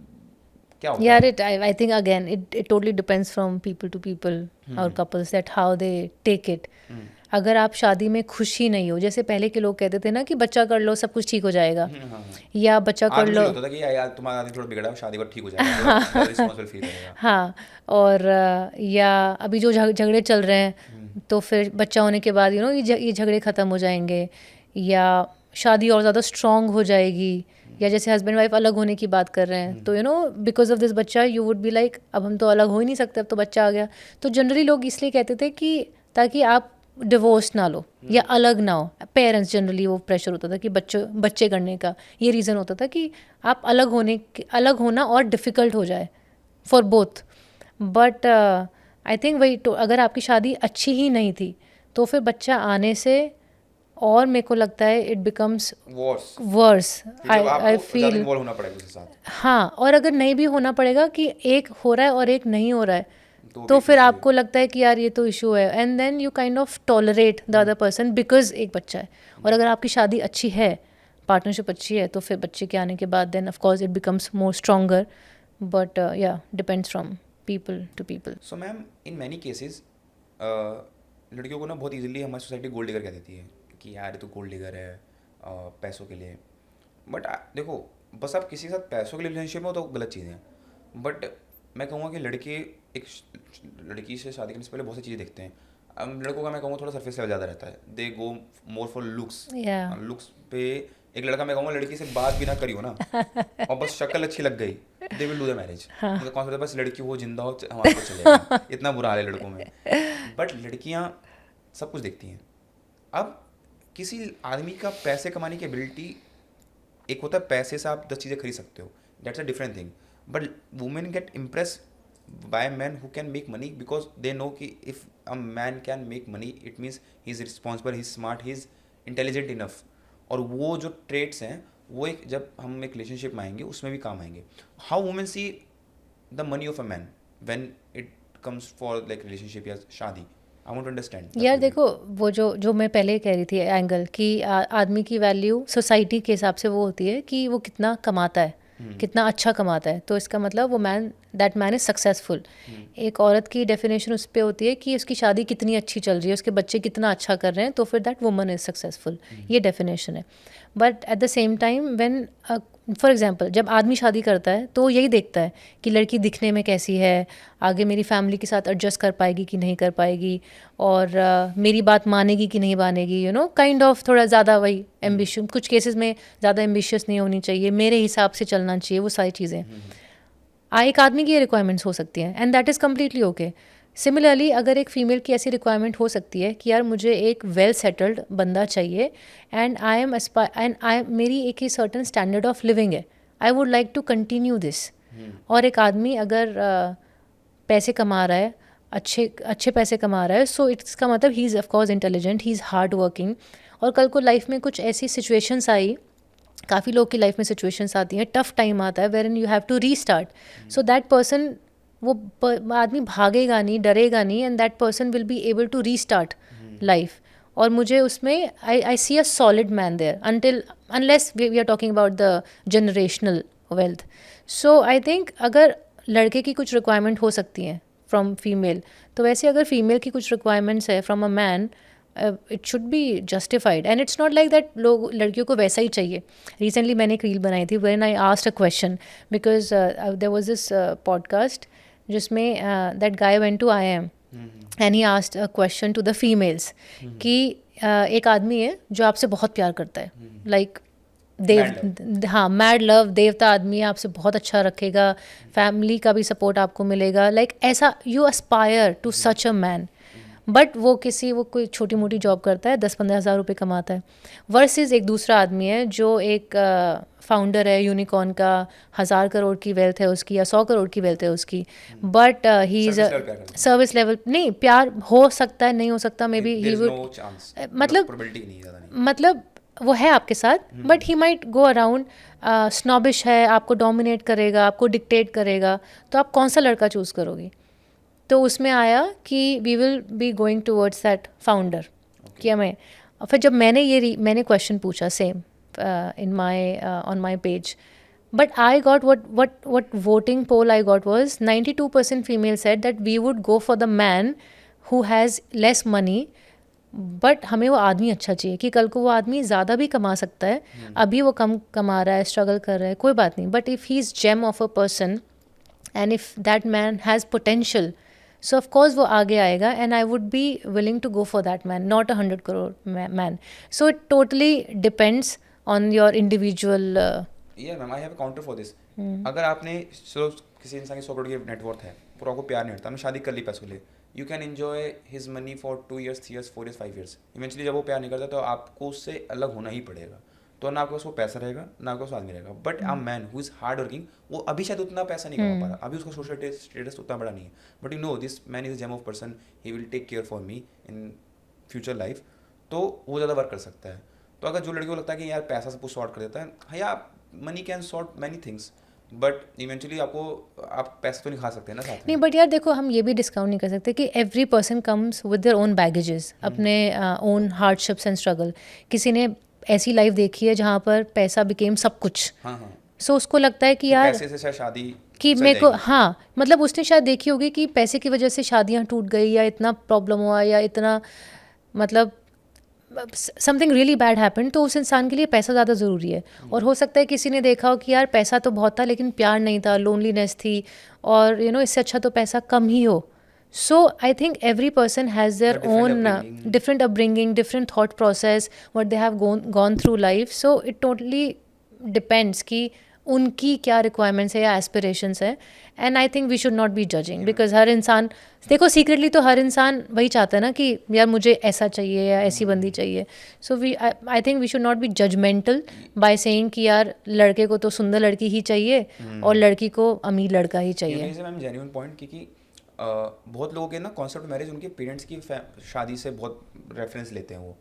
क्या होता यार है? I think again it totally depends from people to people or couples that how they take it. अगर आप शादी में खुश ही नहीं हो, जैसे पहले के लोग कहते थे ना कि बच्चा कर लो सब कुछ ठीक हो जाएगा, या बच्चा कर लो, होता था कि यार तुम्हारा आदमी थोड़ा बिगड़ा, शादी पर ठीक हो जाएगा, रिस्पांसिबल फील करेगा। हाँ, और या अभी जो झगड़े चल रहे हैं तो फिर बच्चा होने के बाद ये झगड़े ख़त्म हो जाएंगे, या शादी और ज़्यादा स्ट्रॉन्ग हो जाएगी, या जैसे हस्बैंड वाइफ अलग होने की बात कर रहे हैं, तो you know because of this बच्चा यू वुड बी लाइक अब हम तो अलग हो ही नहीं सकते, अब तो बच्चा आ गया। तो जनरली लोग इसलिए कहते थे कि ताकि आप डिवोर्स ना लो या अलग ना हो। पेरेंट्स जनरली वो प्रेशर होता था कि बच्चे करने का, ये रीज़न होता था कि आप अलग होना और डिफ़िकल्ट हो जाए for both. But I think वही तो, अगर आपकी शादी अच्छी ही नहीं थी तो फिर बच्चा आने से और मेरे को लगता है it becomes worse. I feel involve होना पड़ेगा उसके साथ। हाँ, और अगर नहीं भी होना पड़ेगा कि एक हो रहा है और एक नहीं हो रहा है, तो भी फिर issue आपको लगता है कि यार ये तो इशू है, and then you kind of tolerate the other person because एक बच्चा है। और अगर आपकी शादी अच्छी है, पार्टनरशिप अच्छी है, तो फिर बच्चे के आने के बाद then of course it becomes more stronger. But yeah depends from people to people. So ma'am, in many cases लड़कियों को ना बहुत इजीली हमारी सोसाइटी गोल्ड डिगर कह देती है कि यार ये तो गोल्ड डिगर है पैसों के लिए। बट देखो, बस आप किसी के साथ पैसों के लिए रिलेशनशिप में हो तो गलत चीज़ है। बट मैं कहूँगा कि लड़के एक लड़की से शादी करने से पहले बहुत सी चीज़ें देखते हैं। अब लड़कों का मैं कहूँगा थोड़ा सरफेस लेवल ज़्यादा रहता है, they go more for looks. Yeah. Looks पे एक लड़का, मैं कहूँगा लड़की से बात भी ना करी हो ना और बस शक्ल अच्छी लग गई, they will do the marriage. उनका कॉन्सेप्ट है बस लड़की हो जिंदा हो हमारे को चलेगा। इतना बुरा हाल है लड़कों में। बट लड़कियाँ सब कुछ देखती हैं। अब किसी आदमी का पैसे कमाने की एबिलिटी, एक होता है पैसे से आप 10 चीज़ें खरीद सकते हो, that's a different thing. But women get impress by man who can make money because they know कि if a man can make money it means he is responsible, he is smart, he is intelligent enough. और वो जो trades हैं वो एक जब हम एक रिलेशनशिप में आएंगे उसमें भी काम आएंगे। How women see the money of a man when it comes for like relationship या शादी? I want to understand. यार देखो, वो जो मैं पहले कह रही थी एंगल कि आदमी की वैल्यू सोसाइटी के हिसाब से वो होती है कि वो कितना कमाता है, कितना अच्छा कमाता है, तो इसका मतलब वो दैट मैन इज़ सक्सेसफुल। एक औरत की डेफिनेशन उस पर होती है कि उसकी शादी कितनी अच्छी चल रही है, उसके बच्चे कितना अच्छा कर रहे हैं, तो फिर दैट वुमन इज़ सक्सेसफुल। ये डेफिनेशन है। But at the same time when for example जब आदमी शादी करता है तो यही देखता है कि लड़की दिखने में कैसी है, आगे मेरी फैमिली के साथ एडजस्ट कर पाएगी कि नहीं कर पाएगी, और मेरी बात मानेगी कि नहीं मानेगी, यू नो काइंड ऑफ थोड़ा ज़्यादा वही एम्बिशन, कुछ केसेस में ज़्यादा एम्बिशियस नहीं होनी चाहिए, मेरे हिसाब से चलना चाहिए, वो सारी चीज़ें एक आदमी की ये रिक्वायरमेंट्स हो सकती हैं, and that is completely okay. Similarly अगर एक फ़ीमेल की ऐसी रिक्वायरमेंट हो सकती है कि यार मुझे एक वेल सेटल्ड बंदा चाहिए, एंड आई मेरी एक ही सर्टन स्टैंडर्ड ऑफ लिविंग है, I would like to continue this. और एक आदमी अगर पैसे कमा रहा है, अच्छे पैसे कमा रहा है, सो इसका मतलब he is of course intelligent, he is hard working. और कल को लाइफ में कुछ ऐसी सिचुएशंस आई, काफ़ी लोग की लाइफ में सिचुएशंस आती हैं, टफ टाइम आता है where in you have to restart, so that person, वो आदमी भागेगा नहीं, डरेगा नहीं, and that person will be able to restart life. और मुझे उसमें I see a solid man there unless we are talking about the generational wealth. So I think अगर लड़के की कुछ रिक्वायरमेंट हो सकती हैं फ्रॉम फीमेल, तो वैसे अगर फीमेल की कुछ रिक्वायरमेंट्स है from a man, it should be justified, and it's not like that लोग लड़कियों को वैसा ही चाहिए। रिसेंटली मैंने एक रील बनाई थी when I asked a question, because there was this podcast जिसमें that guy went to IIM and he asked a question to the females कि एक आदमी है जो आपसे बहुत प्यार करता है, लाइक हाँ मैड लव, देवता आदमी है, आपसे बहुत अच्छा रखेगा, फैमिली का भी सपोर्ट आपको मिलेगा, लाइक ऐसा you aspire to such a man. But वो कोई छोटी मोटी जॉब करता है, 10-15 हज़ार रुपये कमाता है, वर्सेस एक दूसरा आदमी है जो एक फाउंडर है यूनिकॉर्न का, 1000 करोड़ की वेल्थ है उसकी या 100 करोड़ की वेल्थ है उसकी, but he is service level नहीं, प्यार हो सकता है, नहीं हो सकता, मे बी ही वुड मतलब वो है आपके साथ, but he might go around snobbish है, आपको डोमिनेट करेगा, आपको डिक्टेट करेगा, तो आप कौन सा लड़का चूज़ करोगे? तो उसमें आया कि we will be going towards that founder कि हमें। फिर जब मैंने क्वेश्चन पूछा same in my on my page, but I got what voting poll I got was 92% female said that we would go for the man who has less money, but हमें वो आदमी अच्छा चाहिए कि कल को वो आदमी ज़्यादा भी कमा सकता है, अभी वो कम कमा रहा है, स्ट्रगल कर रहा है, कोई बात नहीं, but if he is gem of a person and if that man has potential, so of course वो आगे आएगा, and I would be willing to go for that man, not 100 crore man. So it totally depends on your individual ma'am I have a counter for this. अगर आपने चलो किसी इंसान की 100 करोड़ की नेटवर्थ है पर आपको प्यार नहीं होता, आपने शादी कर ली पैसों के लिए, you can enjoy his money for 2 years 3 years 4 years 5 years. Eventually जब वो प्यार नहीं करता तो आपको उससे अलग होना ही पड़ेगा. तो ना आपके पास वो पैसा रहेगा ना आपके पास आदमी रहेगा. But a man who is hard working, वो अभी शायद उतना पैसा नहीं कमा पा रहा, अभी उसका सोशल स्टेटस उतना बड़ा नहीं है, but you know this man is a gem of person, he will take care for me in future life. तो वो ज़्यादा वर्क कर सकता है. तो अगर जो लड़की को लगता है कि यार पैसा सब कुछ सॉर्ट कर देता है, हाँ या money can sort many things, but eventually आपको आप पैसा तो नहीं खा सकते ना साथ नहीं, में. बट यार देखो, हम ये भी डिस्काउंट नहीं कर सकते कि every person comes with their own baggages, अपने ओन हार्डशिप्स एंड स्ट्रगल. किसी ने ऐसी लाइफ देखी है जहाँ पर पैसा बिकेम सब कुछ, हाँ हाँ. सो उसको लगता है कि यार पैसे से शायद शादी कि चल मेरे को, जाएगी. हाँ मतलब उसने शायद देखी होगी कि पैसे की वजह से शादियाँ टूट गई, या इतना प्रॉब्लम हुआ, या इतना मतलब समथिंग रियली बैड हैपन, तो उस इंसान के लिए पैसा ज़्यादा ज़रूरी है. और हो सकता है किसी ने देखा हो कि यार पैसा तो बहुत था लेकिन प्यार नहीं था, लोनलीनेस थी, और इससे अच्छा तो पैसा कम ही हो. So I think every person has their different own upbringing. Different upbringing, different thought process, what they have gone through life. So it totally depends कि उनकी क्या रिक्वायरमेंट्स है या एस्पिरेशंस है. And I think we should not be judging, because हर इंसान, देखो secretly तो हर इंसान वही चाहता है ना कि यार मुझे ऐसा चाहिए या ऐसी बंदी चाहिए. So we I think we should not be judgemental by saying कि यार लड़के को तो सुंदर लड़की ही चाहिए और लड़की को अमीर लड़का ही चाहिए. ये मैम जेन्युइन पॉइंट, क्योंकि बहुत लोगों के ना कॉन्सेप्ट मैरिज उनके पेरेंट्स की शादी से बहुत रेफरेंस लेते हैं वो,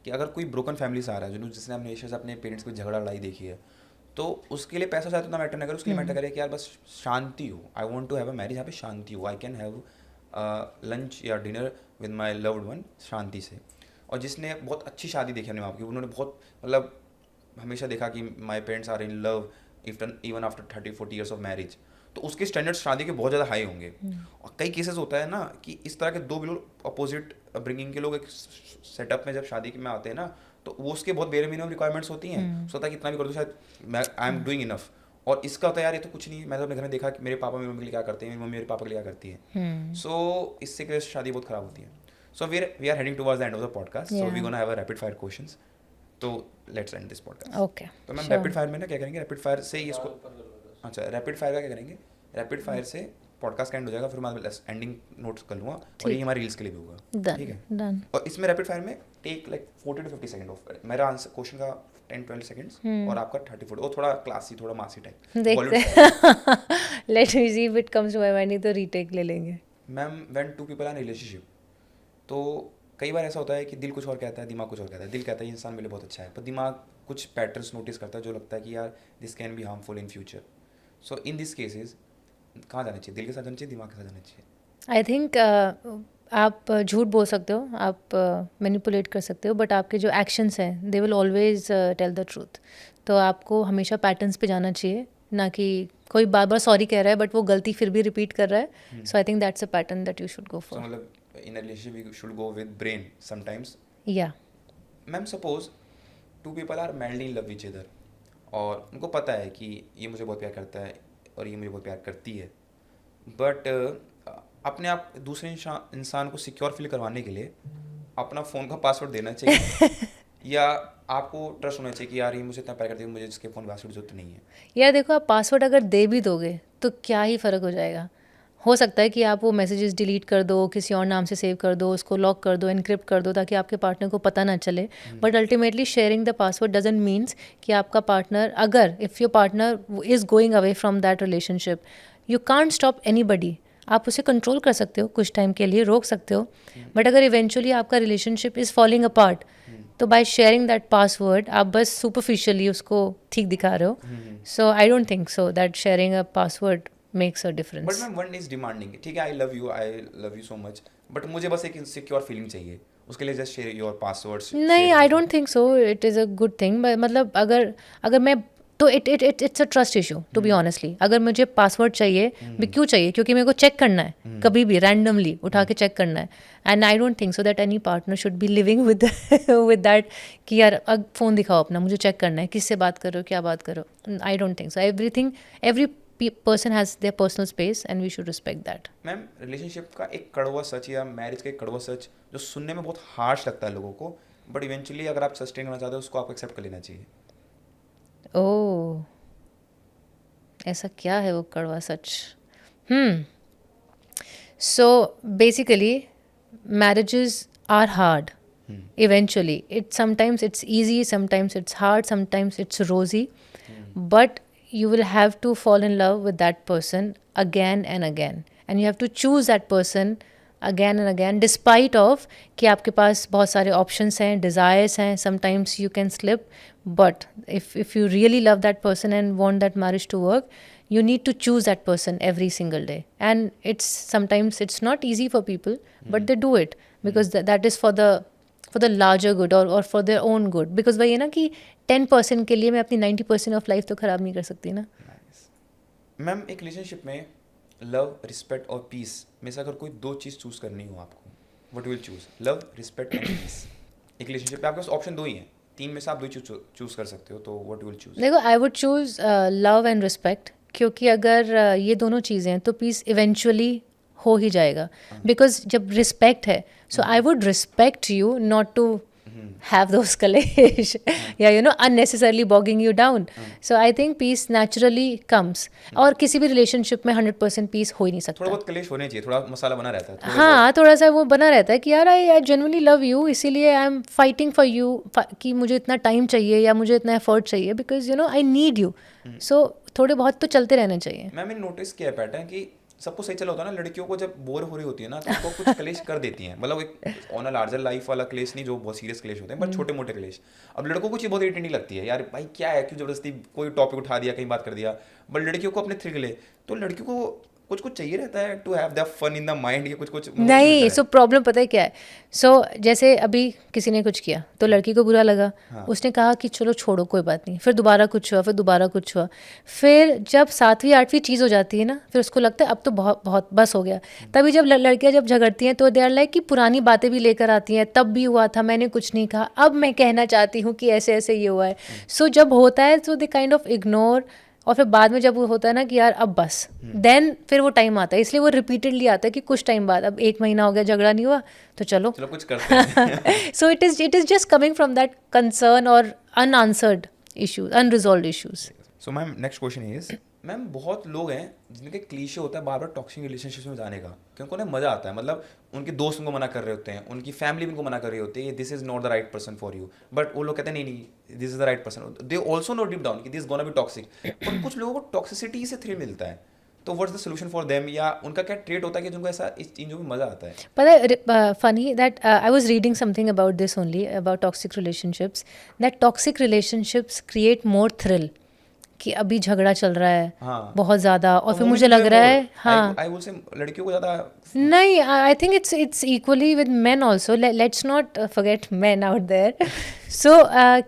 कि अगर कोई ब्रोकन फैमिली से आ रहा है जो जिसने अपने हमेशा से अपने पेरेंट्स को झगड़ा लड़ाई देखी है, तो उसके लिए पैसा शायद उतना मैटर नहीं करे, उसके लिए मैटर करे कि यार बस शांति हो. I want to have a marriage यहाँ पे शांति हो, आई कैन हैव लंच या dinner with my loved one शांति से. और जिसने बहुत अच्छी शादी देखी अपने माँ की, उन्होंने बहुत मतलब हमेशा देखा कि my parents are in love even after 30-40 years of marriage, तो उसके स्टैंडर्ड्स शादी के बहुत ज़्यादा हाई होंगे. और कई केसेस होता है ना कि इस तरह के दो बिल्कुल अपोजिट ब्रिंगिंग के लोग एक सेटअप में जब शादी में आते हैं ना, तो वो उसके बहुत बेरे मिनिमम रिक्वायरमेंट्स होती हैं. सोचता है कि इतना भी कर दो शायद मैं आई एम डूइंग इनफ. और इसका होता है यार ये तो कुछ नहीं. मैं तो अपने घर में देखा कि मेरे पापा मेरी मम्मी के लिए क्या करते हैं, मेरी मम्मी मेरे पापा के लिए क्या करती है. सो इससे क्या शादी बहुत ख़राब होती है. So we are heading towards the end of the podcast, so we gonna have a rapid fire questions. तो let's end this podcast. Okay, तो मैम रैपिड फायर में ना क्या करेंगे, रैपिड फायर से ही इसको, अच्छा रैपिड फायर का क्या करेंगे, रैपिड फायर से पॉडकास्ट का एंड हो जाएगा, फिर मैं एंडिंग नोट्स कर लूँगा और ये हमारे रील्स के लिए भी होगा. ठीक है डन. और इसमें रैपिड फायर में take like 40 to 50 second of मेरा आंसर क्वेश्चन का 10-12 सेकंड्स और आपका 30-40, वो थोड़ा क्लासी थोड़ा मासी टाइप. देखते हैं. Let me see if it comes to my mind, तो रीटेक ले लेंगे. Ma'am when two people are in relationship, तो कई बार ऐसा होता है कि दिल कुछ और कहता है, दिमाग कुछ और कहता है. दिल कहता है ये इंसान मेरे लिए बहुत अच्छा है, पर दिमाग कुछ पैटर्न्स नोटिस करता है जो लगता है कि यार this can be harmful in future. So in this cases कहाँ जाना चाहिए, दिल के साथ जाना चाहिए, दिमाग के साथ जाना चाहिए? आई थिंक आप झूठ बोल सकते हो, आप मैनिपुलेट कर सकते हो, बट आपके जो एक्शंस हैं they will always tell the truth. तो आपको हमेशा पैटर्न्स पे जाना चाहिए, ना कि कोई बार बार सॉरी कह रहा है बट वो गलती फिर भी रिपीट कर रहा है. So I think that's a pattern that you should go So for. मतलब in a relationship we should go with brain sometimes. या ma'am suppose two people are madly in love with each other और उनको पता है कि ये मुझे बहुत प्यार करता है और ये मुझे बहुत प्यार करती है, बट अपने आप दूसरे इंसान को सिक्योर फील करवाने के लिए अपना फ़ोन का पासवर्ड देना चाहिए या आपको ट्रस्ट होना चाहिए कि यार ये मुझे इतना प्यार करती है, मुझे इसके फ़ोन पासवर्ड जरूरत नहीं है. यार देखो, आप पासवर्ड अगर दे भी दोगे तो क्या ही फ़र्क हो जाएगा. हो सकता है कि आप वो मैसेजेस डिलीट कर दो, किसी और नाम से सेव कर दो, उसको लॉक कर दो, एनक्रिप्ट कर दो, ताकि आपके पार्टनर को पता ना चले. But ultimately sharing the password doesn't means कि आपका पार्टनर, अगर if your partner is going away from that relationship, you can't stop anybody. आप उसे कंट्रोल कर सकते हो, कुछ टाइम के लिए रोक सकते हो, बट अगर इवेंचुअली आपका रिलेशनशिप इज़ फॉलिंग अपार्ट, तो बाय शेयरिंग दैट पासवर्ड आप बस सुपरफिशियली उसको ठीक दिखा रहे हो. So I don't think so that sharing a password makes a but difference. Ma'am one is demanding, ठीक है I love you so much, but मुझे बस एक सिक्योर फीलिंग चाहिए, उसके लिए जस्ट शेयर योर पासवर्ड्स. नहीं, I don't think so it is a good thing. मतलब अगर मैं, तो it's a trust issue to be honestly. अगर मुझे पासवर्ड चाहिए, भी क्यों चाहिए? क्योंकि मेरे को चेक करना है कभी भी रैंडमली उठा के चेक करना है. And I don't think so that any partner should be living with with that कि यार अब फ़ोन दिखाओ अपना, मुझे चेक करना है किससे बात करो, क्या बात करो. आई don't think so. Every person has their personal space and we should respect that. Ma'am relationship का एक कड़वा सच या मैरिज का एक कड़वा सच जो सुनने में बहुत हार्श लगता है लोगों को, बट इवेंचुअली अगर आप सस्टेन करना चाहते हो उसको आपको एक्सेप्ट कर लेना चाहिए. ओह, ऐसा क्या है वो कड़वा सच? So basically, marriages are hard. Eventually, sometimes it's easy, sometimes it's hard, sometimes it's rosy, but you will have to fall in love with that person again and again, and you have to choose that person again and again, despite of कि आपके पास बहुत सारे options हैं, desires हैं, sometimes you can slip, but if you really love that person and want that marriage to work, you need to choose that person every single day. And sometimes it's not easy for people, but they do it because that is for the larger good or for their own good. Because वही है ना कि 10% के लिए मैं अपनी 90% of life तो खराब नहीं कर सकती ना. मैम एक रिलेशनशिप में लव, रिस्पेक्ट और पीस में से अगर कोई दो चीज़ चूज करनी हो आपको, what will choose? Love, respect and peace. एक रिलेशनशिप में आपके पास ऑप्शन दो ही हैं, तीन में से आप दो चूज कर सकते हो, तो व्हाट विल चूज? देखो, I would choose love and respect, क्योंकि अगर ये दोनों चीज़ें हैं तो पीस इवेंचुअली हो ही जाएगा. बिकॉज जब रिस्पेक्ट है, so I would respect you, not to have those कलेश या unnecessarily bogging you down. So I think peace naturally comes. और किसी भी रिलेशनशिप में 100% पीस हो ही नहीं सकता. थोड़ा बहुत कलेश होने चाहिए, थोड़ा मसाला बना रहता है. हाँ, थोड़ा सा वो बना रहता है कि यार आई जेन्युइनली लव यू, इसीलिए I am fighting for you, कि मुझे इतना टाइम चाहिए या मुझे इतना एफर्ट चाहिए, बिकॉज आई नीड यू. सो थोड़े बहुत तो चलते रहने चाहिए. मैंने नोटिस किया पैटर्न कि सबको सही चला होता है ना, लड़कियों को जब बोर हो रही होती है ना तो उनको कुछ क्लेश कर देती हैं. मतलब एक ऑन अ लार्जर लाइफ वाला क्लेश नहीं, जो बहुत सीरियस क्लेश होते हैं, बट छोटे मोटे क्लेश. अब लड़कों को चीज़ बहुत इरिटेटिंग लगती है, यार भाई क्या है, क्यों जबरदस्ती कोई टॉपिक उठा दिया, कहीं बात कर दिया. बट लड़कियों को अपने थ्रिल ले, तो लड़कियों को कुछ कुछ चाहिए रहता है to have the fun in the mind, ये कुछ नहीं. सो प्रॉब्लम पता है क्या है? सो जैसे अभी किसी ने कुछ किया तो लड़की को बुरा लगा. उसने कहा कि चलो छोड़ो, कोई बात नहीं. फिर दोबारा कुछ हुआ, फिर दोबारा कुछ हुआ. फिर जब 7वीं 8वीं चीज़ हो जाती है ना, फिर उसको लगता है अब तो बहुत बहुत बस हो गया. तभी जब लड़कियां जब झगड़ती हैं तो दे आर लाइक कि पुरानी बातें भी लेकर आती हैं, तब भी हुआ था, मैंने कुछ नहीं कहा, अब मैं कहना चाहती हूँ कि ऐसे ऐसे ये हुआ है. सो जब होता है तो दे काइंड ऑफ इग्नोर, और फिर बाद में जब वो होता है ना कि यार अब बस, देन फिर वो टाइम आता है. इसलिए वो रिपीटेडली आता है कि कुछ टाइम बाद, अब 1 महीना हो गया झगड़ा नहीं हुआ तो चलो कुछ करते हैं. So it is just coming from that concern और unanswered issues, unresolved issues. So ma'am next question is, ma'am बहुत लोग हैं जिनके क्लीशे होता है बार बार टॉक्सिक रिलेशनशिप में जाने का, क्योंकि उन्हें मजा आता है. मतलब उनके दोस्त उनको मना कर रहे होते हैं, उनकी फैमिली भी उनको मना कर रही होती है, this is not the right person for you, but वो लोग कहते हैं नहीं नहीं this is the right person. They also know deep down कि दिस गोना बी टॉक्सिक. पर कुछ लोगों को टॉक्सिसिटी से थ्रिल मिलता है, तो what's the solution for them, या उनका क्या ट्रेट होता है कि जिनको ऐसा इस चीज़ों में मजा आता है? पता है, funny that I was reading something about this only, about toxic relationships, that toxic relationships create more thrill. कि अभी झगड़ा चल रहा है बहुत ज़्यादा, और फिर मुझे लग रहा है, हाँ, आई विल से लड़कियों को ज़्यादा नहीं, I think it's equally with men also. Let's not forget men out there. So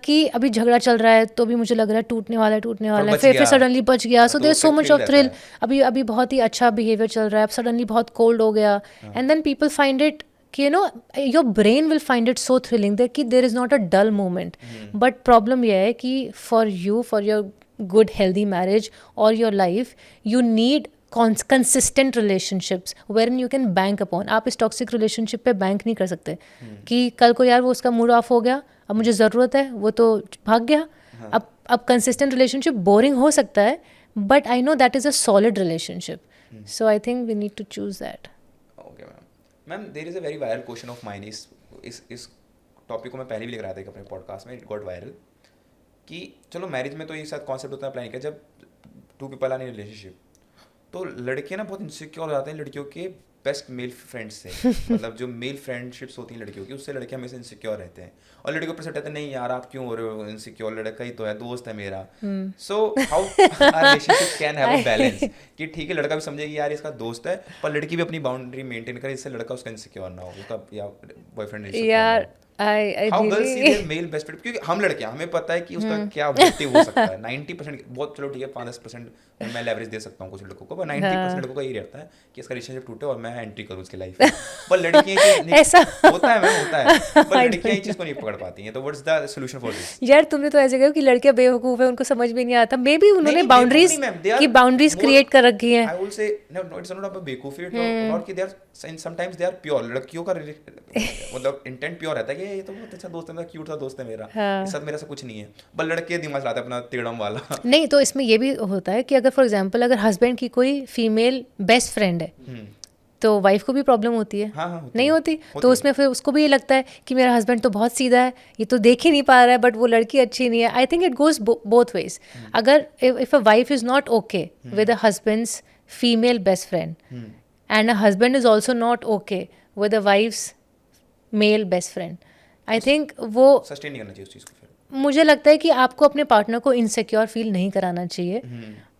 कि अभी झगड़ा चल रहा है तो भी मुझे लग रहा है टूटने वाला है, फिर सडनली बच गया. So there so much of thrill. अभी बहुत ही अच्छा बिहेवियर चल रहा है, अब सडनली बहुत कोल्ड हो गया, and then people find it कि your brain will find it so thrilling that कि there is not a dull moment. But problem यह है कि for your good healthy marriage or your life, you need consistent relationships wherein you can bank upon. आप इस toxic relationship पे bank नहीं कर सकते कि कल को यार वो उसका मूड ऑफ हो गया, अब मुझे ज़रूरत है, वो तो भाग गया. अब consistent relationship boring हो सकता है, but I know that is a solid relationship. So I think we need to choose that. Okay ma'am, there is a very viral question of mine. इस टॉपिक को मैं पहले भी लिख रहा था अपने पॉडकास्ट में, इट गॉट वायरल, कि चलो मैरिज में तो ये साथ कॉन्सेप्ट होता है प्लान किया, जब 2 पीपल आर इन रिलेशनशिप तो लड़कियां ना बहुत इनसिक्योर हो जाते हैं लड़कियों के बेस्ट मेल फ्रेंड्स से. मतलब जो मेल फ्रेंडशिप्स होती हैं लड़कियों की, उससे लड़के हमेशा इनसिक्योर रहते हैं, और लड़कियों पर कहते हैं नहीं यार आप क्यों हो रहे हो इनसिक्योर, लड़का ही तो है, दोस्त है मेरा. So how relationship can have a balance कि ठीक है लड़का भी समझे कि यार इसका दोस्त है, पर लड़की भी अपनी बाउंड्री मेंटेन करे, इससे लड़का उसका इनसिक्योर ना हो, उसका या बॉयफ्रेंड यार. How girls see their male best friend, क्योंकि हम लड़के हमें पता है कि उसका क्या ऑब्जेक्टिव हो सकता है. 90% बहुत, चलो ठीक है 5-10% मैं लेवरेज दे सकता हूँ कुछ लड़कों को, पर 90% लड़कों का ये रहता है कि इसका रिलेशनशिप टूटे और मैं एंट्री करूँ उसकी लाइफ में. पर लड़कियां ऐसा होता है मैम, होता है, पर लड़कियां ये चीज़ को नहीं पकड़ पाती हैं. तो what's the solution for this? यार तुमने तो ऐसे कहा कि लड़कियां बेवकूफ है, उनको समझ में नहीं आता. मे बी उन्होंने बाउंड्रीज की बाउंड्रीज क्रिएट कर रखी हैं. I will say no, it's not about बेवकूफी, नॉट कि they are sometimes they are pure. लड़कियों का मतलब इंटेंट प्योर रहता है कि अरे ये तो बहुत अच्छा दोस्त है, मेरा क्यूट सा दोस्त है मेरा, हाँ। इस साथ मेरा ऐसा कुछ नहीं है। पर लड़के दिमाग चलाते हैं अपना टेढ़म वाला। नहीं, तो इसमें ये भी होता है कि अगर फॉर एग्जांपल अगर हस्बैंड की कोई फीमेल बेस्ट फ्रेंड है, तो वाइफ को भी प्रॉब्लम होती है। हाँ हाँ होती नहीं है, होती, होती तो है। उसमें फिर उसको भी ये लगता है कि मेरा हस्बैंड तो बहुत सीधा है, ये तो देख ही नहीं पा रहा है, बट वो लड़की अच्छी नहीं है। I think it goes both ways. अगर if a wife is not okay with a husband's female best friend and a husband is also not okay with a wife's male best friend, I think वो, sustain नहीं करना चाहिए उस चीज़ को फिर। मुझे लगता है कि आपको अपने पार्टनर को इनसिक्योर फील नहीं कराना चाहिए,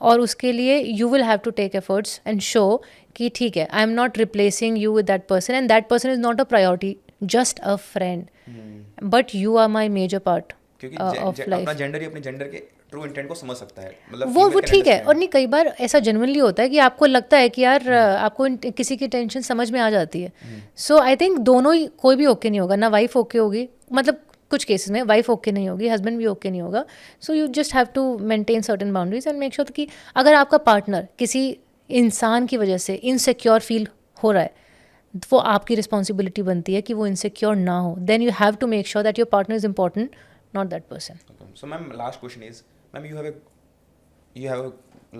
और उसके लिए you will have to take efforts and show कि ठीक है, I am not replacing you with that person and that person is not a priority, just a friend, but you are my major part क्योंकि of अपना life. Gender ही अपने gender के true intent को समझ सकता है, मतलब वो female can ठीक है, understand। और नहीं, कई बार ऐसा जेन्युइनली होता है कि आपको लगता है कि यार आपको किसी की टेंशन समझ में आ जाती है। सो आई थिंक दोनों ही, कोई भी ओके नहीं होगा, ना वाइफ ओके होगी, मतलब कुछ केसेस में वाइफ ओके नहीं होगी, हस्बैंड भी ओके नहीं होगा। So you just have to maintain certain boundaries and make sure कि अगर आपका पार्टनर किसी इंसान की वजह से इनसिक्योर फील हो रहा है, वो आपकी रिस्पॉन्सिबिलिटी बनती है कि वो इनसिक्योर ना हो। Then you have to make sure that your partner is important, not that person. So ma'am, last question is, ma'am, you have a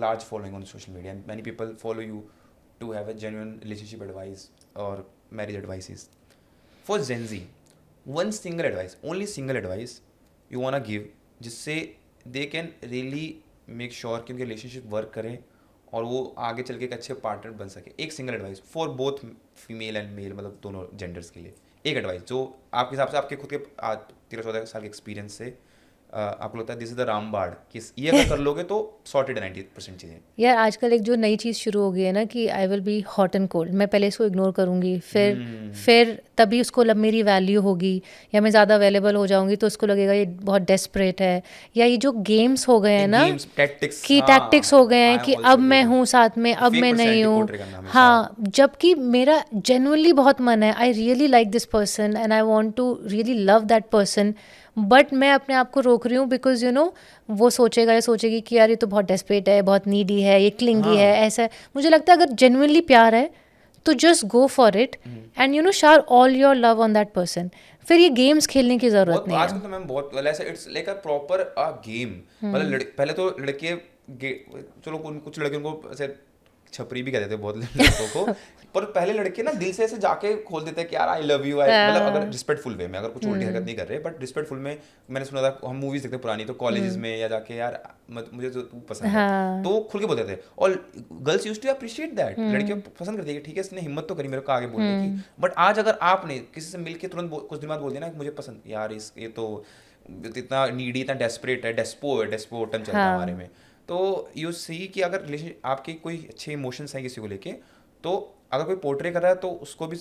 large following on social media and many people follow you to have a genuine relationship advice or marriage advices. For Gen Z, one single advice, only single advice you wanna give, जिससे they can really make sure कि उनके relationship work करे और वो आगे चल के एक अच्छे पार्टनर बन सके। एक single advice for both female and male, मतलब दोनों जेंडर्स के लिए एक एडवाइस जो आपके हिसाब से, आपके खुद के 13-14 साल के एक्सपीरियंस से आपको लगता है दिस इज द रामबाण कि ये अगर कर लोगे तो सॉर्टेड 90% चीज़ें। यार आजकल एक जो नई चीज़ शुरू हो गई है ना कि I will be hot and cold, मैं पहले इसको इग्नोर करूँगी, फिर तभी उसको मेरी वैल्यू होगी, या मैं ज़्यादा अवेलेबल हो जाऊँगी तो उसको लगेगा ये बहुत डेस्परेट है। या ये जो गेम्स हो गए हैं ना, कि टैक्टिक्स हो गए हैं कि अब मैं हूँ साथ में, अब मैं नहीं हूँ। हाँ, जबकि मेरा जेन्युइनली बहुत मन है, I really like this person and I want to really love that person, but मैं अपने आप को रोक रही हूँ बिकॉज यू नो वो सोचेगा या सोचेगी कि यार ये तो बहुत डेस्परेट है, बहुत नीडी है, ये क्लिंगी है, ऐसा है। मुझे लगता है अगर जेन्युइनली प्यार है तो just go for it and you know share all your love on that person. फिर ये गेम्स खेलने की जरूरत नहीं है। आजकल तो मैम बहुत ऐसा it's like a proper a game, मतलब पहले तो लड़के चलो कुछ लड़के उनको ऐसे छपरी भी कहते थे बहुत लड़कों को, पर पहले लड़के ना दिल से ऐसे जाके खोल देते हैं कि यार आई लव यू, मतलब अगर रिस्पेक्टफुल वे में, अगर कुछ उल्टी हरकत नहीं कर रहे बट रिस्पेक्टफुल में। मैंने सुना था, हम मूवीज देखते पुरानी तो कॉलेजेस में या जाके यार मुझे तो तू पसंद है, तो खुल के बोलते थे और girls used to appreciate that. लड़कियां पसंद करती है कि ठीक है इसने हिम्मत तो करी मेरे को आगे बोलने की। बट आज अगर आपने किसी से मिलके तुरंत कुछ दिन बाद बोल दिया ना मुझे पसंद, यार ये तो इतना नीडी, इतना डेस्परेट है, डेस्पोटन चलता है हमारे में, तो यू सी कि अगर रिलेशन आपके कोई अच्छे इमोशंस हैं किसी को लेके, तो अगर कोई पोर्ट्रे कर रहा है तो उसको भी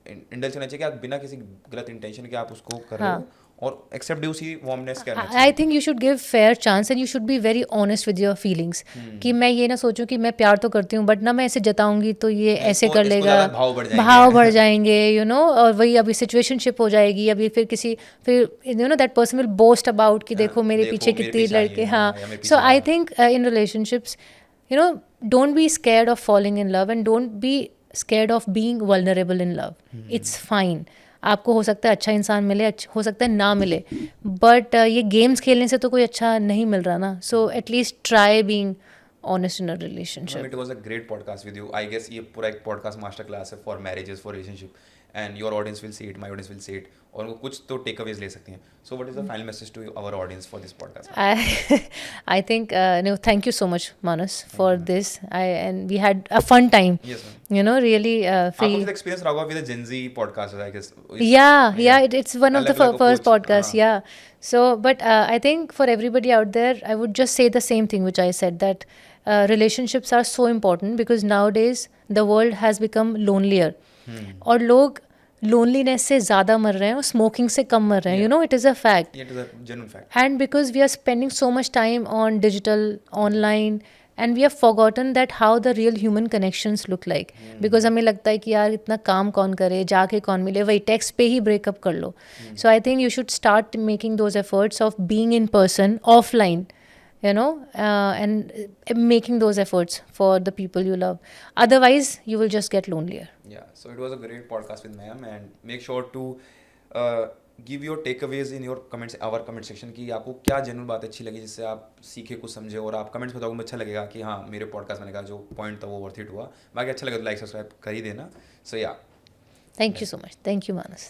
इंडल्ज करना चाहिए कि आप बिना किसी गलत इंटेंशन के आप उसको कर रहे हो, और एक्सेप्ट उसी वार्मनेस करना चाहिए। आई think you should give fair chance and you should be very honest with your feelings, कि मैं ये ना सोचूं कि मैं प्यार तो करती हूँ बट ना मैं ऐसे जताऊंगी तो ये ऐसे कर लेगा, भाव बढ़ जाएंगे यू नो, और वही अभी सिचुएशनशिप हो जाएगी, अभी फिर you know that person will boast about कि देखो मेरे पीछे कितनी लड़के। हाँ, so I think in relationships you know don't be scared of falling in love and don't be scared of being vulnerable in love. It's fine, आपको हो सकता है अच्छा इंसान मिले, हो सकता है ना मिले, बट ये गेम्स खेलने से तो कोई अच्छा नहीं मिल रहा ना। So at least try being honest in a relationship. It was a great podcast with you. I guess ये पूरा एक podcast master class है for marriages, for relationship, and your audience will see it, my audience will see it, और वो कुछ तो takeaways ले सकती हैं. So what is the final message to our audience for this podcast? I think no, thank you so much Manas for this. And we had a fun time. Yes ma'am. You know, really free. आपको experience रहा होगा with the Gen Z podcast, I guess. Yeah, it's one of the first podcasts. Yeah. So, but I think for everybody out there, I would just say the same thing which I said, that relationships are so important because nowadays the world has become lonelier. और लोग loneliness से ज़्यादा मर रहे हैं और smoking से कम मर रहे हैं. You know, it is a fact. It is a genuine fact. And because we are spending so much time on digital, online, and we have forgotten that how the real human connections look like. Because हमें लगता है कि यार इतना काम कौन करे, जाके कौन मिले, वही text पे ही breakup कर लो. So I think you should start making those efforts of being in person, offline, you know, and making those efforts for the people you love. Otherwise, you will just get lonelier. Yeah, so it was a great podcast with ma'am, and make sure to give your takeaways in your comments, our comment section, कि आपको क्या genuine बात अच्छी लगी जिससे आप सीखे कुछ समझे, और आप कमेंट्स बताओगे, मुझे अच्छा लगेगा कि हाँ मेरे पॉडकास्ट में का जो पॉइंट था वो वर्थ इट हुआ। बाकी अच्छा लगे तो लाइक सब्सक्राइब कर ही देना। सो या thank you so much, thank you Manas.